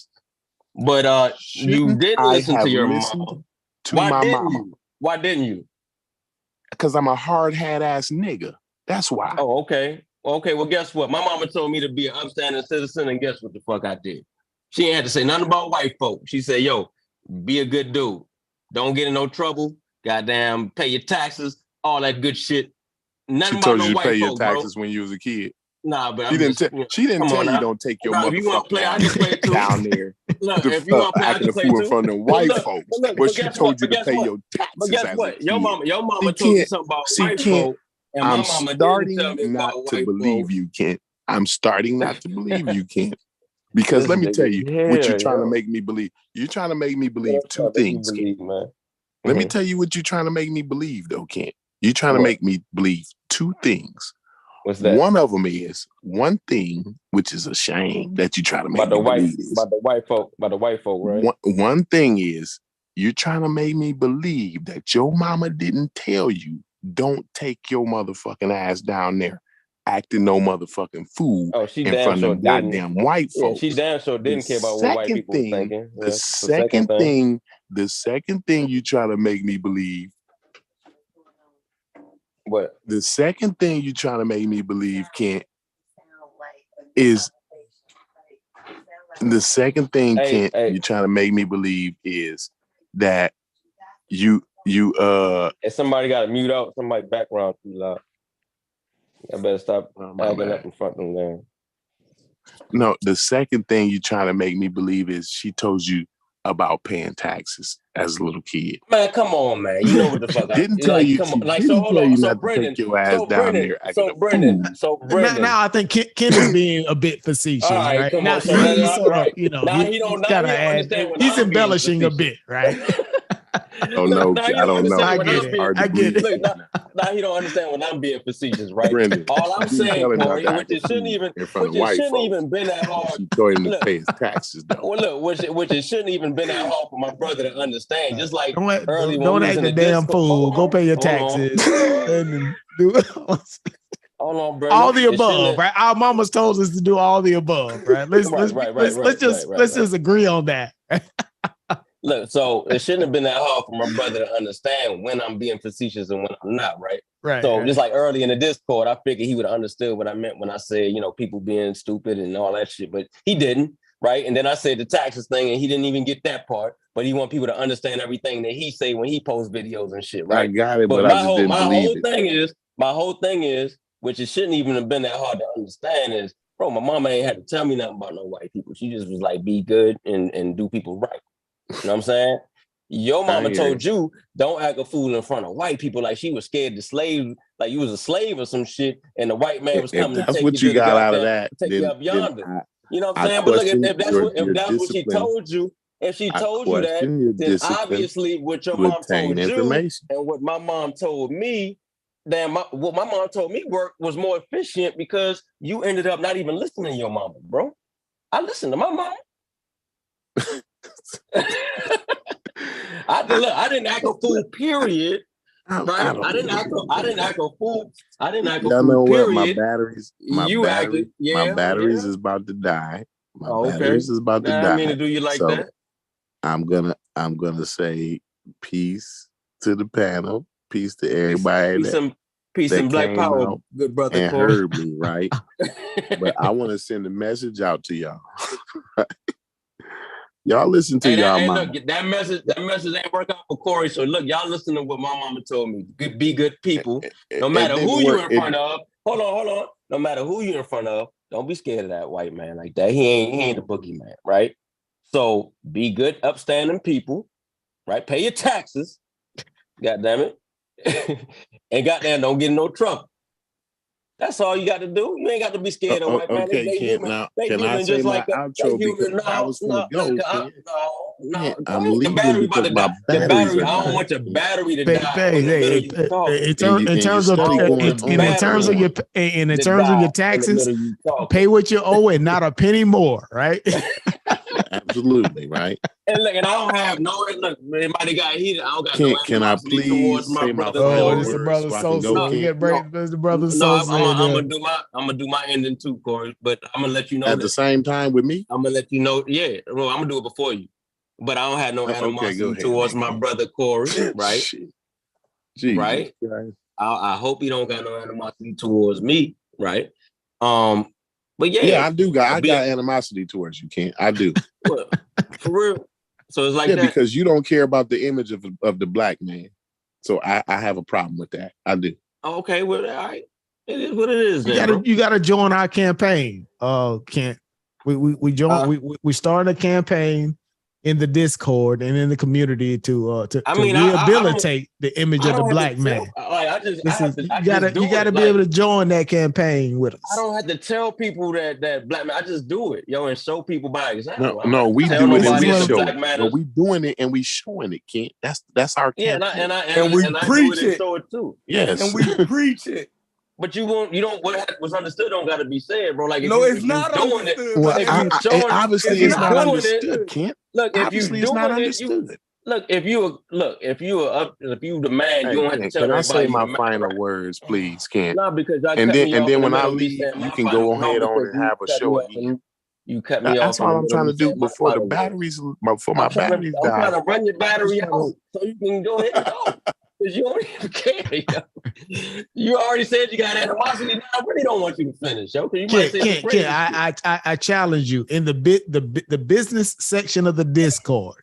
business. But you Shouldn't didn't I listen have to your listened mom. to Why my didn't mama? you? Why didn't you? Because I'm a hard hat ass nigga. That's why. Oh, okay. Okay, well, guess what? My mama told me to be an upstanding citizen, and guess what the fuck I did? She ain't had to say nothing about white folk. She said, yo, be a good dude. Don't get in no trouble. Goddamn, pay your taxes, all that good shit. Nothing She about told no you to white pay your folks, bro. taxes when you was a kid. Nah, but She didn't come tell on you now. don't take your Nah, if you want motherfucking to play, I can play too. down there Look, if you want to play, I acting can a play fool in too. front of them But white look, folks. but look, But but she guess told what? you But to guess pay what? your But taxes guess as a what? Your kid. mama told you something about She white can't. folk, and my I'm mama didn't starting tell me not about to white believe folk. you, Kent. I'm starting not to believe you, Kent. Because This let me tell nigga you here, what you're trying to yo. make me believe. You're trying to make me believe What two else make you things, Kent. believe, man? Let me tell you what you're trying to make me believe, though, Kent. You're trying to What? make me believe two things. What's that? One of them is one thing, which is a shame that you try to make About the me white, believe this. about the white folk, right? One thing is you're trying to make me believe that your mama didn't tell you don't take your motherfucking ass down there acting no motherfucking fool Oh, she in damn front sure of didn't. goddamn white Yeah, folks. she damn sure didn't care about what white people were thinking. The Yeah, second thing you try to make me believe. What? The second thing you trying to make me believe, Kent, is the second thing, Kent, you're trying to make me believe is that you if somebody got to mute out somebody's background too loud. I better stop acting up in front of them there. No, the second thing you're trying to make me believe is she told you about paying taxes as a little kid. Man, come on, man. You know what the fuck I didn't tell you. Come on. Like, so hold on. So Brendan, your ass down there so Brendan. Now I think Ken is being a bit facetious, all right? Right? Come now on. So he's sort right. of, you know, now he don't understand when he's I'm embellishing being a bit, right? I don't know. I don't know. I get it. Look, now he don't understand when I'm being facetious, right? Brendan, all I'm saying, Corey, which it shouldn't even been that hard. She told him to pay his taxes, though. Well, look, which it shouldn't even been that hard for my brother to understand. Just like early when don't we act was in a damn fool. Go pay your taxes. And do Hold on, bro. All the above, right? Our mamas told us to do all the above, right? Let's just agree on that. Look, so it shouldn't have been that hard for my brother to understand when I'm being facetious and when I'm not, right? Right. So just like early in the Discord, I figured he would have understood what I meant when I said, people being stupid and all that shit, but he didn't, right? And then I said the taxes thing, and he didn't even get that part. But he want people to understand everything that he say when he posts videos and shit, right? I got it, but I just didn't believe it. My whole thing is, which it shouldn't even have been that hard to understand, is, bro, my mama ain't had to tell me nothing about no white people. She just was like, be good and do people right. You know what I'm saying? Your mama told you, don't act a fool in front of white people like she was scared to slave, like you was a slave or some shit, and the white man was coming to take you to the goddamn, take you up yonder. You know what I'm saying? But look, if that's what she told you, if she told you that, then obviously what your mom told you and what my mom told me, then what my mom told me was more efficient because you ended up not even listening to your mama, bro. I listened to my mom. I didn't act a fool, period. Right? I didn't act a fool. Period. My batteries is about to die. Batteries is about to die. I mean to do you like that. I'm gonna say peace to the panel, peace to everybody. Peace and black power, good brother. And heard me, right? But I want to send a message out to y'all. Y'all listen to y'all mama. Look, that message ain't work out for Corey. So look, y'all listen to what my mama told me. Be good people. No matter who you're in front of. Hold on. No matter who you're in front of, don't be scared of that white man like that. He ain't the boogeyman, right? So be good, upstanding people, right? Pay your taxes. God damn it. And goddamn, don't get in no trouble. That's all you got to do. You ain't got to be scared of white man. Okay, they Kent, now, can I say my outro because I was going to go? No. I'm leaving the battery because about to die. my batteries I don't want your battery to die. In terms of your taxes, pay what you owe and not a penny more, right? Absolutely, right. And look, and I don't have no look. Everybody got heated. I don't got Can I please say my this is the brother Sosa. The brother Sosa. I'm gonna do my ending too, Corey. But I'm gonna let you know at the same time with me. I'm gonna let you know. Yeah, well, I'm gonna do it before you. But I don't have no animosity towards my brother Corey, right? Jesus right. I hope he don't got no animosity towards me, right? But yeah, I got animosity towards you, Kent. I do. For real. So it's like that because you don't care about the image of the black man. So I have a problem with that. I do. Okay, well, all right. It is what it is. You gotta join our campaign. Kent. We joined. We started a campaign in the Discord and in the community to rehabilitate the image of the black man. You gotta be able to join that campaign with us. I don't have to tell people that black man. I just do it, and show people by example. No, we do it and we show it. No, we doing it and we showing it, Kent. That's our campaign. And we preach it. Show it too. Yes, and we preach it. But you don't. What was understood don't got to be said, bro. Like it's not understood. Obviously, it's not understood, Kent. Look, if you doing not understood. If you the man, you don't have to tell. Can I say my final words, please, Kent? No, because and then when I leave, you can go ahead on and have a show again. You cut me off. That's all I'm trying to do before the batteries. Before my batteries die. I'm trying to run your battery out so you can go ahead and go. Because you don't even care. You already said you got animosity. Now I really don't want you to finish, yo. I challenge you in the business section of the Discord.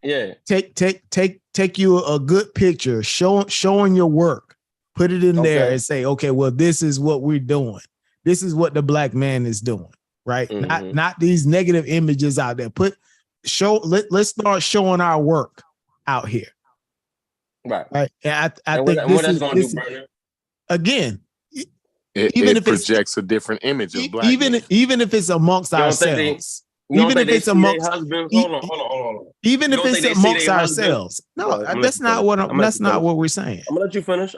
Yeah. Take you a good picture, showing your work, put it in there and say, okay, well, this is what we're doing. This is what the black man is doing, right? Mm-hmm. Not these negative images out there. Let's start showing our work out here. Right. And I think this again, even if it projects a different image of black even if it's amongst ourselves. Even if it's amongst husbands, hold on. Even if it's amongst ourselves, that's not what we're saying. I'm gonna let you finish.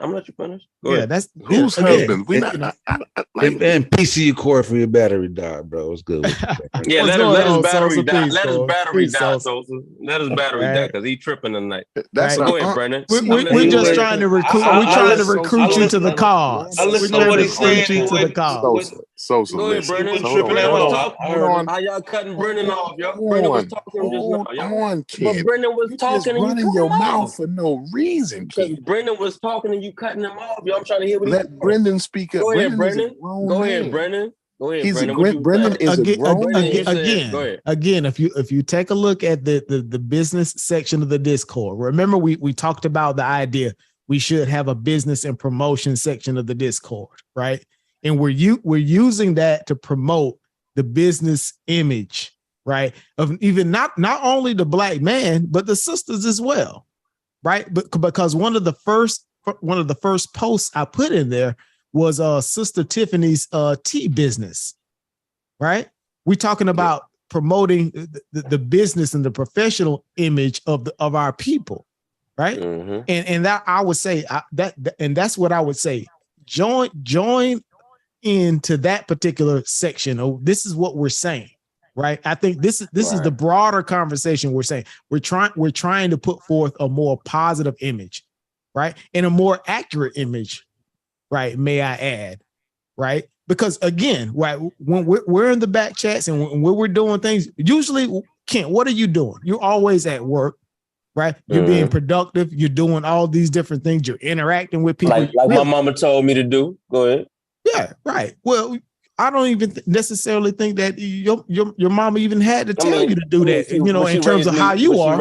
Go ahead. That's whose husband? We not. And PC Core for your battery died, bro. It's good. Yeah, let his battery die. Let his battery die, Sosa. Let his battery die because he tripping tonight. Go ahead, Brennan. We're just trying to recruit. We're trying to recruit you to the cause. I listen to what he's saying. To the cause. Sosa, go ahead, Brennan. How y'all cutting Brennan off, yo? Brennan was talking just now, yo. Come on, kid. But Brennan was talking and running your mouth for no reason, kid. Brennan was talking and you cutting him off, yo. I'm trying to hear what Let Brendan speak up. Go ahead, Brennan. Go ahead, Brennan. Brendan is a grown man. Again, if you take a look at the business section of the Discord, remember we talked about the idea we should have a business and promotion section of the Discord, right? And we're using that to promote the business image, right? Of even not only the black man, but the sisters as well, right? But because one of the first posts I put in there was Sister Tiffany's tea business, right? We're talking about promoting the business and the professional image of our people, right? Mm-hmm. And that I would say that's what I would say. Join into that particular section. Oh, this is what we're saying, right? I think this is the broader conversation we're saying. We're trying to put forth a more positive image, right? And a more accurate image, right? May I add, right? Because again, right, when we're in the back chats and when we're doing things, usually, Kent, what are you doing? You're always at work, right? You're being productive. You're doing all these different things. You're interacting with people. Like my mama told me to do. Go ahead. Yeah, right. Well, I don't even necessarily think that your mama even had to tell you to do that. In terms of how you are,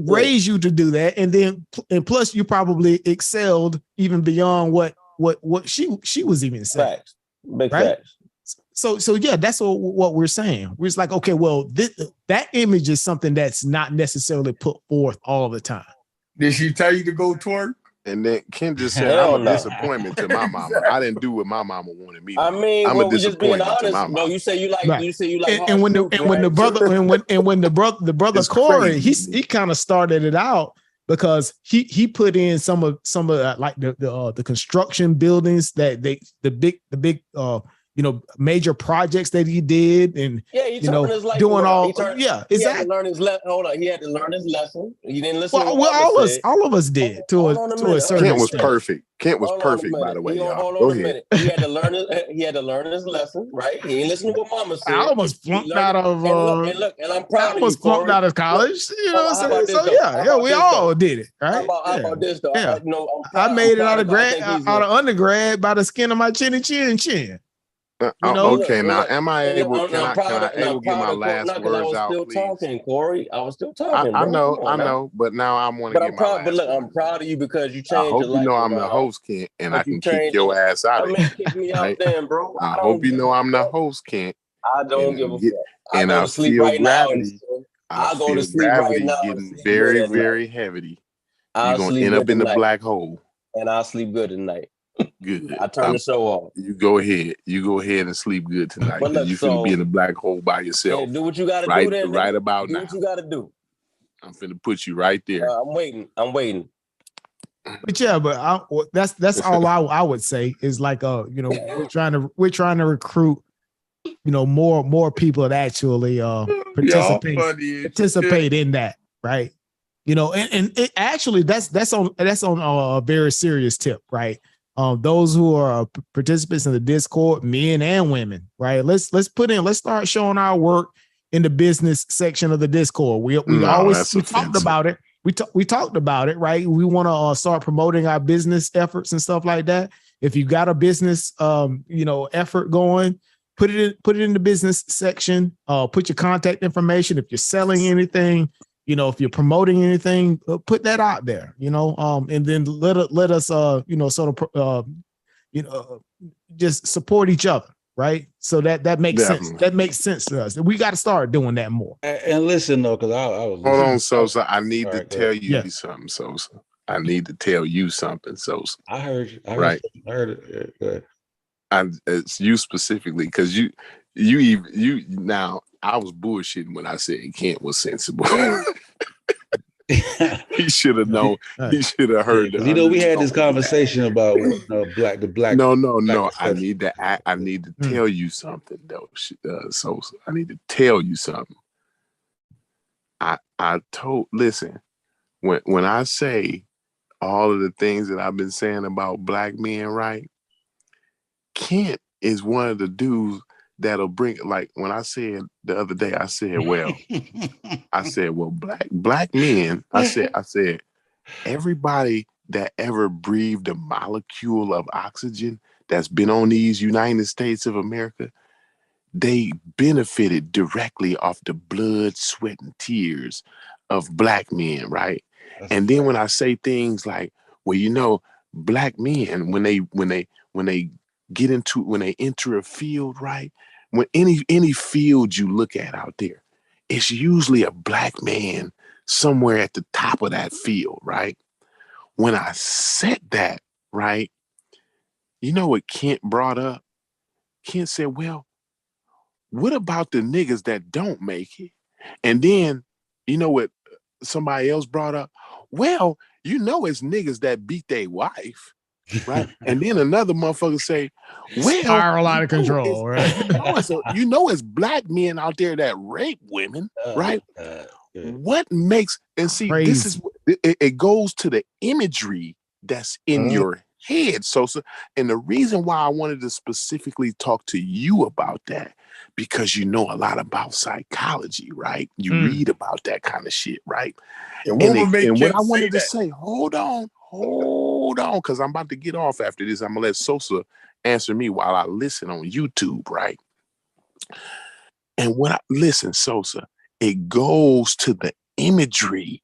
raise you to do that, and plus you probably excelled even beyond what she was even saying. Facts. Big right? Facts. So yeah, that's what we're saying. We're just like, okay, well, that image is something that's not necessarily put forth all the time. Did she tell you to go twerk? And then Ken just said, I'm a disappointment to my mama. I didn't do what my mama wanted me to do. I mean, I'm a disappointment to my mama. No, you say you like, and when the brother Corey, he kind of started it out because he put in some of like the construction buildings that the big major projects that he did, and doing all exactly. He had to learn his he had to learn his lesson. He didn't listen. All of us did to a certain Kent was perfect. Kent was perfect, by the way, y'all. Go ahead. He had to learn his lesson, right? He didn't listen to what mama said. I almost flunked out of and I'm proud of you. Almost flunked out of college. You know what I'm saying? So yeah, we all did it, right? How about this though? Yeah. I made it out of undergrad by the skin of my chin. Okay, now am I able? Can I able get my last I words was out, still please? Talking, Corey. I was still talking. I bro. know, but now I want to But get I'm my proud. last But look, I'm words. proud of you because you I changed hope your you life know I'm the around. host, Kent, and I But you can kick changed. your ass out I of mean, here. kick me out Right? then, bro. I hope you know I'm the host, Kent. I don't give a fuck. I And go I to sleep feel right now, and gravity. I I go to feel sleep right gravity now and getting sleep very, good at night. very heavy. You're I'll gonna sleep end good up in the tonight, black hole. and I'll sleep good tonight. Good. I turn the show off. You go ahead. You go ahead and sleep good tonight But because look, you finna be so in the black hole by yourself. yeah, do what you gotta right, do then. right about do now. what you gotta do. I'm finna put you right there. I'm waiting. But yeah, but that's all I would say is like we're trying to recruit more people that actually participate in that, right? And it actually that's on a very serious tip, right? Those who are participants in the Discord, men and women, right? Let's start showing our work in the business section of the Discord. We talked about it. We talked about it, right? We want to start promoting our business efforts and stuff like that. If you got a business, effort going, put it in the business section. Put your contact information. If you're selling anything, if you're promoting anything, put that out there. And then let us, just support each other, right? So that makes sense. That makes sense to us. We got to start doing that more. And listen though, because I was hold on, Sosa. I need to tell you Yeah. something, Sosa. I need to tell you something, Sosa. I heard you. Right. I heard it. Go ahead. It's you specifically because you now I was bullshitting when I said Kent was sensible. He should have known. He should have heard. Yeah, we had this conversation about the black. No. I need to tell you something though. So I need to tell you something. Listen, when I say all of the things that I've been saying about black men, right? Kent is one of the dudes that'll bring, like when I said the other day, I said, well, black men, I said, everybody that ever breathed a molecule of oxygen that's been on these United States of America, they benefited directly off the blood, sweat, and tears of black men, right? And then when I say things like, well, black men, when they enter a field, right? When any field you look at out there, it's usually a black man somewhere at the top of that field, right? When I said that, right, you know what Kent brought up? Kent said, well, what about the niggas that don't make it? And then, you know what somebody else brought up? Well, it's niggas that beat their wife. Right. And then another motherfucker say, well, spiral out of control, right? It's black men out there that rape women, right? What makes, and see, Crazy. This is, it goes to the imagery that's in your head, Sosa. And the reason why I wanted to specifically talk to you about that, because you know a lot about psychology, right? You read about that kind of shit, right? And what I wanted to say, hold on, because I'm about to get off after this. I'm gonna let Sosa answer me while I listen on YouTube, right? And listen, Sosa, it goes to the imagery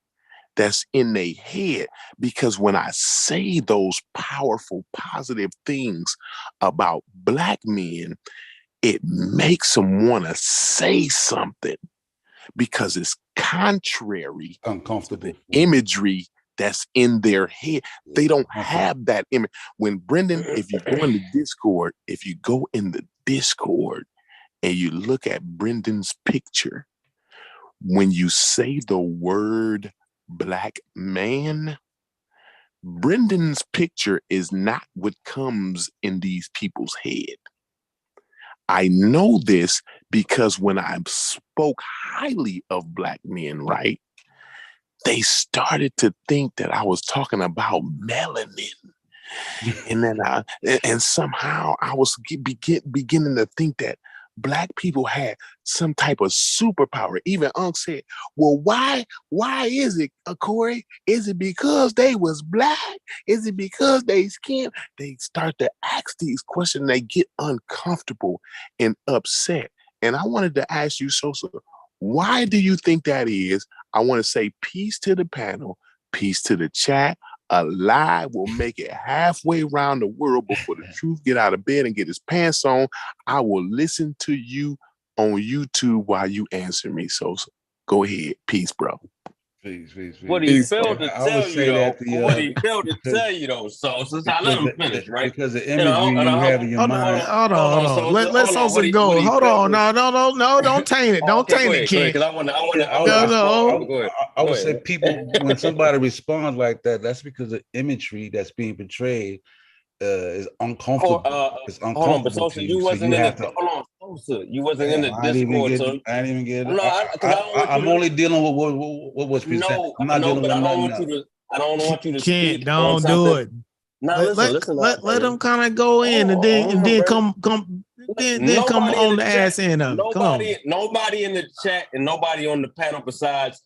that's in their head, because when I say those powerful, positive things about black men, it makes them want to say something because it's contrary uncomfortable to the imagery that's in their head. They don't have that image. When Brendan, if you go in the Discord and you look at Brendan's picture, when you say the word black man, Brendan's picture is not what comes in these people's head. I know this because when I spoke highly of black men, right, they started to think that I was talking about melanin. And then somehow I was beginning to think that black people had some type of superpower. Even Unc said, well, why is it, Corey? Is it because they was black? Is it because they skin? They start to ask these questions. They get uncomfortable and upset. And I wanted to ask you, Sosa, why do you think that is? I want to say peace to the panel, peace to the chat. A lie will make it halfway around the world before the truth get out of bed and get his pants on. I will listen to you on YouTube while you answer me. So go ahead. Peace, bro. Peace. What he failed to tell you though, so since I let him finish, right? Because the imagery you have in your mind. Hold on. Let Sosa go. Hold on. No, don't taint it. Don't taint it, kid. I would say people, when somebody responds like that, that's because the imagery that's being portrayed is uncomfortable. It's uncomfortable. Hold on, but Sosa, you wasn't in the Sosa, you wasn't in the Discord. I didn't even get it. No, I'm only dealing with what was presented. I'm not dealing with nothing. I don't want you to speak. Don't do it. Now listen. Let them kind of go in and then come on the ass end of it. Nobody in the chat and nobody on the panel besides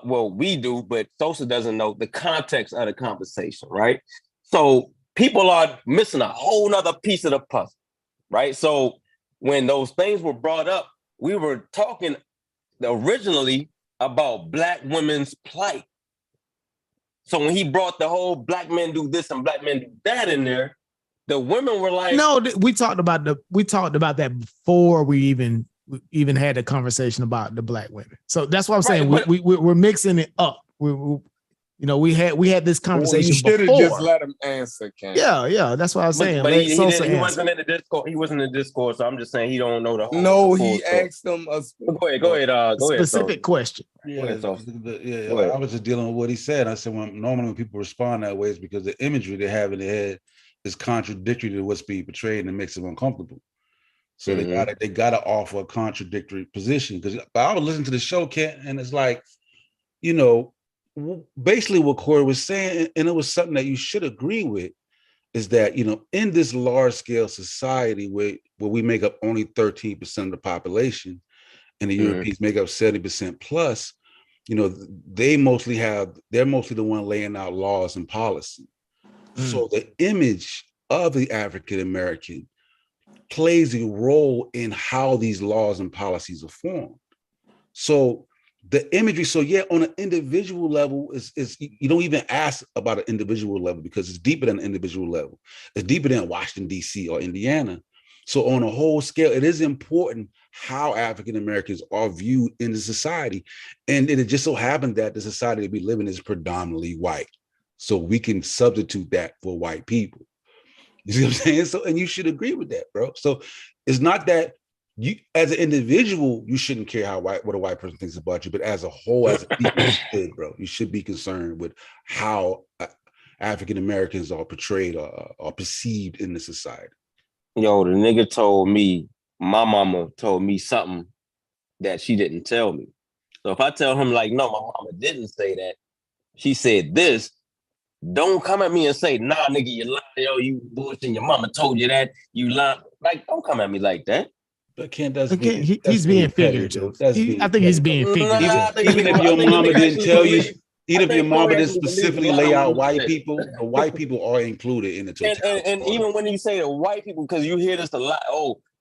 we do, but Sosa doesn't know the context of the conversation, right? So people are missing a whole nother piece of the puzzle, right? So when those things were brought up, we were talking originally about Black women's plight. So when he brought the whole black men do this and black men do that in there, the women were like, no, we talked about that before we even had a conversation about the Black women. So that's what I'm saying. We're mixing it up. We had this conversation. You should have just let him answer, Ken. Yeah, that's what I was saying. But he wasn't in the Discord. He wasn't in the Discord, so I'm just saying he don't know the whole. No, he asked him a go ahead. Specific question. Yeah, I was just dealing with what he said. I said, normally when people respond that way, it's because the imagery they have in their head is contradictory to what's being portrayed, and it makes them uncomfortable. So they gotta offer a contradictory position. Because I was listening to the show, Kent, and it's like, basically what Corey was saying, and it was something that you should agree with, is that, in this large scale society where we make up only 13% of the population and the Europeans make up 70% plus, they're mostly the one laying out laws and policy. So the image of the African American plays a role in how these laws and policies are formed. So the imagery, on an individual level, is you don't even ask about an individual level because it's deeper than an individual level. It's deeper than Washington, D.C. or Indiana. So on a whole scale, it is important how African Americans are viewed in the society. And it just so happened that the society that we live in is predominantly white. So we can substitute that for white people. You see what I'm saying? So, and you should agree with that, bro. So it's not that you, as an individual, you shouldn't care what a white person thinks about you, but as a whole, as a people, you should be concerned with how African Americans are portrayed or perceived in the society. Yo, the nigga told me, my mama told me something that she didn't tell me. So if I tell him like, no, my mama didn't say that, she said this, don't come at me and say, nah, nigga, you lying, yo, you bullshit, your mama told you that, you lying. Like, don't come at me like that. But Ken, he's being figurative. I think he's being figurative. Even if your mama didn't tell you, even if your mama didn't specifically lay out white people, the white people are included in the totality. And even when you say the white people, because you hear this a lot,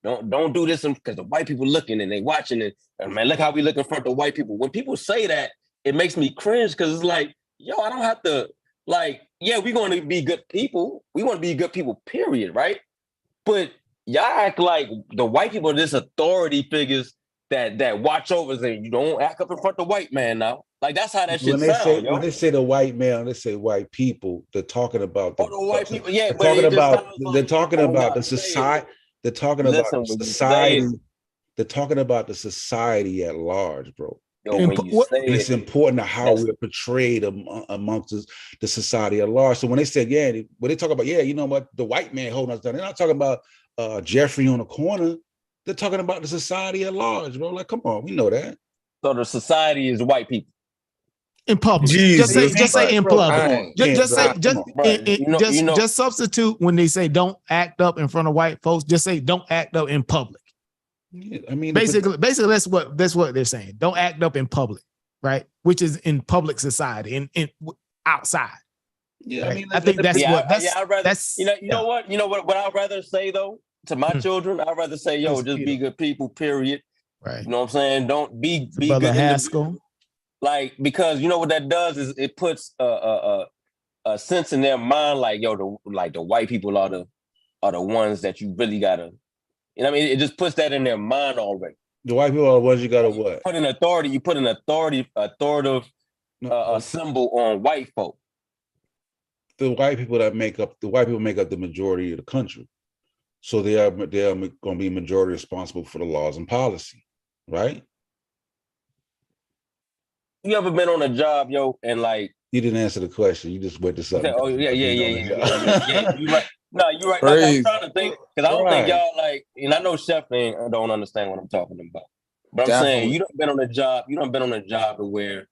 don't do this because the white people looking and they watching it. And man, look how we look in front of white people. When people say that, it makes me cringe because it's like, yo, I don't have to, like, yeah, we're going to be good people. We want to be good people, period, right? But y'all act like the white people are this authority figures that watch over us, and you don't act up in front of the white man now. Like, that's how that shit sounds. When they say the white man, they say white people, they're talking about the white people. Yeah, they're talking about the society. They're talking about society. They're talking about the society at large, bro. Yo, and it's important to how we're portrayed amongst the society at large. So when they said, when they talk about, you know what, the white man holding us down, they're not talking about Jeffrey on the corner. They're talking about the society at large, bro. Like, come on, we know that. So the society is white people. In public, just say in public. Just substitute when they say don't act up in front of white folks. Just say don't act up in public. Yeah, I mean, basically that's what they're saying. Don't act up in public, right? Which is in public society and outside. Yeah, right? I mean, I think that's yeah, what that's yeah, I'd rather, that's you know what I'd rather say though to my children, I'd rather say, yo, That's just cute. be good people, period. right. You know what I'm saying? Don't be Brother good Haskell. individuals. Like, because you know what that does is it puts a sense in their mind, like, yo, the white people are the ones that you really gotta, you know what I mean? It just puts that in their mind already. the white people are the ones you gotta what? You put an authoritative symbol on white folk. The white people make up the majority of the country. So they are going to be majority responsible for the laws and policy, right? You ever been on a job, yo, and like You didn't answer the question. You just went to something. oh yeah. You're right. No, you're right. Crazy. I'm trying to think because I don't think y'all like, and I know Chef don't understand what I'm talking about. But I'm saying you done been on a job. You done been on a job to where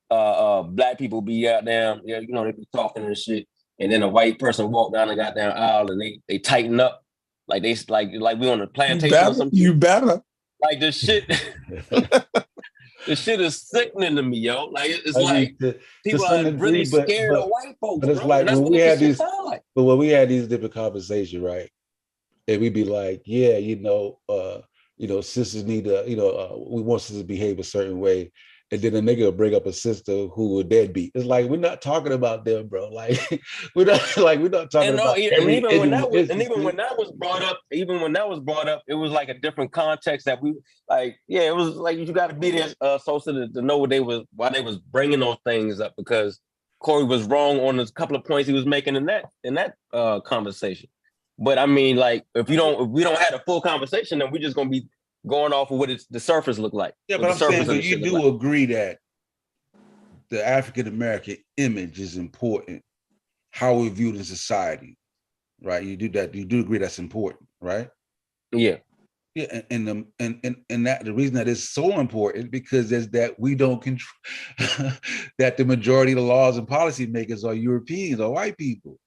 black people be out there, yeah, you know, they be talking and shit, and then a white person walk down the goddamn aisle and they tighten up. Like they like we on a plantation or something. You better. Like this shit. This shit is sickening to me, yo. Like it's people are really scared of white folks. But it's bro. like when we had these, like. but when we had these different conversations, right? And we'd be like, yeah, sisters need to, we want sisters to behave a certain way. And then a nigga will bring up a sister who a deadbeat. It's like we're not talking about them, bro. Like we're not talking about. Even when that was brought up, it was like a different context that we like. Yeah, it was like you got to be there, Sosa, to know why they was bringing those things up, because Corey was wrong on a couple of points he was making in that conversation. But I mean, like if we don't have a full conversation, then we're just gonna be going off of what the surface look like. Yeah, but I'm saying, but you do agree that the African American image is important, how we're viewed in society, right? You do that. You do agree that's important, right? Yeah. Yeah, and that the reason that is so important because is that we don't control that the majority of the laws and policymakers are Europeans or white people.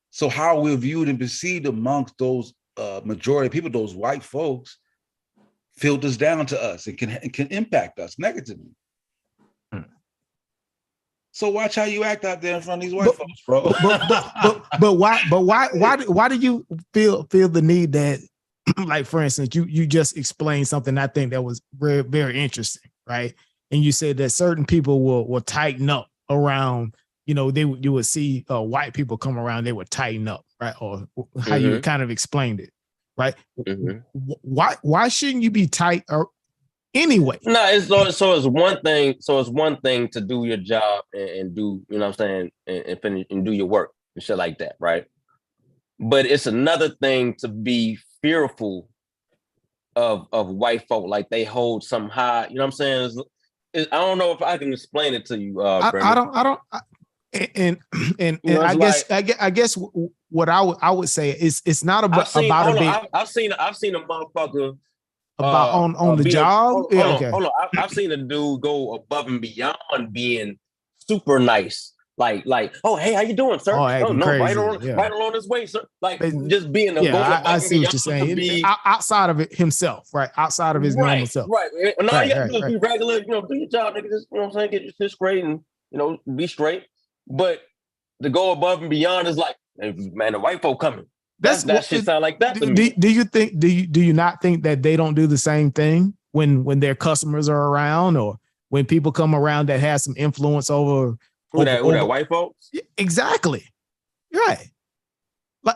So how we're viewed and perceived amongst those majority of people, those white folks, filters down to us and can impact us negatively. So watch how you act out there in front of these white folks, bro. But why do you feel the need that, like for instance, you just explained something I think that was very, very interesting, right? And you said that certain people will tighten up around, you would see white people come around, they would tighten up, right? Or how you kind of explained it. Right? Mm-hmm. Why shouldn't you be tight or anyway? No, it's one thing. So it's one thing to do your job and do, you know what I'm saying, and finish and do your work and shit like that, right? But it's another thing to be fearful of white folk, like they hold some high, you know what I'm saying? I don't know if I can explain it to you. I don't. And I guess what I would say is it's not about I've seen a motherfucker about on the job. Hold on. I've seen a dude go above and beyond being super nice. Like, oh, hey, how you doing, sir? Oh, no, right along this way, sir. Like, just being I see what you're saying. Outside of it himself, right? Outside of his normal self. Right. And all you have to do is be regular, do your job, nigga. Just, you know what I'm saying? Get your shit straight and, be straight. But to go above and beyond is like, man, the white folk coming. That shit sound like that to me. Do you think? Do you not think that they don't do the same thing when their customers are around, or when people come around that has some influence over that white folks? Exactly. Right.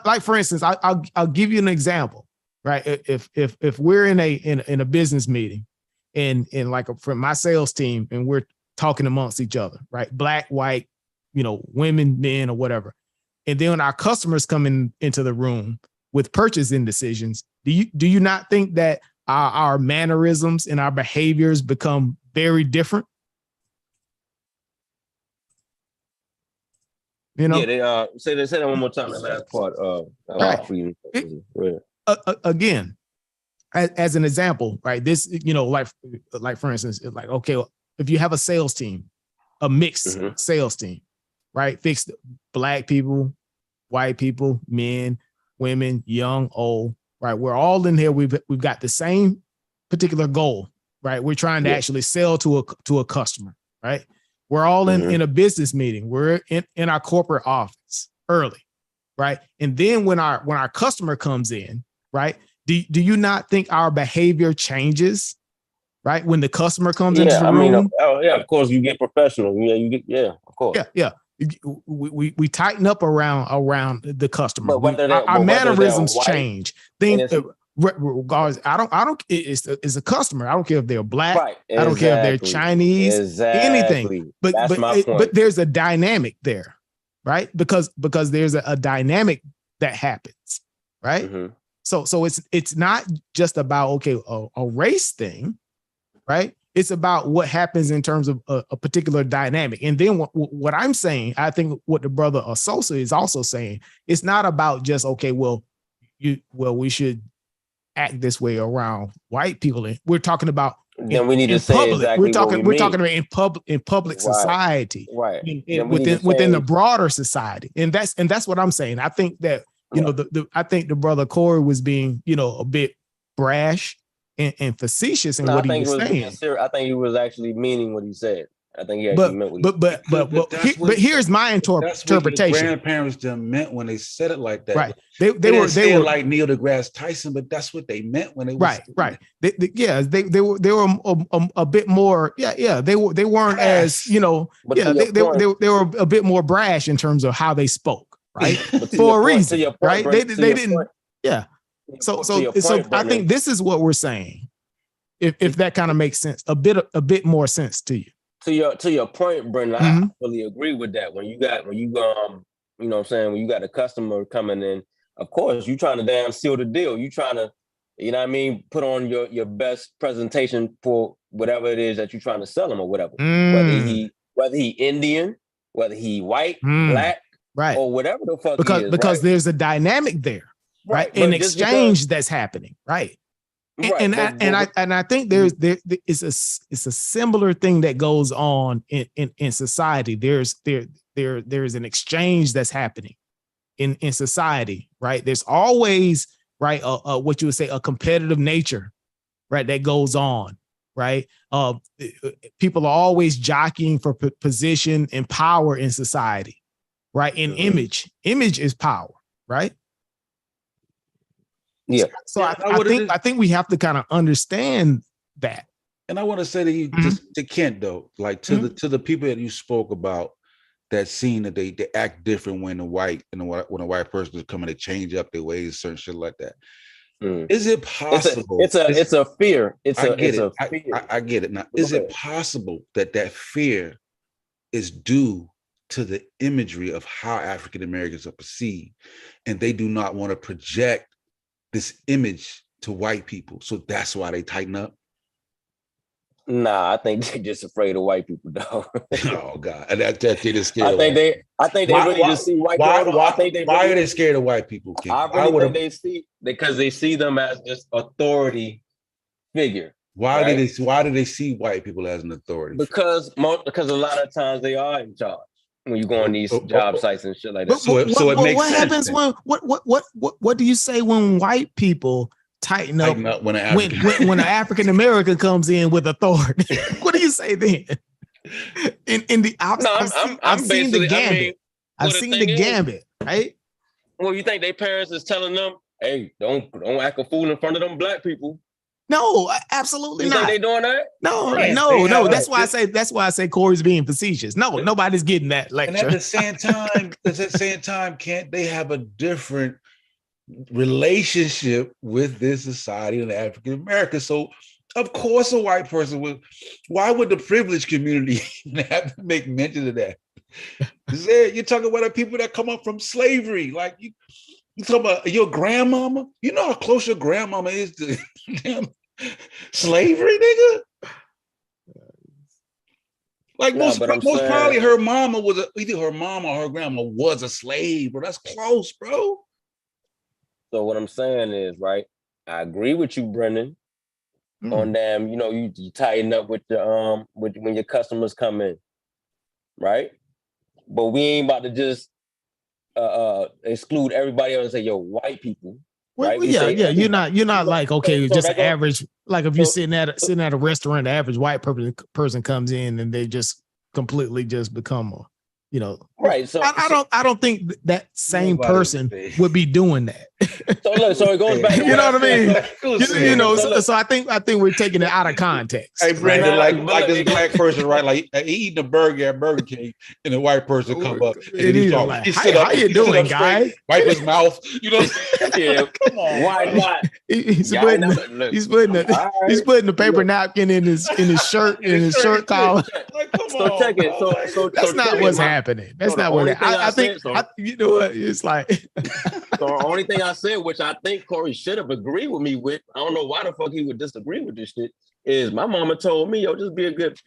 Like for instance, I'll give you an example. Right. If we're in a business meeting, and like from my sales team, and we're talking amongst each other, right? Black, white, women, men, or whatever. And then when our customers come into the room with purchasing decisions, do you not think that our mannerisms and our behaviors become very different? Yeah, they say that one more time. That last part. Again, as an example, right? This, like for instance, like, okay, well, if you have a sales team, a mixed sales team, right? Fixed black people, white people, men, women, young, old, right? We're all in here. We've got the same particular goal, right? We're trying to actually sell to a customer, right? We're all in a business meeting. We're in our corporate office early, right? And then when our customer comes in, right? Do you not think our behavior changes, right? When the customer comes into the room? Of course, you get professional. Of course. Yeah. We tighten up around the customer. But Our mannerisms change. Things, regardless, I don't. It's a customer. I don't care if they're black. Right. I don't care if they're Chinese. Anything. But but there's a dynamic there, right? Because there's a dynamic that happens, right? Mm-hmm. So it's not just about a race thing, right? It's about what happens in terms of a particular dynamic. And then what I'm saying, I think what the brother Sosa is also saying, it's not about just, we should act this way around white people. And we're talking about then we need to say public. Exactly we're talking about in public society, right? Within the broader society. And that's what I'm saying. I think that, I think the brother Corey was being, a bit brash and facetious in what he was saying. I think he was actually meaning what he said. I think he actually meant what he but here's my interpretation. What the grandparents just meant when they said it like that. Right. They were like Neil deGrasse Tyson, but that's what they meant when they were right. They were a bit more. They weren't as they were a bit more brash in terms of how they spoke. Right. For a reason. Right. They didn't. Yeah. So I think this is what we're saying. If that kind of makes sense, a bit more sense to you. To your point, Brendan, I fully agree with that. When you when you got a customer coming in, of course you trying to damn seal the deal. You trying to, put on your best presentation for whatever it is that you're trying to sell them or whatever. Whether he Indian, whether he white, black, right, or whatever the fuck because there's a dynamic there. Right. An exchange that's happening. Right. And I think it's a similar thing that goes on in society. There's an exchange that's happening in society. Right. There's always what you would say a competitive nature, right, that goes on. Right. People are always jockeying for position and power in society. Right. In image is power. Right. Yeah. So I think we have to kind of understand that. And I want to say to you, just to Kent though, like to the people that you spoke about that seen that they act different when a white person is coming to change up their ways, certain shit like that. Is it possible? It's a fear. I get it now. Is it possible that fear is due to the imagery of how African Americans are perceived, and they do not want to project this image to white people, so that's why they tighten up? Nah, I think they're just afraid of white people, though. Oh God, and that they just scared. I think they really just see white people. Why are they scared of white people, King? I really think because they see them as just authority figure. Why do they see white people as an authority? Because a lot of times they are in charge when you go on these job sites and shit like that. What happens when what do you say when white people tighten up when an African American comes in with authority? What do you say then? I've seen the gambit. I've seen the gambit, right? Well, you think their parents is telling them, "Hey, don't act a fool in front of them black people"? No, absolutely not. You think they doing that? No. That's why I say Corey's being facetious. No, nobody's getting that lecture. And at the same time, can't they have a different relationship with this society and African America? So of course a white person would. Why would the privileged community have to make mention of that? You're talking about the people that come up from slavery. Like you talking about your grandmama. You know how close your grandmama is to damn slavery, nigga. Like most probably her mama was either her mama or her grandma was a slave, bro. That's close, bro. So what I'm saying is, right, I agree with you, Brendan, on them, you tighten up with the when your customers come in, right? But we ain't about to just exclude everybody else and say, yo, white people. Well, right? yeah. You're not like, okay, So just that an goes- average. Like if you're so- sitting at a restaurant, the average white person comes in and they just completely just become a, right. So I don't think that same Nobody person would say. would be doing that. So look, so it goes back. To You know what I mean? So look- So I think we're taking it out of context. Hey, Brandon, Right. like this black person, right? Like he eating a burger at Burger King, and the white person come up and It he is talk. like, He how sit up, you he sit doing, up straight, guy? wipe his mouth. You know, Yeah, come on. why not? He's Y'all putting never- look, he's putting all right. he's putting the paper napkin in his shirt collar. Like, come So on, check it. bro. So That's not check what's it. happening. That's So the not what only thing I I think. said, You know what? It's like So the only thing I said, which I think Corey should have agreed with me with, I don't know why the fuck he would disagree with this shit, is my mama told me, yo, just be a good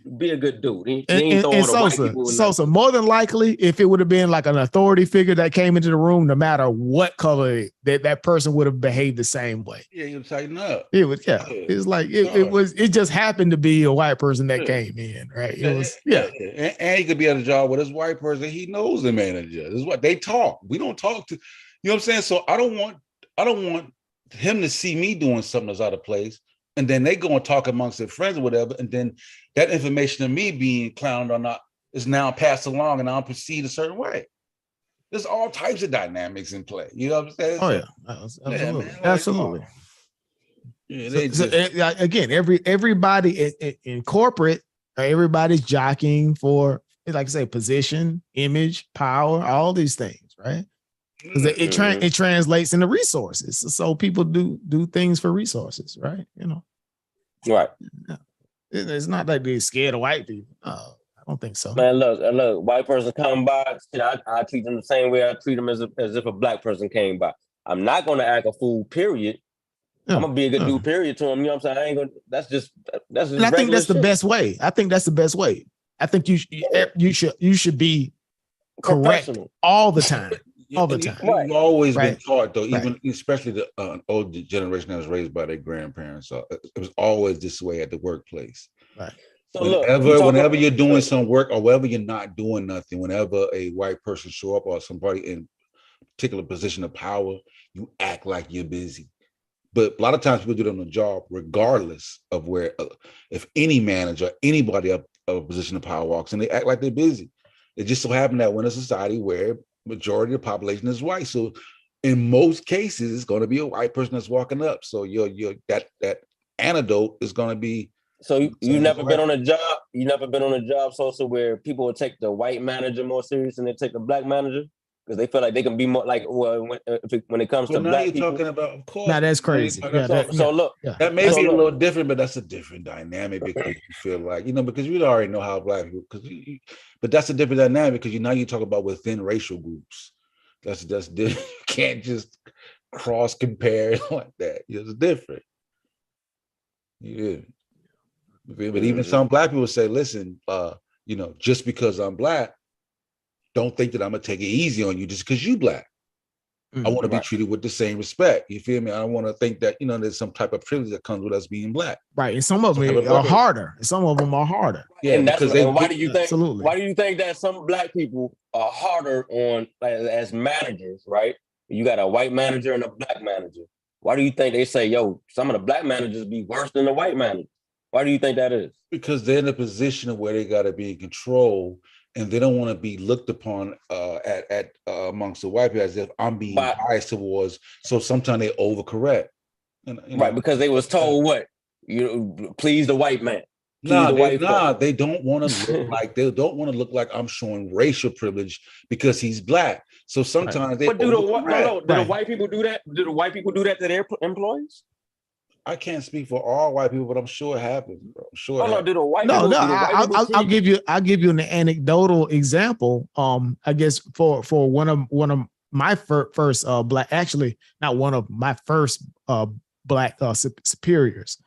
dude. He ain't throwing and the white people in there. Sosa, more than likely, if it would have been like an authority figure that came into the room, no matter what color that person would have behaved the same way. Yeah, you tighten up. It was It's like it just happened to be a white person that came in, right? It was And he could be at a job with this white person. He knows the manager. This is what they talk. We don't talk to. You know what I'm saying? So I don't want him to see me doing something that's out of place, and then they go and talk amongst their friends or whatever, and then that information of me being clowned or not is now passed along, and I'll proceed a certain way. There's all types of dynamics in play. You know what I'm saying? Oh So, yeah, absolutely, man, like, absolutely. yeah, they So, just, again, everybody in corporate, everybody's jockeying for, like I say, position, image, power, all these things, right? Because it translates into resources. So people do things for resources, right? Right. It's not like they're scared of white people. I don't think so. Man, look, white person come by, shit, I treat them the same way I treat them as if a black person came by. I'm not gonna act a fool, period. I'm gonna be a good dude, period, to him. You know what I'm saying? I ain't gonna. That's just. And I think that's the best way. I think that's the best way. I think you should be correct all the time. All the time. We've always been Right. taught, though, even especially the old generation that was raised by their grandparents. So it was always this way at the workplace. Right. So look, whenever you're doing some work or whenever you're not doing nothing, whenever a white person show up or somebody in a particular position of power, you act like you're busy. But a lot of times people do it on the job, regardless of where, if any manager, anybody up of a position of power walks in, they act like they're busy. It just so happened that we're in a society where majority of the population is white. So in most cases, it's going to be a white person that's walking up. So that antidote is going to be. So you never been on a job. You never been on a job, Sosa, where people will take the white manager more serious than they take the black manager because they feel like they can be more like when it comes to Now black you're people. talking about, of course. Now that's crazy. Look, that may be a little different, but that's a different dynamic because you feel like, because we already know how black people, but that's a different dynamic because now you talk about within racial groups. That's different. You can't just cross compare like that. It's different. Yeah. But even some black people say, listen, just because I'm black, don't think that I'm gonna take it easy on you just because you black. I want to be treated with the same respect. You feel me? I don't want to think that, there's some type of privilege that comes with us being black. Right. And some of them are harder. Some of them are harder. Yeah, and because why do you think? Absolutely. Why do you think that some black people are harder on as managers? Right. You got a white manager and a black manager. Why do you think they say, yo, some of the black managers be worse than the white manager? Why do you think that is? Because they're in a position of where they got to be in control, and they don't want to be looked upon at amongst the white people as if I'm being biased towards. So sometimes they overcorrect. Right, because they was told what? Please the white man. They don't want to look like I'm showing racial privilege because he's black. So sometimes they. But do the white people do that? Do the white people do that to their employees? I can't speak for all white people, but I'm sure it happens. Bro. I'm sure. I'll give you an anecdotal example. I guess for one of my first black, actually not one of my first black superiors.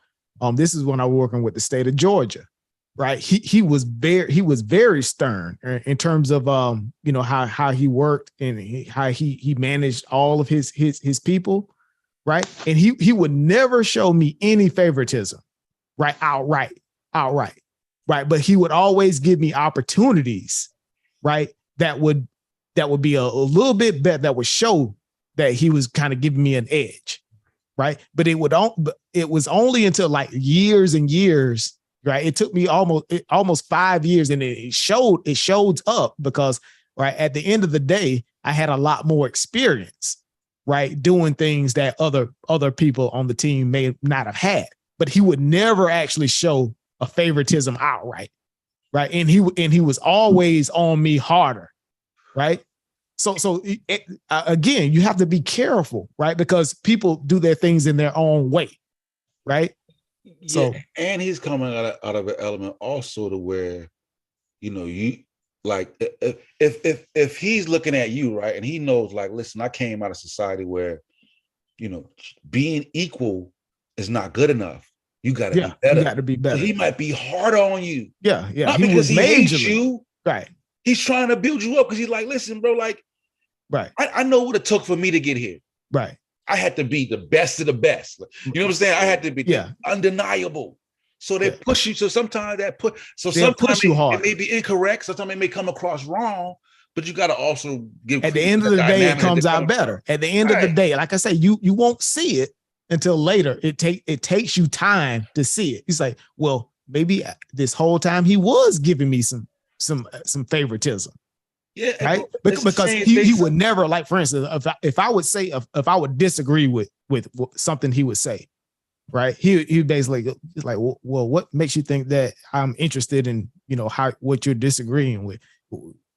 This is when I was working with the state of Georgia, right? He was very stern in terms of how he worked and how he managed all of his people. Right. And he would never show me any favoritism, right? Outright. Right. But he would always give me opportunities, right? That would be a little bit better, that would show that he was kind of giving me an edge. right? But it was only until like years and years, right? It took me almost 5 years, and it showed up because, right, at the end of the day, I had a lot more experience, right, doing things that other people on the team may not have had. But he would never actually show a favoritism outright, right? And he was always on me harder, right? So again, you have to be careful, right? Because people do their things in their own way, right? Yeah, So, and he's coming out of an element also to where, you know, you like if he's looking at you, right, and he knows, like, listen, I came out of society where, you know, being equal is not good enough. You got to be better. You got to be better. So he might be harder on you. Yeah. Not because he hates you. Right. He's trying to build you up because he's like, listen, bro, like, right. I know what it took for me to get here. Right. I had to be the best of the best. You know what I'm saying? I had to be undeniable. So they push you. So sometimes sometimes you hard. It may be incorrect. Sometimes it may come across wrong, but you got to also give. At the end of the day, it comes out better. At the end of the day, like I say, you won't see it until later. It takes you time to see it. It's like, well, maybe this whole time he was giving me some favoritism. Yeah, right. Because he would never, like, for instance, if I would disagree with something he would say, right? He basically is like, well, what makes you think that I'm interested in, you know, what you're disagreeing with?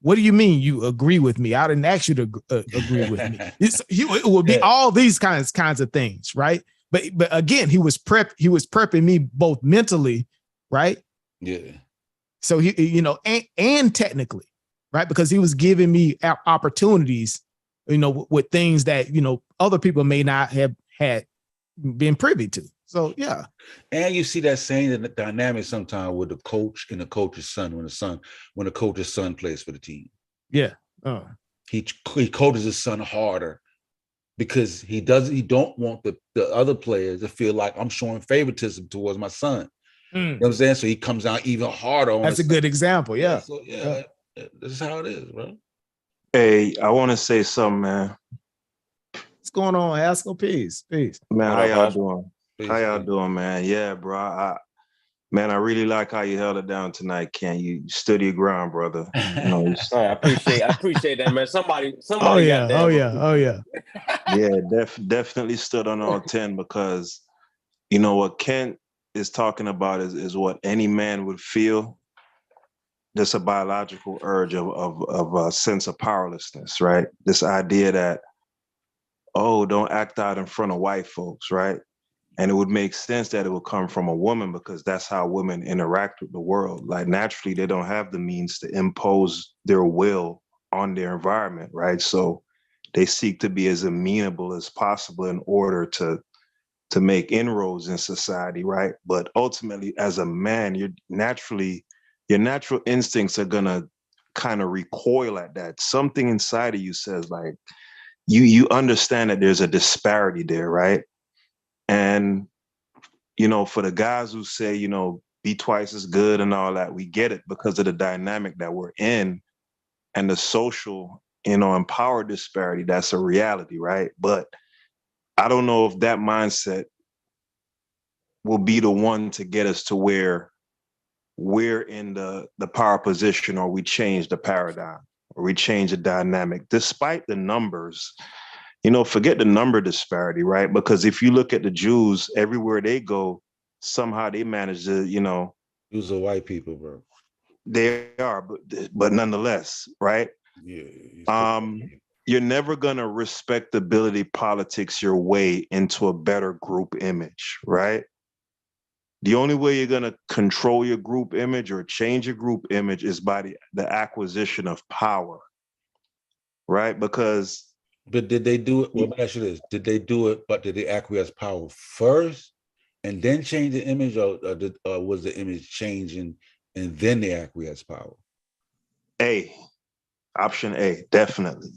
What do you mean you agree with me? I didn't ask you to agree with me. It would be all these kinds of things, right? But again, he was prepping me both mentally, right? Yeah. So he, you know, and technically, right? Because he was giving me opportunities, you know, with things that, you know, other people may not have had been privy to. So, yeah. And you see that same dynamic sometimes with the coach and the coach's son when the coach's son plays for the team. Yeah. He coaches his son harder because he don't want the other players to feel like I'm showing favoritism towards my son. You know what I'm saying? So he comes out even harder on. That's a good example. Yeah. So this is how it is, bro. Hey, I want to say something, man. What's going on, Haskell? Peace. Man, how y'all doing? How y'all doing, man? Yeah, bro. Man, I really like how you held it down tonight, Ken. You stood your ground, brother. You know, I appreciate that, man. Somebody oh yeah. Yeah, definitely stood on all 10 because, you know, what Kent is talking about is what any man would feel. There's a biological urge of a sense of powerlessness, right? This idea that, oh, don't act out in front of white folks, right? And it would make sense that it would come from a woman because that's how women interact with the world. Like, naturally, they don't have the means to impose their will on their environment, right? So they seek to be as amenable as possible in order to make inroads in society, right? But ultimately, as a man, your natural instincts are gonna kind of recoil at that. Something inside of you says, like, you understand that there's a disparity there, right? And, you know, for the guys who say, you know, be twice as good and all that, we get it because of the dynamic that we're in and the social, you know, and power disparity. That's a reality, right? But I don't know if that mindset will be the one to get us to where we're in the power position, or we change the paradigm, or we change the dynamic, despite the numbers. You know, forget the number disparity, right? Because if you look at the Jews, everywhere they go, somehow they manage to, you know. Jews are white people, bro. They are, but nonetheless, right? Yeah. You're never gonna respectability politics your way into a better group image, right? The only way you're gonna control your group image or change your group image is by the acquisition of power, right? Because. But did they do it? Well, let me ask you this. Did they do it, but did they acquiesce power first and then change the image, or was the image changing and then they acquiesce power? Option A, definitely.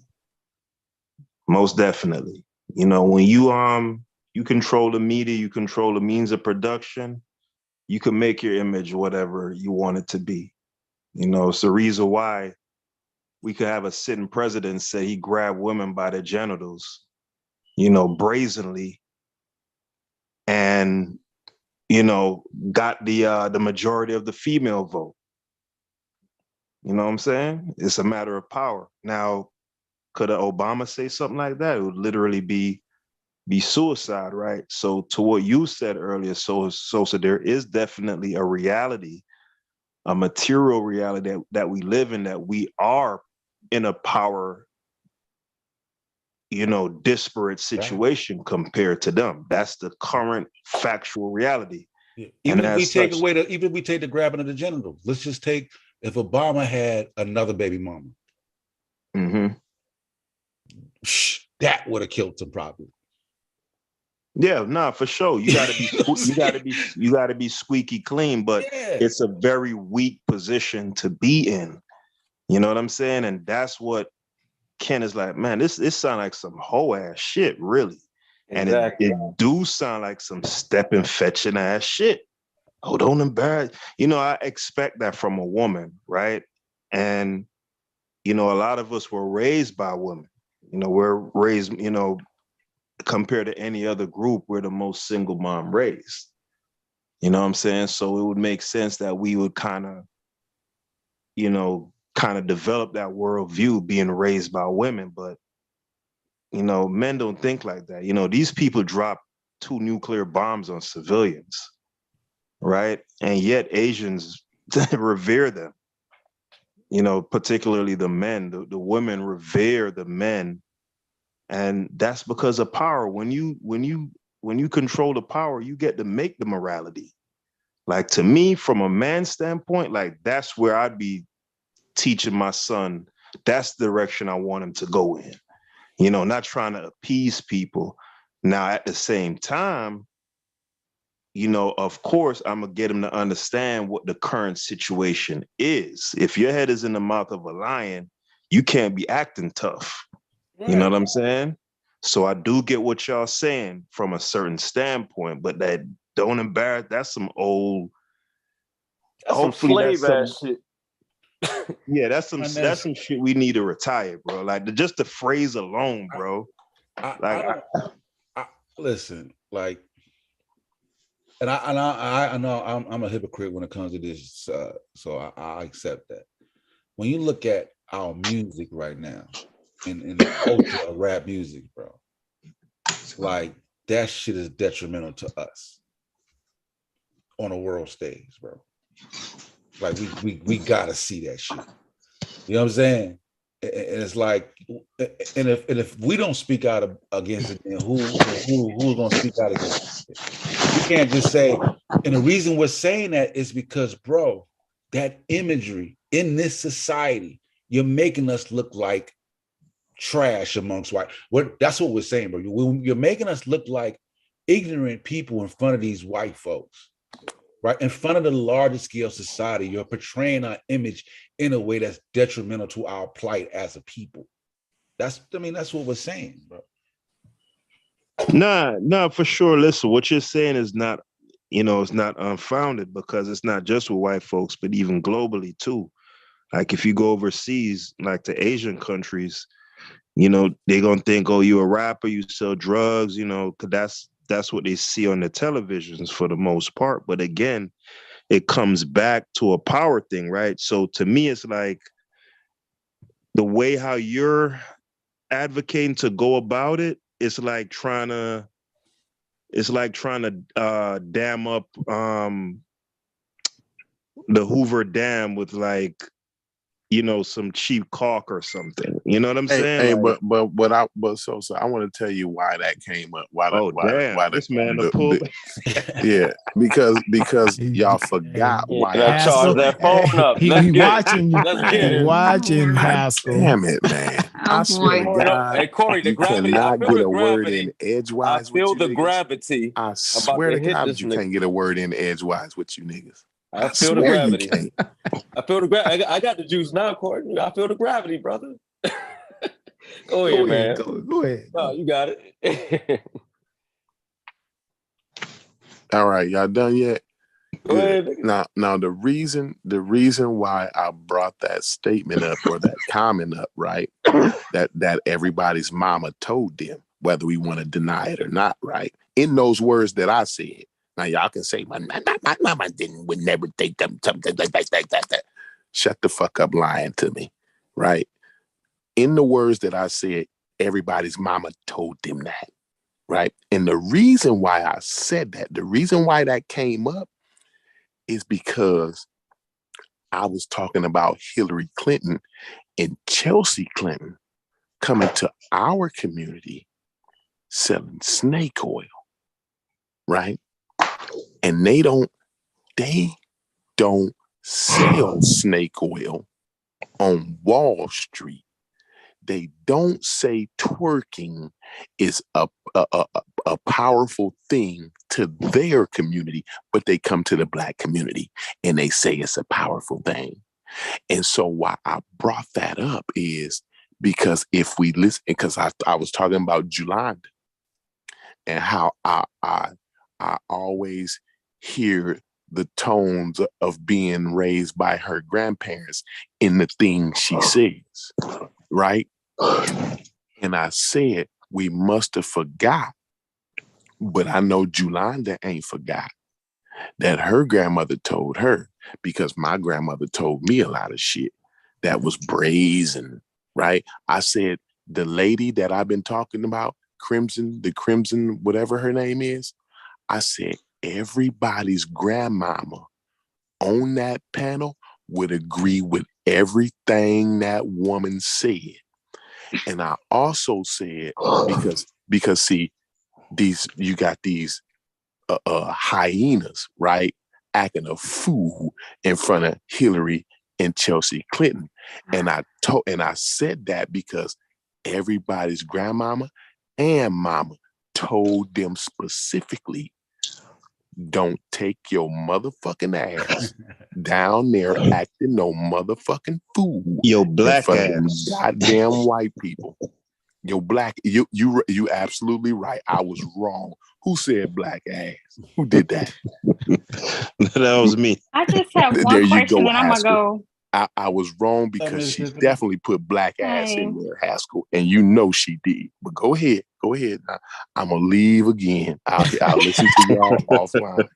Most definitely. You know, when you control the media, you control the means of production, you can make your image whatever you want it to be. You know, it's the reason why we could have a sitting president say he grabbed women by their genitals, you know, brazenly, and, got the majority of the female vote. You know what I'm saying? It's a matter of power. Now, could Obama say something like that? It would literally be suicide, right? So to what you said earlier, Sosa, there is definitely a reality, a material reality that we live in, that we are in a power, disparate situation compared to them. That's the current factual reality. Yeah. Even if we take the grabbing of the genitals, let's just take, if Obama had another baby mama, that would have killed him probably. Yeah, no, for sure. You gotta be squeaky clean, but it's a very weak position to be in. You know what I'm saying? And that's what Ken is like, man, this sound like some hoe ass shit, really. Exactly. And it do sound like some stepping, fetching ass shit. Oh, don't embarrass. I expect that from a woman, right? And, a lot of us were raised by women. We're raised, compared to any other group, we're the most single mom raised. You know what I'm saying? So it would make sense that we would kind of develop that worldview being raised by women. But, men don't think like that. These people drop 2 nuclear bombs on civilians, right? And yet Asians revere them, particularly the men. The women revere the men. And that's because of power. When you control the power, you get to make the morality. Like, to me, from a man's standpoint, like, that's where I'd be teaching my son. That's the direction I want him to go in. Not trying to appease people. Now, at the same time, of course, I'm gonna get him to understand what the current situation is. If your head is in the mouth of a lion, you can't be acting tough. Right. You know what I'm saying? So I do get what y'all saying from a certain standpoint, but that don't embarrass, that's some old, that's some slave ass shit. Yeah, that's some shit we need to retire, bro. Like, just the phrase alone, bro. Listen, like, and I know I'm a hypocrite when it comes to this, so I accept that. When you look at our music right now, in the culture of rap music, bro, like, that shit is detrimental to us on a world stage, bro. Like, we gotta see that shit. You know what I'm saying? And it's like, and if we don't speak out against it, then who's gonna speak out against it? You can't just say. And the reason we're saying that is because, bro, that imagery in this society, you're making us look like trash amongst white. That's what we're saying, bro. You're making us look like ignorant people in front of these white folks, right? In front of the larger scale society, you're portraying our image in a way that's detrimental to our plight as a people. That's what we're saying, bro. Nah, for sure. Listen, what you're saying is not, it's not unfounded, because it's not just with white folks, but even globally too. Like, if you go overseas, like to Asian countries, they're gonna think, oh, you a rapper, you sell drugs, because that's what they see on the televisions for the most part. But again, it comes back to a power thing, right? So to me, it's like the way how you're advocating to go about it, it's like trying to dam up the Hoover Dam with, like, some cheap caulk or something. You know what I'm saying? Hey, like, so I want to tell you why that came up. Why this man the pull? Yeah, because y'all forgot why. I charge that phone up. Watching Haskell. Damn it, man! I swear to God. Hey, Corey, the gravity. Cannot get a word in edgewise. I feel the gravity. I swear to God, you can't get a word in edgewise with you niggas. I feel the gravity. I feel the gravity. I got the juice now, Courtney. I feel the gravity, brother. Go ahead, man. Go ahead. No, you got it. All right, y'all done yet? Go ahead. Now the reason why I brought that statement up, or that comment up, right? that everybody's mama told them, whether we want to deny it or not, right? In those words that I said. Now y'all can say my mama would never think them something like that. Shut the fuck up lying to me, right? In the words that I said, everybody's mama told them that, right? And the reason why I said that, the reason why that came up is because I was talking about Hillary Clinton and Chelsea Clinton coming to our community selling snake oil, right? And they don't sell snake oil on Wall Street. They don't say twerking is a powerful thing to their community, but they come to the Black community and they say it's a powerful thing. And so why I brought that up is because if we listen, because I was talking about Julanda and how I always hear the tones of being raised by her grandparents in the things she says, right? And I said, we must have forgot, but I know Julanda ain't forgot that her grandmother told her, because my grandmother told me a lot of shit that was brazen, right? I said, the lady that I've been talking about, the Crimson, whatever her name is, I said, everybody's grandmama on that panel would agree with everything that woman said. And I also said, because see, you got these hyenas, right, acting a fool in front of Hillary and Chelsea Clinton. And I said that because everybody's grandmama and mama told them specifically, don't take your motherfucking ass down there acting no motherfucking fool. Yo, black ass. Goddamn white people. Yo, black, you absolutely right. I was wrong. Who said black ass? Who did that? That was me. I just have one question and I'm gonna go. I was wrong because she definitely put black ass in there, Haskell, and you know she did. But go ahead. Now, I'm gonna leave again. I'll listen to y'all offline.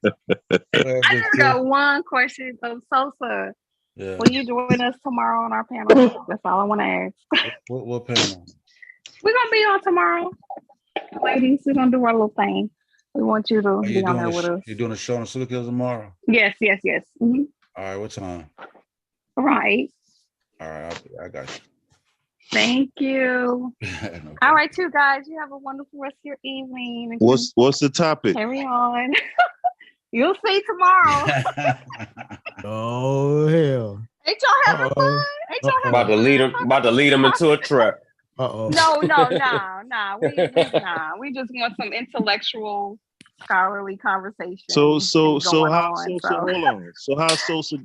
I just got one question of Sosa. Yeah. Will you join us tomorrow on our panel? That's all I want to ask. What panel? We're gonna be on tomorrow, ladies. We're gonna do our little thing. We want you to be on there with us. You're doing a show on Silver Kills tomorrow? Yes. Mm-hmm. All right, what time? Right. All right, I got you. Thank you. No all right, you guys. You have a wonderful rest of your evening. What's the topic? Carry on. You'll see tomorrow. Oh hell! Ain't y'all having fun? Ain't y'all having about to lead them into a trap. No. We just want some intellectual, scholarly conversation. So how Sosa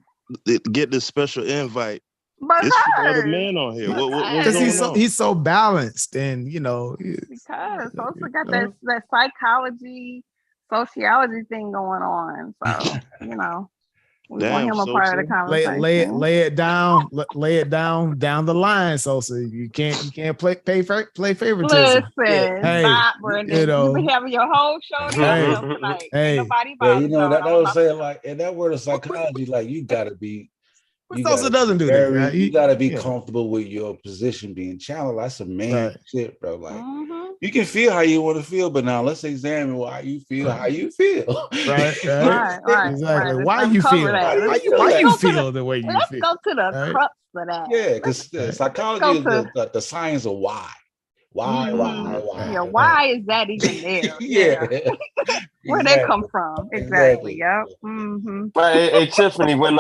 get this special invite? It's for other men on here. Because he's so balanced, and because Sosa got that psychology, sociology thing going on. So we want him a part of the conversation. Lay it down the line, Sosa. You can't play favoritism. Listen, stop, Brendan. You be having your whole show tonight. Nobody bothers. That was saying like, in that word of psychology, like you gotta be. Sosa doesn't do that. Right? You gotta be comfortable with your position being challenged. That's a man shit, bro. Like you can feel how you want to feel, but now let's examine why you feel how you feel. Right. Exactly. Why you feel? Why you feel the way you feel? Let's go to the crux of that. Yeah, because psychology is the science of why. Why? Yeah, why is that even there? Yeah. Where they come from? Exactly. Yep. Mm-hmm. Hey, Tiffany, when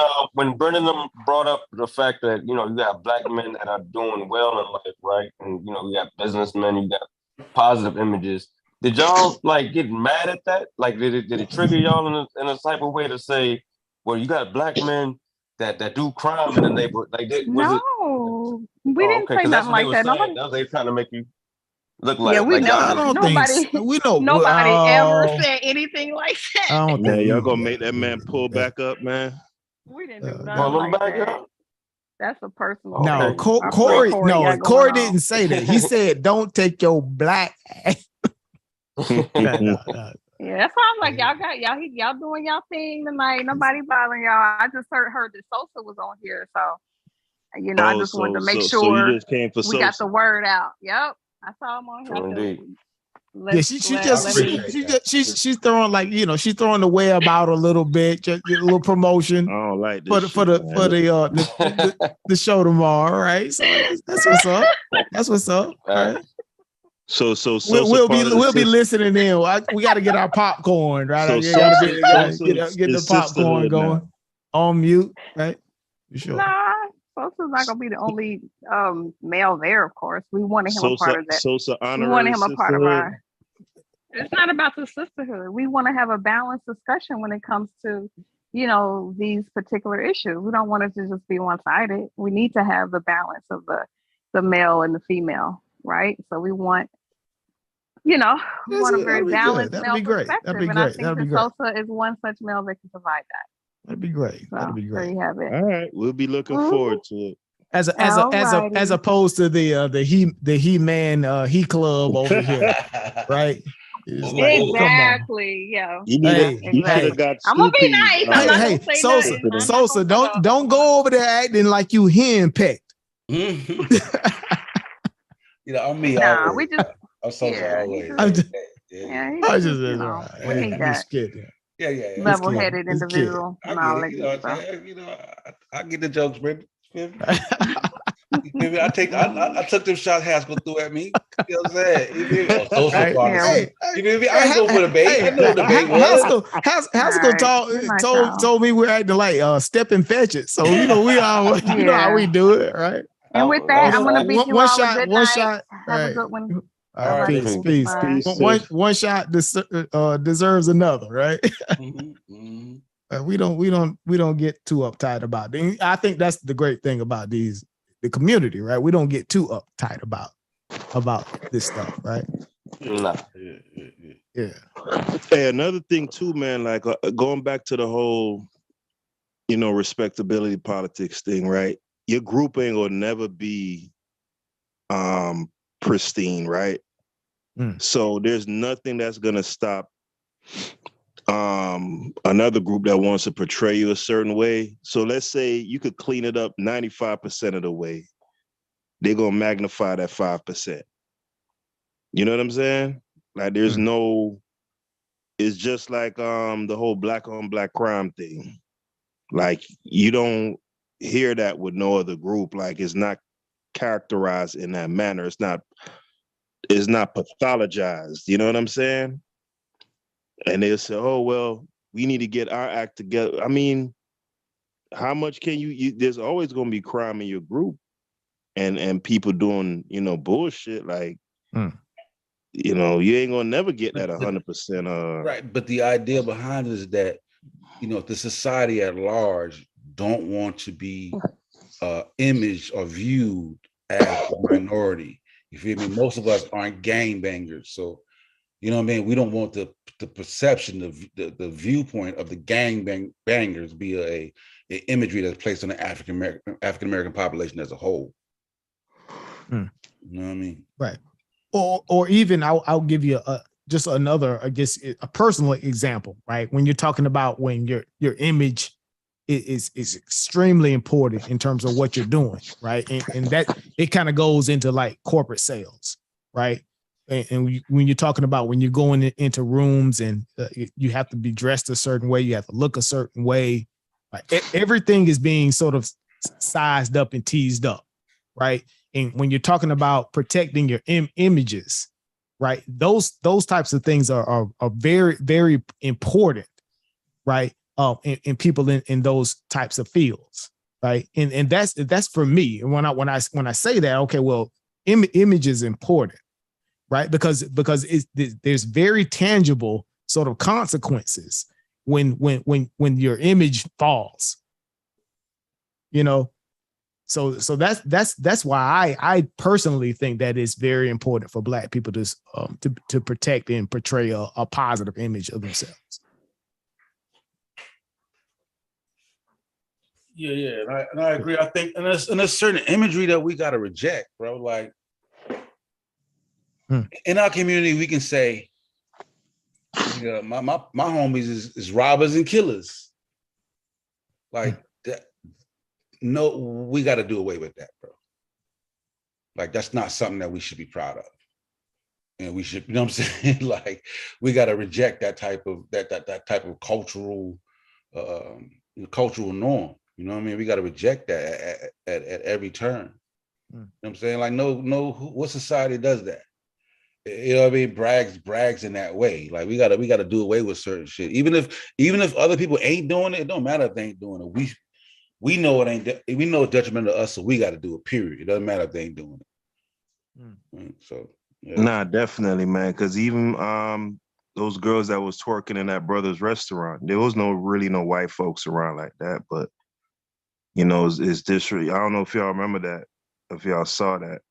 Brendan brought up the fact that you got black men that are doing well in life, right? And you got businessmen, you got positive images. Did y'all get mad at that? Like, did it trigger y'all in a type of way to say, well, you got black men that do crime in the neighborhood? Like, we didn't say nothing like that. That was they trying to make you look like. Yeah, we know. I don't think so. We know. Nobody ever said anything like that. I don't think y'all gonna make that man pull back up, man. We didn't do nothing like that. That's a personal. No, Corey. No, Corey didn't say that. He said, "Don't take your black Yeah, that's why I'm like, y'all doing y'all thing tonight. Nobody bothering y'all. I just heard that Sosa was on here, so I just wanted to make sure so you just came for we got the word out. Yep, I saw him on here. She's throwing she's throwing the web out a little bit, just a little promotion. I don't like this for the show tomorrow, right? So that's what's up. That's what's up. Right. So we'll be listening in. We got to get our popcorn, right? So get the popcorn going now. On mute, right? For sure. Nah, Sosa's not gonna be the only male there. Of course, we wanted him a part of that. We wanted him a part of our. It's not about the sisterhood. We want to have a balanced discussion when it comes to these particular issues. We don't want it to just be one-sided. We need to have the balance of the male and the female. Right, so we want, we want a very balanced male perspective, and I think that Sosa is one such male that can provide that. That'd be great. That'd be great. There you have it. All right, we'll be looking forward to it. As opposed to the He-Man He Club over here, right? Exactly. Yeah. You should have got. I'm gonna be nice. Hey, Sosa, don't go over there acting like you henpecked. I'm me. Nah, we just. I'm so sorry. Level-headed individual. I get the jokes, baby. I took them shots Haskell threw at me. You know what I'm saying? I go for the bait. I know the bait was. Haskell told me we're acting like step and fetch it. So we all you know how we do it, right? And with that, I'm gonna beat you all a good night. Shot. Have a good one. All right, peace. One shot deserves another, right? We don't get too uptight about it. I think that's the great thing about the community, right? We don't get too uptight about this stuff, right? Nah. Yeah. Hey, another thing too, man. Like going back to the whole, respectability politics thing, right? Your group ain't gonna never be pristine, right? So there's nothing that's gonna stop another group that wants to portray you a certain way. So let's say you could clean it up 95% of the way. They're gonna magnify that 5%. You know what I'm saying? Like there's it's just like the whole black on black crime thing. Like you don't hear that with no other group. Like it's not characterized in that manner. It's not pathologized. You know what I'm saying? And they'll say, oh, well, we need to get our act together. I mean, how much can you there's always going to be crime in your group and people doing, bullshit. Like, you ain't going to never get that 100%. Right. But the idea behind it is that, the society at large don't want to be imaged or viewed as a minority. You feel me? Most of us aren't gangbangers. So, you know what I mean? We don't want the perception, the viewpoint of the gangbangers be a imagery that's placed on the African American population as a whole. You know what I mean? Right. Or even I'll give you just another, I guess, a personal example, right? When you're talking about when your image is extremely important in terms of what you're doing, right? And that it kind of goes into like corporate sales, right? And when you're talking about when you're going into rooms and you have to be dressed a certain way, you have to look a certain way, like everything is being sort of sized up and teased up, right? And when you're talking about protecting your images, right? Those types of things are very, very important, right? In people in those types of fields, right? And that's for me. And when I say that, okay, well, image is important, right? Because there's very tangible sort of consequences when your image falls, So that's why I personally think that it's very important for Black people to protect and portray a positive image of themselves. Yeah, and I agree. I think, and there's certain imagery that we got to reject, bro. Like in our community, we can say, Yeah, my homies is robbers and killers. Like that. No, we got to do away with that, bro. Like that's not something that we should be proud of. And we should, you know what I'm saying? Like we got to reject that type of that type of cultural norm. You know what I mean? We got to reject that at every turn. You know what I'm saying? Like what society does that? You know what I mean? Brags in that way. Like we gotta do away with certain shit. Even if other people ain't doing it, it don't matter if they ain't doing it. We know it ain't. We know it's detrimental to us, so we got to do it. Period. It doesn't matter if they ain't doing it. So yeah. Nah, definitely, man. Because even those girls that was twerking in that brother's restaurant, there was no white folks around like that. But you know, it's this. I don't know if y'all remember that. If y'all saw that.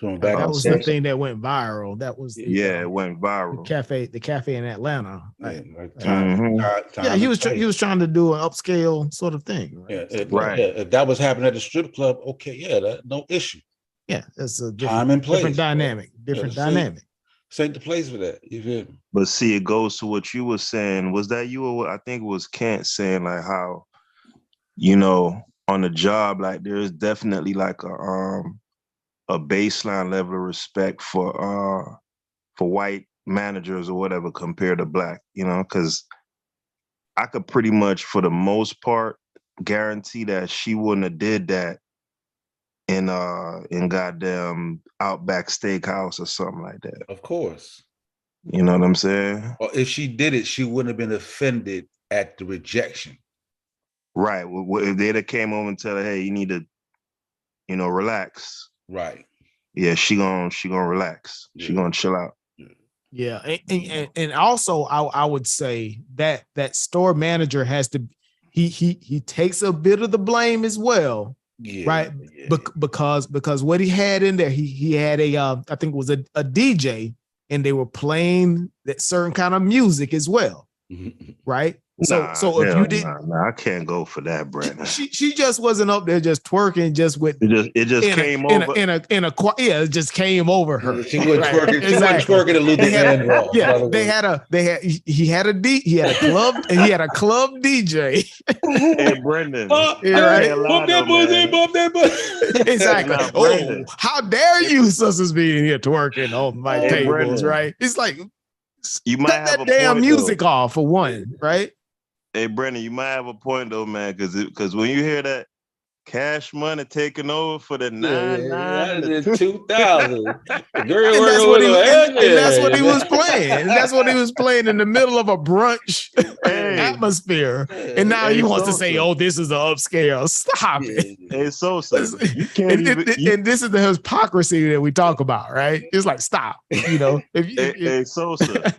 That was the thing that went viral. That was it went viral. The cafe in Atlanta. Right. Yeah, he was trying to do an upscale sort of thing. Right? Yeah, right. Yeah, if that was happening at the strip club, okay, yeah, that no issue. Yeah, that's a time and place, different dynamic. Different dynamic. This ain't the place for that. You feel me? But see, it goes to what you were saying. Was that you or I think it was Kent saying like how, you know, on the job, like there's definitely like a baseline level of respect for white managers or whatever compared to black, you know, because I could pretty much, for the most part, guarantee that she wouldn't have did that in goddamn Outback Steakhouse or something like that. Of course. You know what I'm saying? Or if she did it, she wouldn't have been offended at the rejection. Right. If they'd have came over and tell her, hey, you need to, you know, relax. Right. Yeah, she gonna relax. Yeah. She gonna chill out. Yeah, and also I would say that store manager has to he takes a bit of the blame as well. Yeah, right. Yeah. Because what he had in there, he had I think it was a DJ, and they were playing that certain kind of music as well. Right. So if you did, I can't go for that, Brandon. She just wasn't up there just twerking, just with it just came over it just came over her. She was twerking. She was twerking a Luther Vandross. Yeah, he had a club and he had a club DJ. Hey, Brendan. Bump that buzz. Exactly. Oh, how dare you, sisters, be in here twerking on my tables, Brendan. Right? It's like you might have that damn music off for one, right? Hey, Brendan, you might have a point though, man, because when you hear that Cash Money taking over for the 99 and 2000, and that's what he was playing. And that's what he was playing in the middle of a brunch atmosphere. And now he wants to say, "Oh, this is an upscale." Stop it. Hey, Sosa, you can't and this is the hypocrisy that we talk about, right? It's like, stop. You know, hey, Sosa.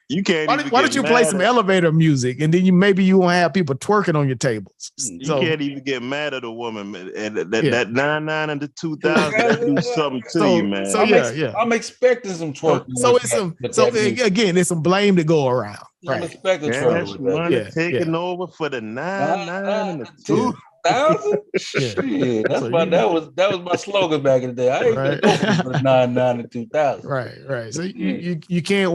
You can't. Why don't you play some elevator music, and then maybe you won't have people twerking on your tables. You can't even get mad at a woman, man. And that 99 and the 2000 that do something to you, man. So I'm expecting some twerking. It's some blame to go around. Right. I'm expecting twerking. Taking over for the 99 and the 2000. That was my slogan back in the day. I ain't gonna go for the 99 and 2000. Right. So you can't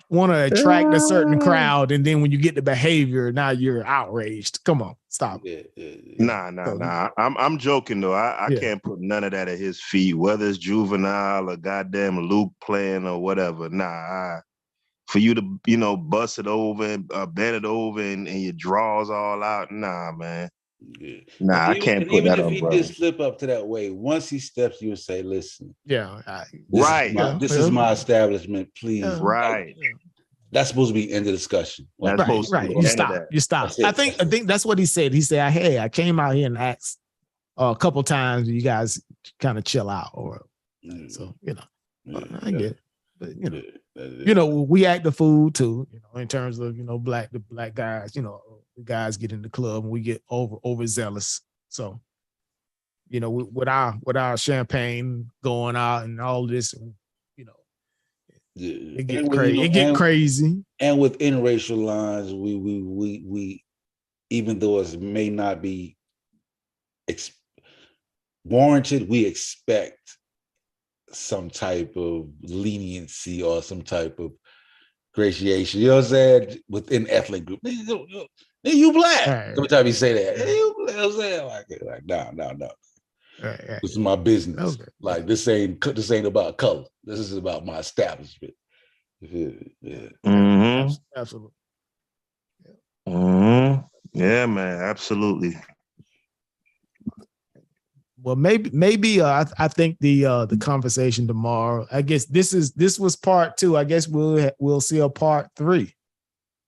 want to attract a certain crowd, and then when you get the behavior, now you're outraged. Come on, stop. Nah. I'm joking though. I can't put none of that at his feet, whether it's Juvenile or goddamn Luke playing or whatever. For you to, you know, bust it over and bend it over and your draws all out. Nah, man. Yeah. Nah, I can't put that on. Even if he did slip up to that way, once he steps, you would say, "Listen, this is my establishment, please." Right. That's supposed to be end of discussion. Right. You stop. I think that's what he said. He said, "Hey, I came out here and asked a couple times. You guys kind of chill out, or so you know." I get it, but you know, we act the fool too. You know, in terms of the black guys. You know. The guys get in the club and we get overzealous. So, you know, with our champagne going out and all this, you know, it get crazy. And with interracial lines, we even though it may not be warranted, we expect some type of leniency or some type of gratiation. You know what I'm saying? Within ethnic group, you black. Every time you say that, you know what I'm saying? Like no. This is my business. Okay. Like this ain't about color. This is about my establishment. Yeah. Mm-hmm. Absolutely. Mm-hmm. Yeah, man, absolutely. Well, maybe I think the conversation tomorrow. I guess this was part 2. I guess we'll see a part 3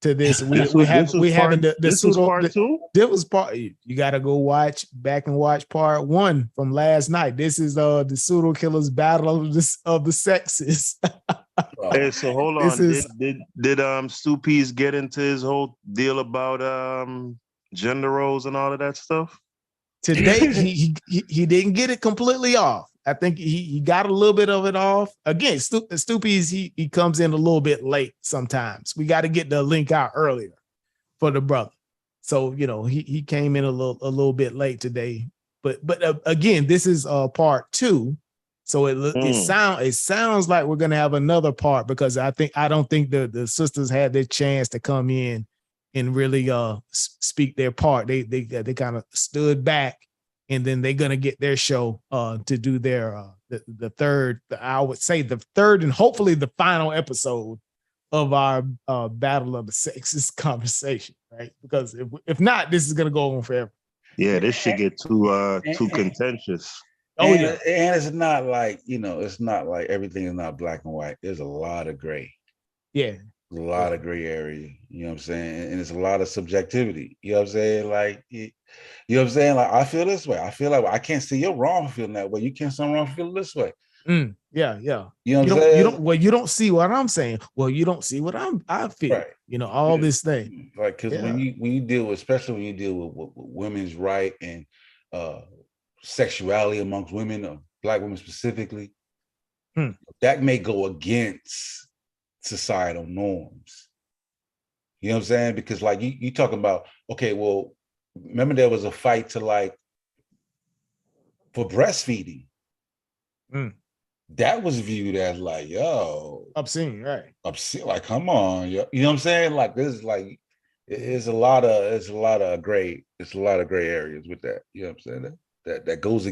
to this. This was part 2. This was part. You got to go back and watch part 1 from last night. This is the pseudo killers battle of the sexes. Hey, so hold on. Did Stu Peace get into his whole deal about gender roles and all of that stuff? Today he didn't get it completely off. I think he got a little bit of it off. Again, Stu Peace, he comes in a little bit late sometimes. We got to get the link out earlier for the brother. So he came in a little bit late today. But again, this is part 2. So it sounds like we're gonna have another part, because I don't think the sisters had their chance to come in and really speak their part. They kind of stood back, and then they're gonna get their show to do their the third. I would say the third and hopefully the final episode of our Battle of the Sexes conversation, right? Because if not, this is gonna go on forever. Yeah, this should get too contentious. And it's not like, it's not like everything is not black and white. There's a lot of gray. Yeah. A lot of gray area. You know what I'm saying? And it's a lot of subjectivity. You know what I'm saying? Like, you know what I'm saying? Like, I feel this way. I feel like I can't say you're wrong for feeling that way. You can't say I'm wrong for feeling this way. Yeah. You know what I'm saying? You don't see what I'm saying. Well, you don't see what I feel. Right. All this thing. Like, because when you deal with, especially when you deal with women's right and sexuality amongst women, or black women specifically, that may go against societal norms. You know what I'm saying? Because like you talking about, okay, well, remember there was a fight for breastfeeding. That was viewed as like, yo, obscene, right? Obscene, like, come on, yo. You know what I'm saying? Like, this is like, it's a lot of gray areas with that. You know what I'm saying? That goes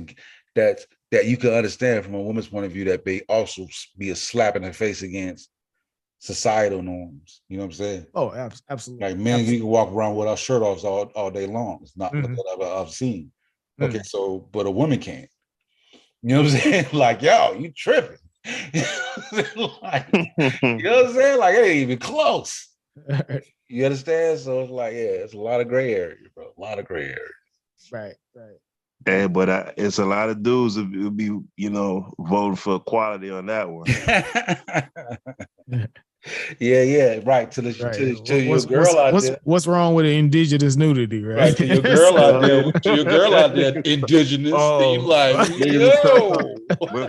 that you can understand from a woman's point of view, that may also be a slap in the face against societal norms. You know what I'm saying? Oh, absolutely. Like, men, you can walk around with our shirt off all day long. It's not what I've seen. Okay, so but a woman can't. You know what I'm saying? Like, yo, you tripping. Like, you know what I'm saying? Like, it ain't even close. You understand? So it's like, it's a lot of gray area, bro. A lot of gray area. Right. Hey, but it's a lot of dudes who be, voting for equality on that one. Yeah, right. To your girl out there. What's wrong with the indigenous nudity, right? To your girl out there, indigenous. You like, yo.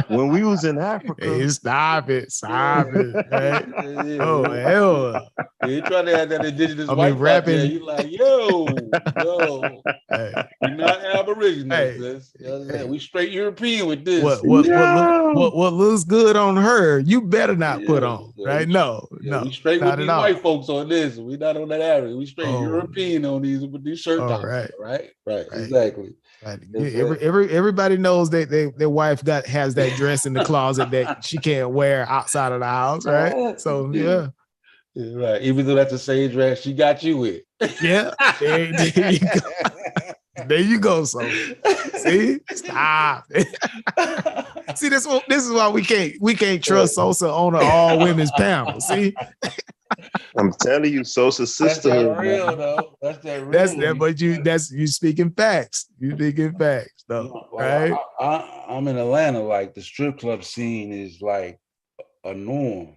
When we was in Africa. Hey, stop it. Right? Oh, hell. You trying to have that indigenous white rapping. There, you like, yo. We're not Aboriginal. We straight European with this. What looks good on her, you better not put on, right? No. We straight with these white folks on this. We not on that average. We straight European on these with these shirt tops. Right. Exactly. Right. Everybody knows that their wife has that dress in the closet that she can't wear outside of the house, right? So yeah. Right. Even though that's the same dress she got you with. Yeah. There you go. There you go. So see, stop. See, this is why we can't trust Sosa on an all women's panel. See, I'm telling you, Sosa sisterhood. That's that real though. That's that real. That's that. But you speaking facts. You speaking facts though, right? I'm in Atlanta. Like, the strip club scene is like a norm.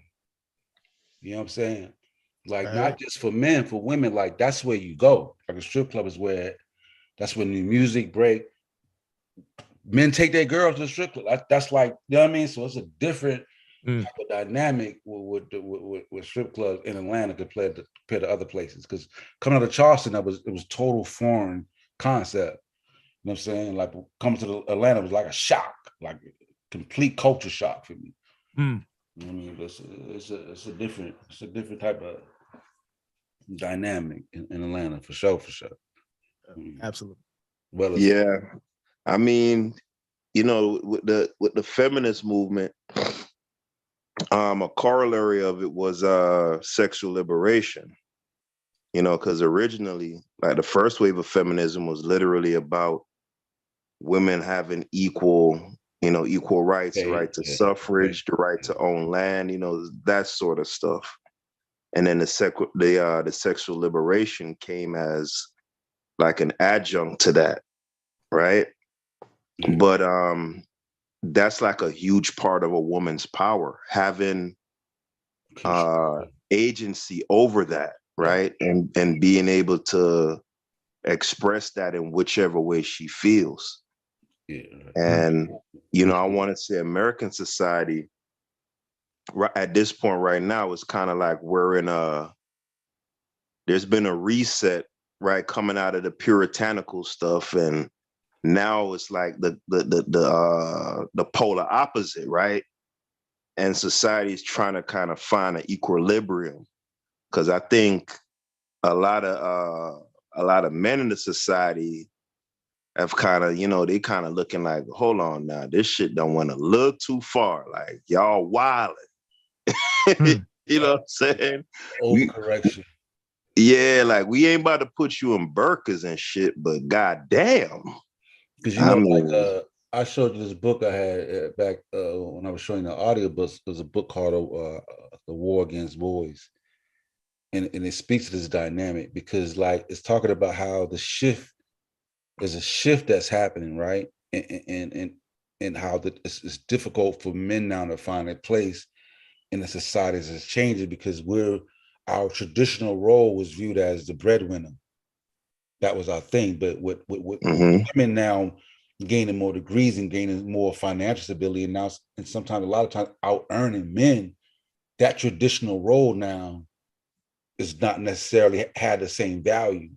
You know what I'm saying? Like, not just for men, for women. Like, that's where you go. Like, a strip club is where. That's when the music break. Men take their girls to the strip club. That's like, you know what I mean? So it's a different type of dynamic with strip clubs in Atlanta compared to other places. Because coming out of Charleston, it was total foreign concept. You know what I'm saying? Like, coming to Atlanta was like a shock, like a complete culture shock for me. You I mean, it's a different type of dynamic in Atlanta for sure. Absolutely. Well, yeah, I mean, you know, with the feminist movement, a corollary of it was sexual liberation. You know, because originally, like the first wave of feminism was literally about women having equal rights, the right to suffrage, the right to own land, you know, that sort of stuff. And then the sexual liberation came as like an adjunct to that, right? But that's like a huge part of a woman's power, having agency over that, right? And being able to express that in whichever way she feels. And, you know, I want to say American society at this point right now is kind of like there's been a reset, right, coming out of the puritanical stuff, and now it's like the polar opposite, right? And society is trying to kind of find an equilibrium, because I think a lot of men in the society have kind of, you know, they kind of looking like, hold on now, this shit don't want to look too far, like y'all wilding. You know what I'm saying? Overcorrection. Yeah, like we ain't about to put you in burkas and shit, but goddamn. Because you know, I showed you this book I had back when I was showing the audiobooks. There's a book called The War Against Boys. And it speaks to this dynamic, because like it's talking about how there's a shift that's happening, right? And how it's difficult for men now to find a place in the society as it's changing, because our traditional role was viewed as the breadwinner. That was our thing. But with women now gaining more degrees and gaining more financial stability, and now, and sometimes a lot of times out earning men, that traditional role now is not necessarily had the same value.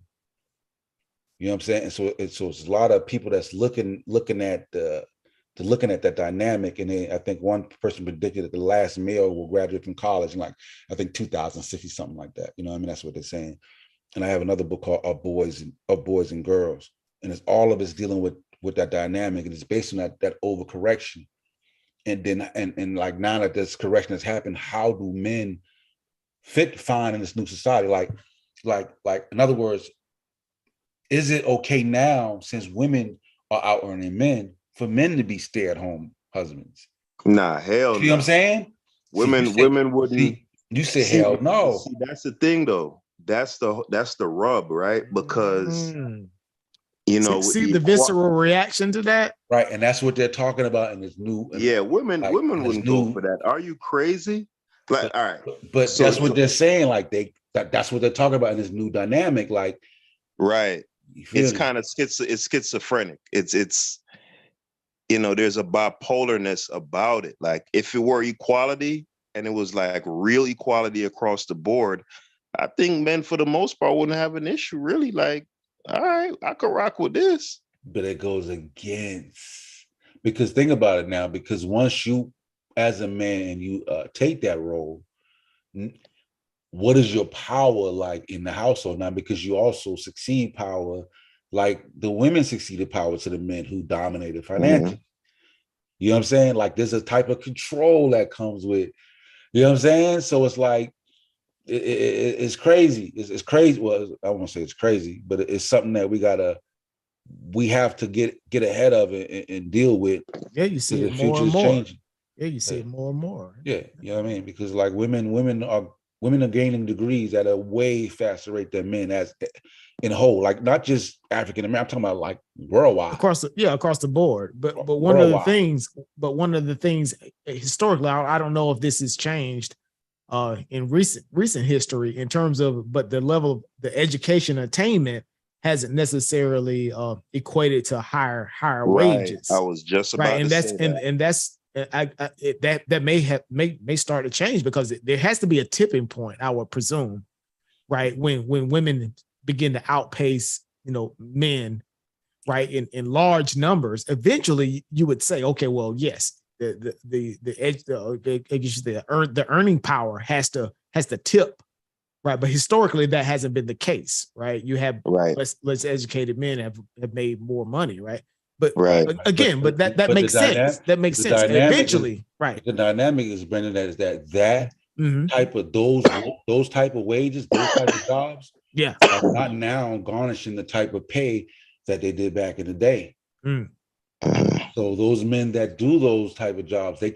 You know what I'm saying? And so it's a lot of people that's looking at that dynamic. And I think one person predicted that the last male will graduate from college in like, I think 2060, something like that. You know what I mean? That's what they're saying. And I have another book called Of Boys and Girls. And it's all of it's dealing with that dynamic. And it's based on that overcorrection. And then, and like now that this correction has happened, how do men fit fine in this new society? Like in other words, is it okay now, since women are out earning men, for men to be stay-at-home husbands? Nah, hell no. You know what I'm saying? Women wouldn't. You said hell no. See, that's the thing though. That's the rub, right? Because you know, see the visceral reaction to that, right? And that's what they're talking about in this new. Women wouldn't go for that. Are you crazy? Like, all right, but so, that's what they're saying. Like that's what they're talking about in this new dynamic. Like, right. It's kind of schizophrenic. It's you know, there's a bipolarness about it. Like if it were equality and it was like real equality across the board, I think men for the most part wouldn't have an issue, really. Like, all right, I could rock with this. But it goes against, because think about it now, because once you as a man you take that role, what is your power like in the household now? Because you also succeed power, like the women succeeded power to the men who dominated financially. You know what I'm saying? Like there's a type of control that comes with, you know what I'm saying? So it's like, it's crazy. It's crazy. Well, I won't say it's crazy, but it's something that we have to get ahead of and deal with. Yeah, you see it more and more. Changing. Yeah, you see it more and more. Yeah, you know what I mean? Because like women are gaining degrees at a way faster rate than men, as in whole, like not just African American. I'm talking about like worldwide, across the board. But one of the things historically, I don't know if this has changed in recent history in terms of, but the level of the education attainment hasn't necessarily equated to higher wages. I was just about to say that. And that's that may start to change, because there has to be a tipping point, I would presume, right? When women begin to outpace, you know, men, right, in large numbers, eventually you would say, okay, well, yes, the earning power has to tip, right? But historically, that hasn't been the case, right? You have less educated men have made more money, right? But again, but that makes sense. That makes sense. Eventually, right? The dynamic is, Brendan, that type of those type of wages, those type of jobs, are not now garnishing the type of pay that they did back in the day. So those men that do those type of jobs, they're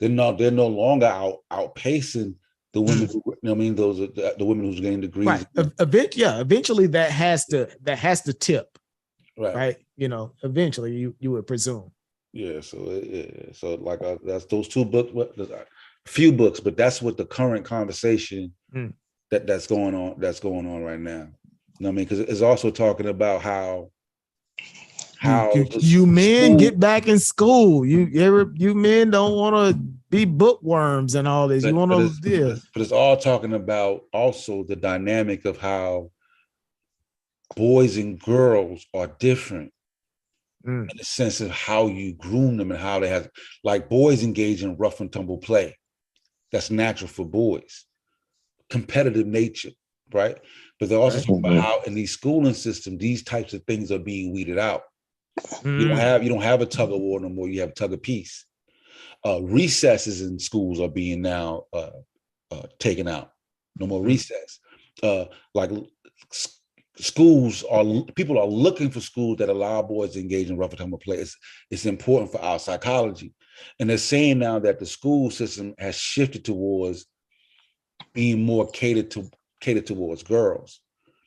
no longer outpacing the women. Those are the women who's getting degrees. Right. Eventually that has to tip. Right. Eventually you would presume. Yeah. So like that's those two books. A few books, but that's what the current conversation that's going on right now. You know what I mean? Because it's also talking about how you men get back in school. You men don't want to be bookworms and all this. You want to but it's all talking about also the dynamic of how boys and girls are different in the sense of how you groom them and how they have, like, boys engage in rough and tumble play. That's natural for boys. Competitive nature, right? But they're also talking about how in these schooling systems, these types of things are being weeded out. You don't have a tug of war no more. You have a tug of peace. Recesses in schools are being now taken out. No more recess. Like people are looking for schools that allow boys to engage in rough and tumble play. It's important for our psychology. And they're saying now that the school system has shifted towards being more catered towards girls.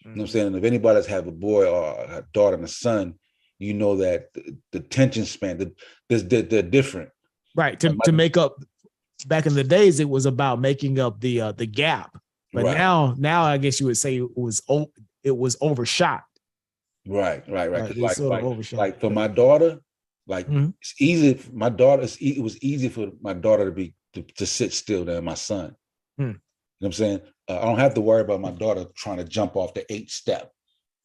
You know what I'm saying? And if anybody has have a boy or a daughter and a son, you know that the attention span, they're different. Right. To make up, back in the days, it was about making up the gap. But now I guess you would say it was overshot. Right. Like for my daughter, like it's easy. It was easy for my daughter to sit still than my son. You know what I'm saying? I don't have to worry about my daughter trying to jump off the 8th step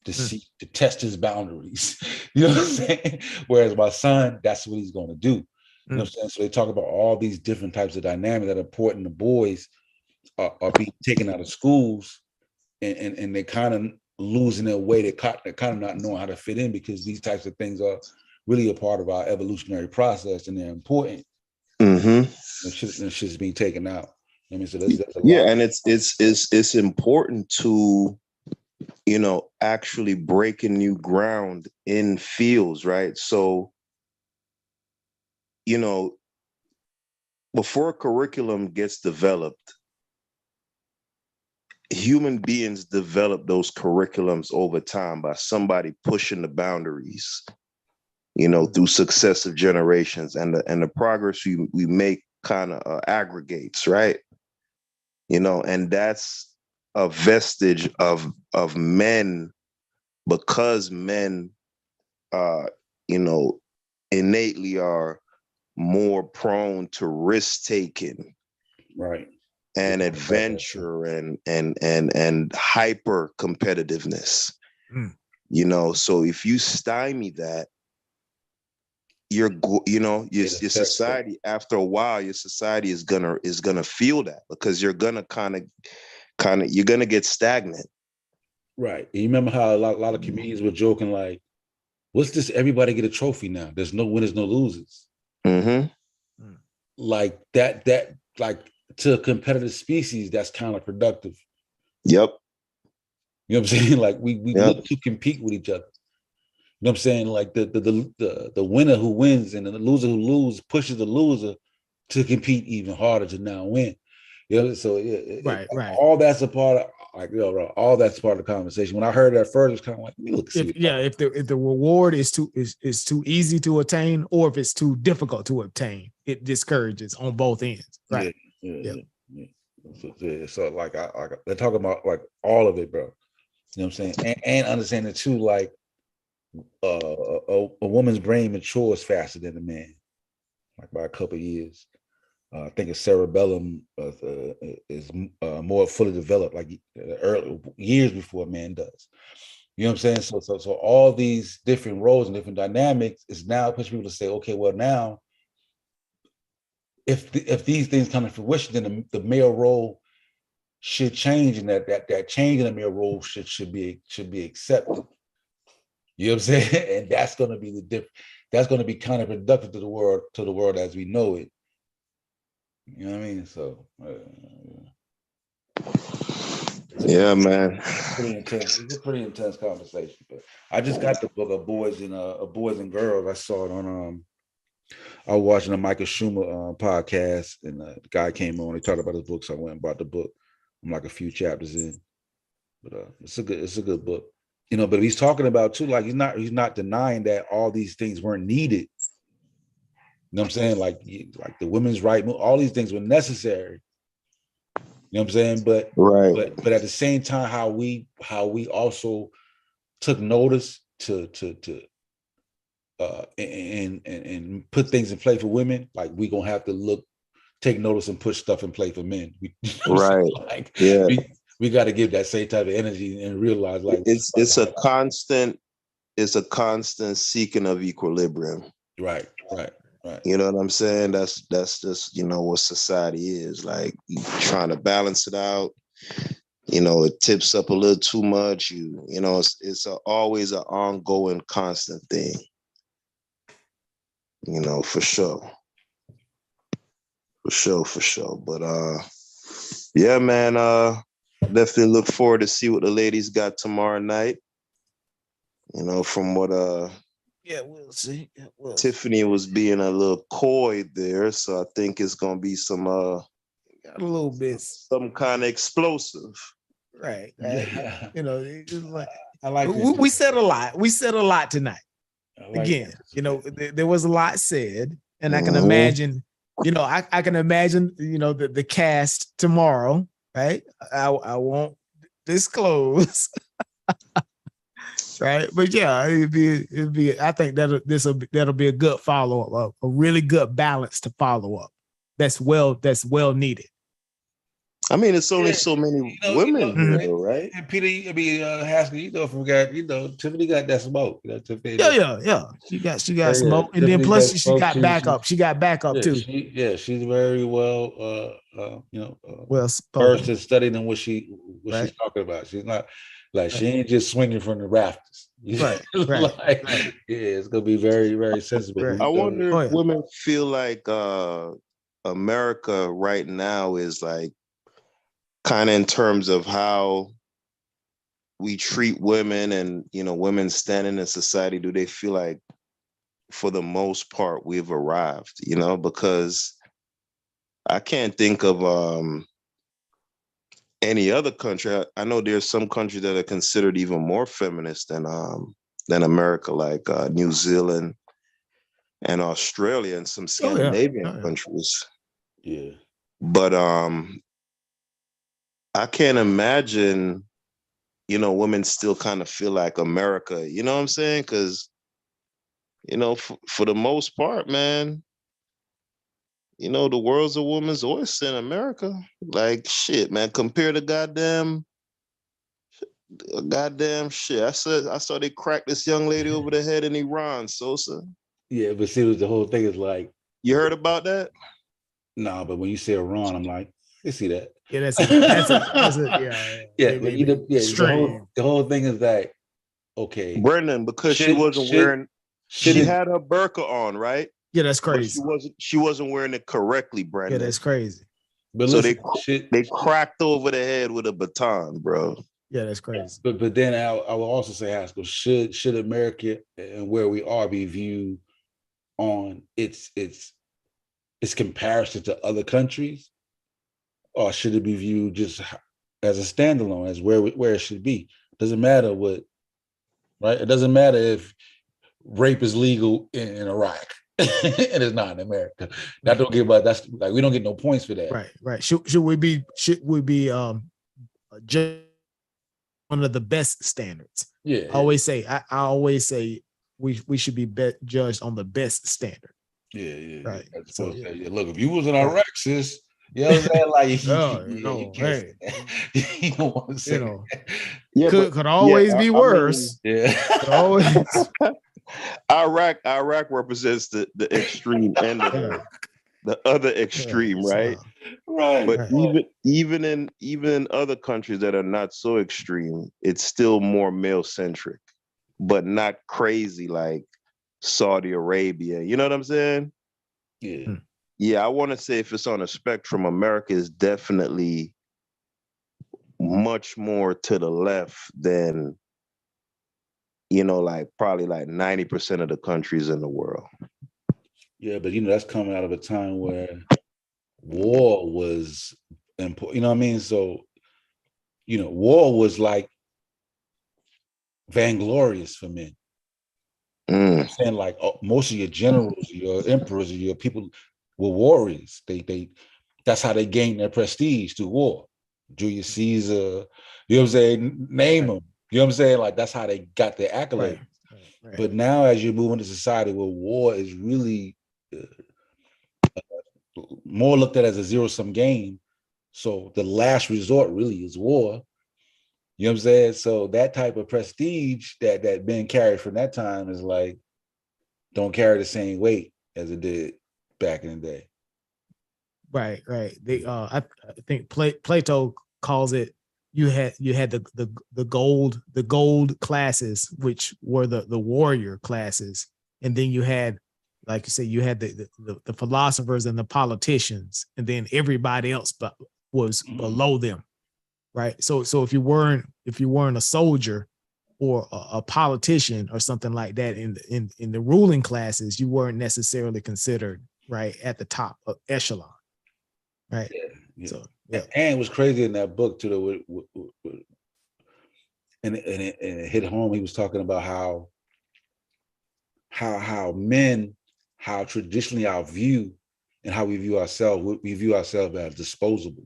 to test his boundaries. You know what I'm saying? Whereas my son, that's what he's going to do. You know what I'm saying? So they talk about all these different types of dynamics that are important to boys are being taken out of schools, and they're kind of losing their way. They're kind of not knowing how to fit in because these types of things are really a part of our evolutionary process, and they're important. And shit's being taken out. I mean, so that's a lot. And it's important to, actually breaking new ground in fields, right? So, before curriculum gets developed, human beings develop those curriculums over time by somebody pushing the boundaries, through successive generations, and the progress we make kind of aggregates, right? And that's a vestige of men, because men, innately are more prone to risk taking, right, and adventure and hyper competitiveness. So if you stymie that, your society, after a while, your society is gonna feel that, because you're gonna kind of you're gonna get stagnant. Right. You remember how a lot of comedians were joking like, "What's this? Everybody get a trophy now. There's no winners, no losers." Like that like, to a competitive species, that's counterproductive. Yep. You know what I'm saying? Like we look to compete with each other. You know what I'm saying? Like the winner who wins and the loser who loses pushes the loser to compete even harder to now win. So right. All that's a part of, all that's part of the conversation. When I heard that first, it's kind of like, if the reward is too easy to attain, or if it's too difficult to obtain, it discourages on both ends. Right. Yeah. So like they're talking about like all of it, bro. You know what I'm saying? And understanding too, like a woman's brain matures faster than a man, like by a couple of years. I think a cerebellum is more fully developed, like early years before a man does. You know what I'm saying? So all these different roles and different dynamics is now pushing people to say, okay, well now if these things come to fruition, then the male role should change, and that change in the male role should be accepted. You know what I'm saying? And that's going to be that's going to be counterproductive to the world as we know it. You know what I mean? So yeah, man. It's a pretty intense conversation. But I just got the book of Boys and Girls. I saw it on I was watching a Michael Schumer podcast, and the guy came on. He talked about his book, so I went and bought the book. I'm like a few chapters in, but it's a good book. You know, but he's talking about too, like he's not denying that all these things weren't needed. You know what I'm saying? Like the women's right move, all these things were necessary. You know what I'm saying? But right. But at the same time, how we also took notice to and put things in play for women, like we gonna have to take notice and put stuff in play for men. Right. Like, yeah. We got to give that same type of energy and realize like it's a constant seeking of equilibrium. Right. You know what I'm saying? That's just, you know, what society is like, trying to balance it out. You know, it tips up a little too much. You know, it's always an ongoing, constant thing. You know, for sure. But yeah, man. Definitely look forward to see what the ladies got tomorrow night. You know, from what we'll see. Tiffany was being a little coy there, so I think it's gonna be some got a little bit some kind of explosive. Right. You know, it's like I like we said a lot. We said a lot tonight. Again, you know, there was a lot said, and I can imagine, you know, I can imagine, you know, the cast tomorrow. Right, I won't disclose, right? But yeah, it'd be. I think that'll be a good follow up, a really good balance to follow up. That's well needed. I mean, it's only so many women here, right? And Peter, Haskell, you know, Tiffany got that smoke. You know, Tiffany, yeah. She got smoke, and then plus she got backup. She got backup too. She's very well, well versed and studied in what she's talking about. She's not like she ain't just swinging from the rafters. Right. Yeah, it's gonna be very, very sensible. Right. I wonder if women feel like America right now is like, kind of in terms of how we treat women and, you know, women standing in society, do they feel like for the most part we've arrived, you know? Because I can't think of any other country. I know there's some countries that are considered even more feminist than America, like New Zealand and Australia and some Scandinavian countries. Yeah. But I can't imagine, you know, women still kind of feel like America, you know what I'm saying? Because, you know, for the most part, man, you know, the world's a woman's oyster in America. Like, shit, man, compare the goddamn shit. I saw they crack this young lady over the head in Iran, Sosa. Yeah, but see, the whole thing is like... You heard about that? No, but when you say Iran, I'm like, I see that. Yeah, that's a yeah. The whole thing is that, okay, Brendan, because she had her burqa on, right? Yeah, that's crazy. She wasn't wearing it correctly, Brendan. Yeah, that's crazy. But so listen, they cracked over the head with a baton, bro. Yeah, that's crazy. But then I will also say, Haskell, should America and where we are be viewed on its comparison to other countries? Or should it be viewed just as a standalone, as where it should be? Doesn't matter what, right? It doesn't matter if rape is legal in Iraq and it's not in America. That don't give us, that's like, we don't get no points for that. Right. Should we be just one of the best standards? Yeah. I always say we should be judged on the best standard. Yeah. Right. So, look, if you was in Iraq, sis, you know what I'm saying? Like, you don't want to say, could always be worse. Could always. Iraq represents the extreme end of it. the other extreme, right? Right. But even in other countries that are not so extreme, it's still more male centric, but not crazy like Saudi Arabia. You know what I'm saying? Yeah. Yeah, I want to say if it's on a spectrum, America is definitely much more to the left than, like probably like 90% of the countries in the world. Yeah, but that's coming out of a time where war was important. You know what I mean? So, war was like vainglorious for men. I'm saying like most of your generals, your emperors, your people were warriors. They that's how they gained their prestige through war. Julius Caesar, you know what I'm saying? Name them. You know what I'm saying? Like that's how they got their accolades. Right. But now, as you move into society where war is really more looked at as a zero-sum game, so the last resort really is war. You know what I'm saying? So that type of prestige that men carried from that time is like don't carry the same weight as it did back in the day. Right. They I think Plato calls it you had the gold classes, which were the warrior classes, and then you had, like you said, you had the philosophers and the politicians, and then everybody else was below them. Right. So if you weren't a soldier or a politician or something like that in the ruling classes, you weren't necessarily considered right at the top of echelon. Right. Yeah. So and it was crazy in that book too. And it hit home. He was talking about how men, how traditionally our view and how we view ourselves as disposable.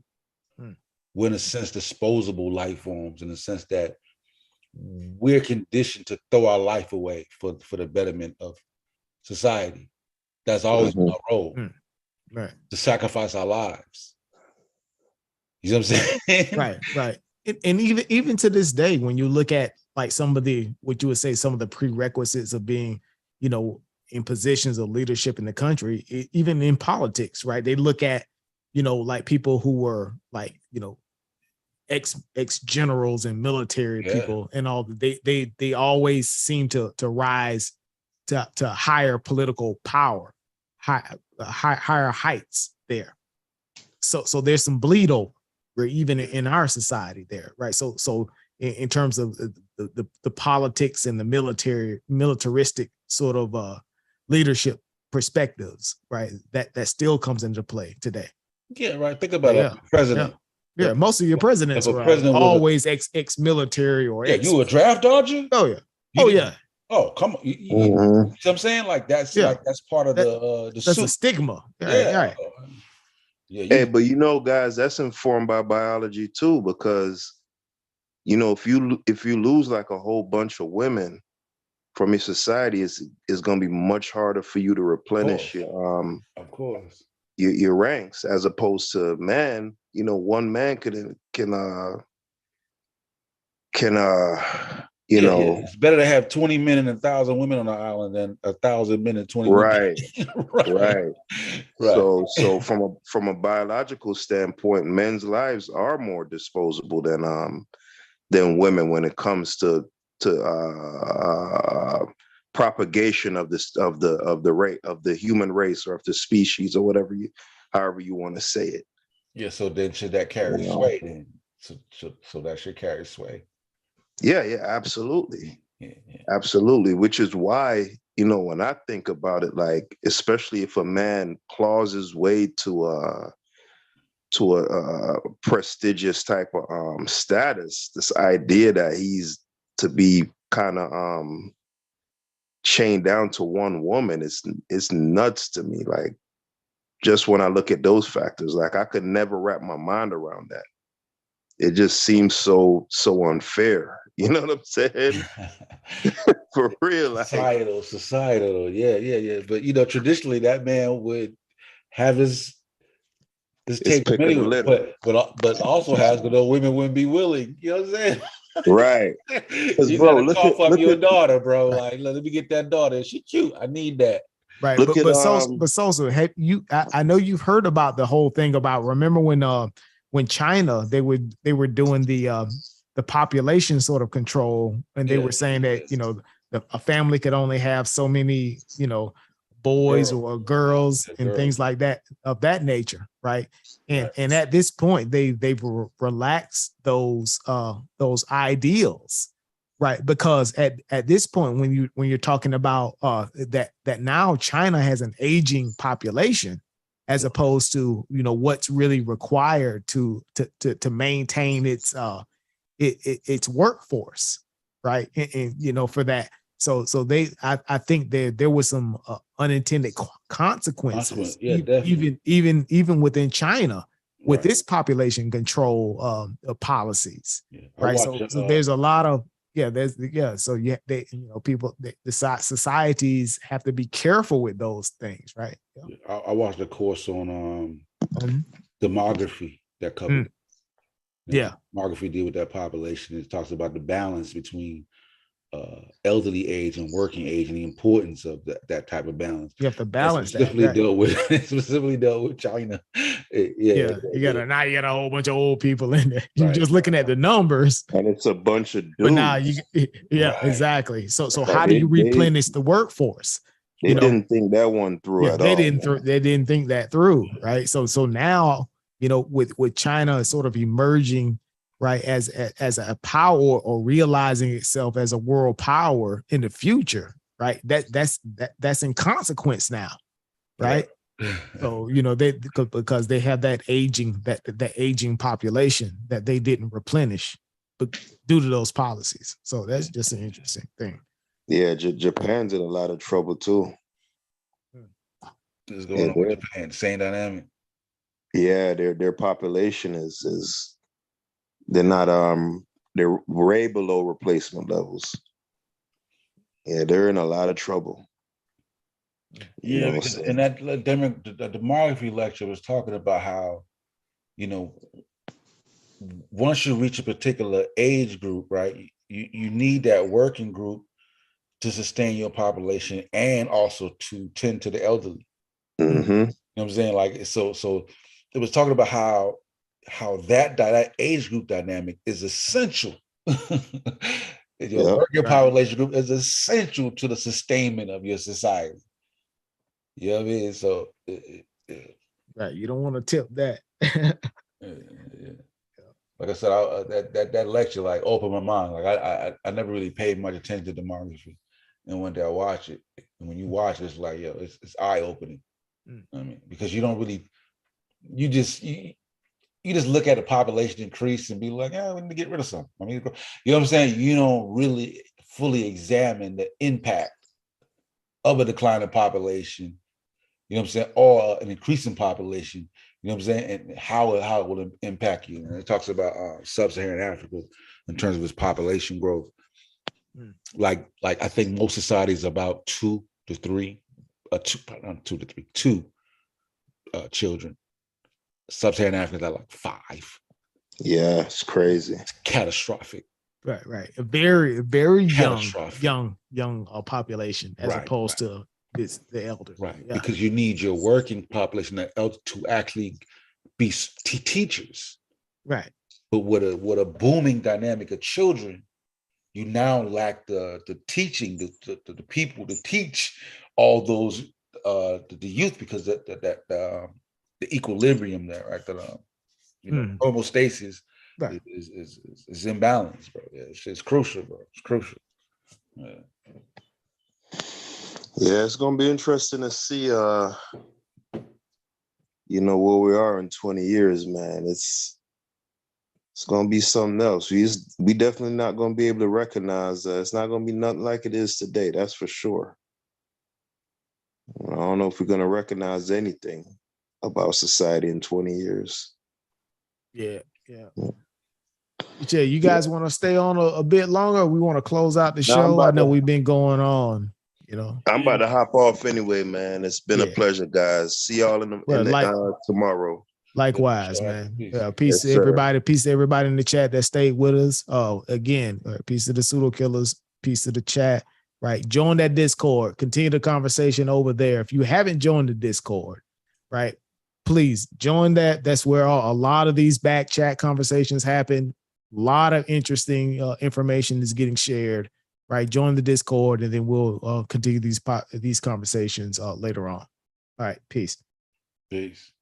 We're in a sense disposable life forms, in the sense that we're conditioned to throw our life away for the betterment of society. That's always been our role. Right. To sacrifice our lives. You know what I'm saying? Right. And even to this day, when you look at like some of the prerequisites of being, in positions of leadership in the country, even in politics, right? They look at, like people who were like, ex generals and military people and all. They always seem to rise to higher political power, higher heights there. So there's some bleed over even in our society there, right? So in terms of the politics and the militaristic sort of leadership perspectives, right? That still comes into play today. Yeah, right. Think about it. President. Yeah, most of your presidents were always ex-military or you a draft dodger? Oh yeah. Oh, come on. You know what I'm saying? Like that's part of the that's a stigma. Right. Hey, but guys, that's informed by biology too, because if you lose like a whole bunch of women from your society, it's going to be much harder for you to replenish your ranks, as opposed to man. One man it's better to have 20 men and 1,000 women on the island than 1,000 men and 20 women. Right. So from a biological standpoint, men's lives are more disposable than women when it comes to propagation of the human race, or of the species, or however you want to say it. Yeah. So then should that carry sway then? So that should carry sway. Yeah, absolutely. Absolutely. Which is why, when I think about it, like, especially if a man claws his way to a prestigious type of status, this idea that he's to be kind of chained down to one woman is nuts to me. Like, just when I look at those factors, like, I could never wrap my mind around that. It just seems so unfair. You know what I'm saying? For real. Like, societal. Yeah. But traditionally that man would have his take many, but also has, but those women wouldn't be willing. You know what I'm saying? Right. You gotta cough up your daughter, bro. Like, let me get that daughter. She cute. I need that. Right. But Sosa, have you? I know you've heard about the whole thing about. Remember when China they were doing the population sort of control, and they were saying that a family could only have so many boys or girls and things like that of that nature, right? And at this point they've relaxed those ideals, right? Because at this point when you're talking about that now China has an aging population as opposed to what's really required to maintain its workforce, right? And for that. So I think there was some unintended consequences, even within China with this population control policies, right? So there's a lot of So people, the societies have to be careful with those things, right? I watched a course on demography that covered. Demography deal with that population. It talks about the balance between elderly age and working age and the importance of that type of balance. You have to balance that. Specifically dealt with China. You got a whole bunch of old people in there. You're just looking at the numbers, and it's a bunch of dudes. But now exactly. So how do you replenish the workforce? They didn't think that one through at all. They didn't think that through, right? So now with China sort of emerging, right, as a power or realizing itself as a world power in the future, right? That's in consequence now, right? So because they have that aging population that they didn't replenish, but due to those policies. So that's just an interesting thing. Yeah, Japan's in a lot of trouble too. What's going on with Japan? Same dynamic. Yeah, their population is they're not they're way below replacement levels. Yeah, they're in a lot of trouble. Yeah, because in that the demography lecture was talking about how, once you reach a particular age group, right, you need that working group to sustain your population and also to tend to the elderly. Mm-hmm. You know what I'm saying? Like so it was talking about how that age group dynamic is essential. Your working population group is essential to the sustainment of your society. You know what I mean? So right, you don't want to tip that. Like I said, that lecture like opened my mind. Like I never really paid much attention to demography, and one day I watch it, and when you watch it, it's like it's eye opening. I mean, because you don't really, you just look at the population increase and be like, we need to get rid of something. I mean, you know what I'm saying? You don't really fully examine the impact of a declining population, you know what I'm saying, or an increasing population, you know what I'm saying, and how it will impact you. And it talks about sub-Saharan Africa in terms of its population growth. Like I think most societies about two children. Sub-Saharan Africa is like 5. Yeah, it's crazy. It's catastrophic. Right. A very, very young population as opposed to the elder. Right. Yeah. Because you need your working population to actually be teachers. Right. But with a booming dynamic of children, you now lack the teaching, the people to teach all those the youth, because the equilibrium there, right? That homeostasis is imbalanced, bro. Yeah, it's crucial, bro. It's crucial. Yeah, it's gonna be interesting to see where we are in 20 years, man. It's gonna be something else. We definitely not gonna be able to recognize it's not gonna be nothing like it is today, that's for sure. I don't know if we're gonna recognize anything about society in 20 years. Yeah. You guys want to stay on a bit longer? Or we want to close out the show. I know we've been going on. I'm about to hop off anyway, man. It's been a pleasure, guys. See y'all tomorrow. Likewise, man. Peace to everybody. Peace to everybody in the chat that stayed with us. Oh, again, peace to the pseudo killers. Peace to the chat. right? Join that Discord. Continue the conversation over there. If you haven't joined the Discord, right, please join that. That's where a lot of these back chat conversations happen. A lot of interesting information is getting shared, right? Join the Discord, and then we'll continue these conversations later on. All right, peace. Peace.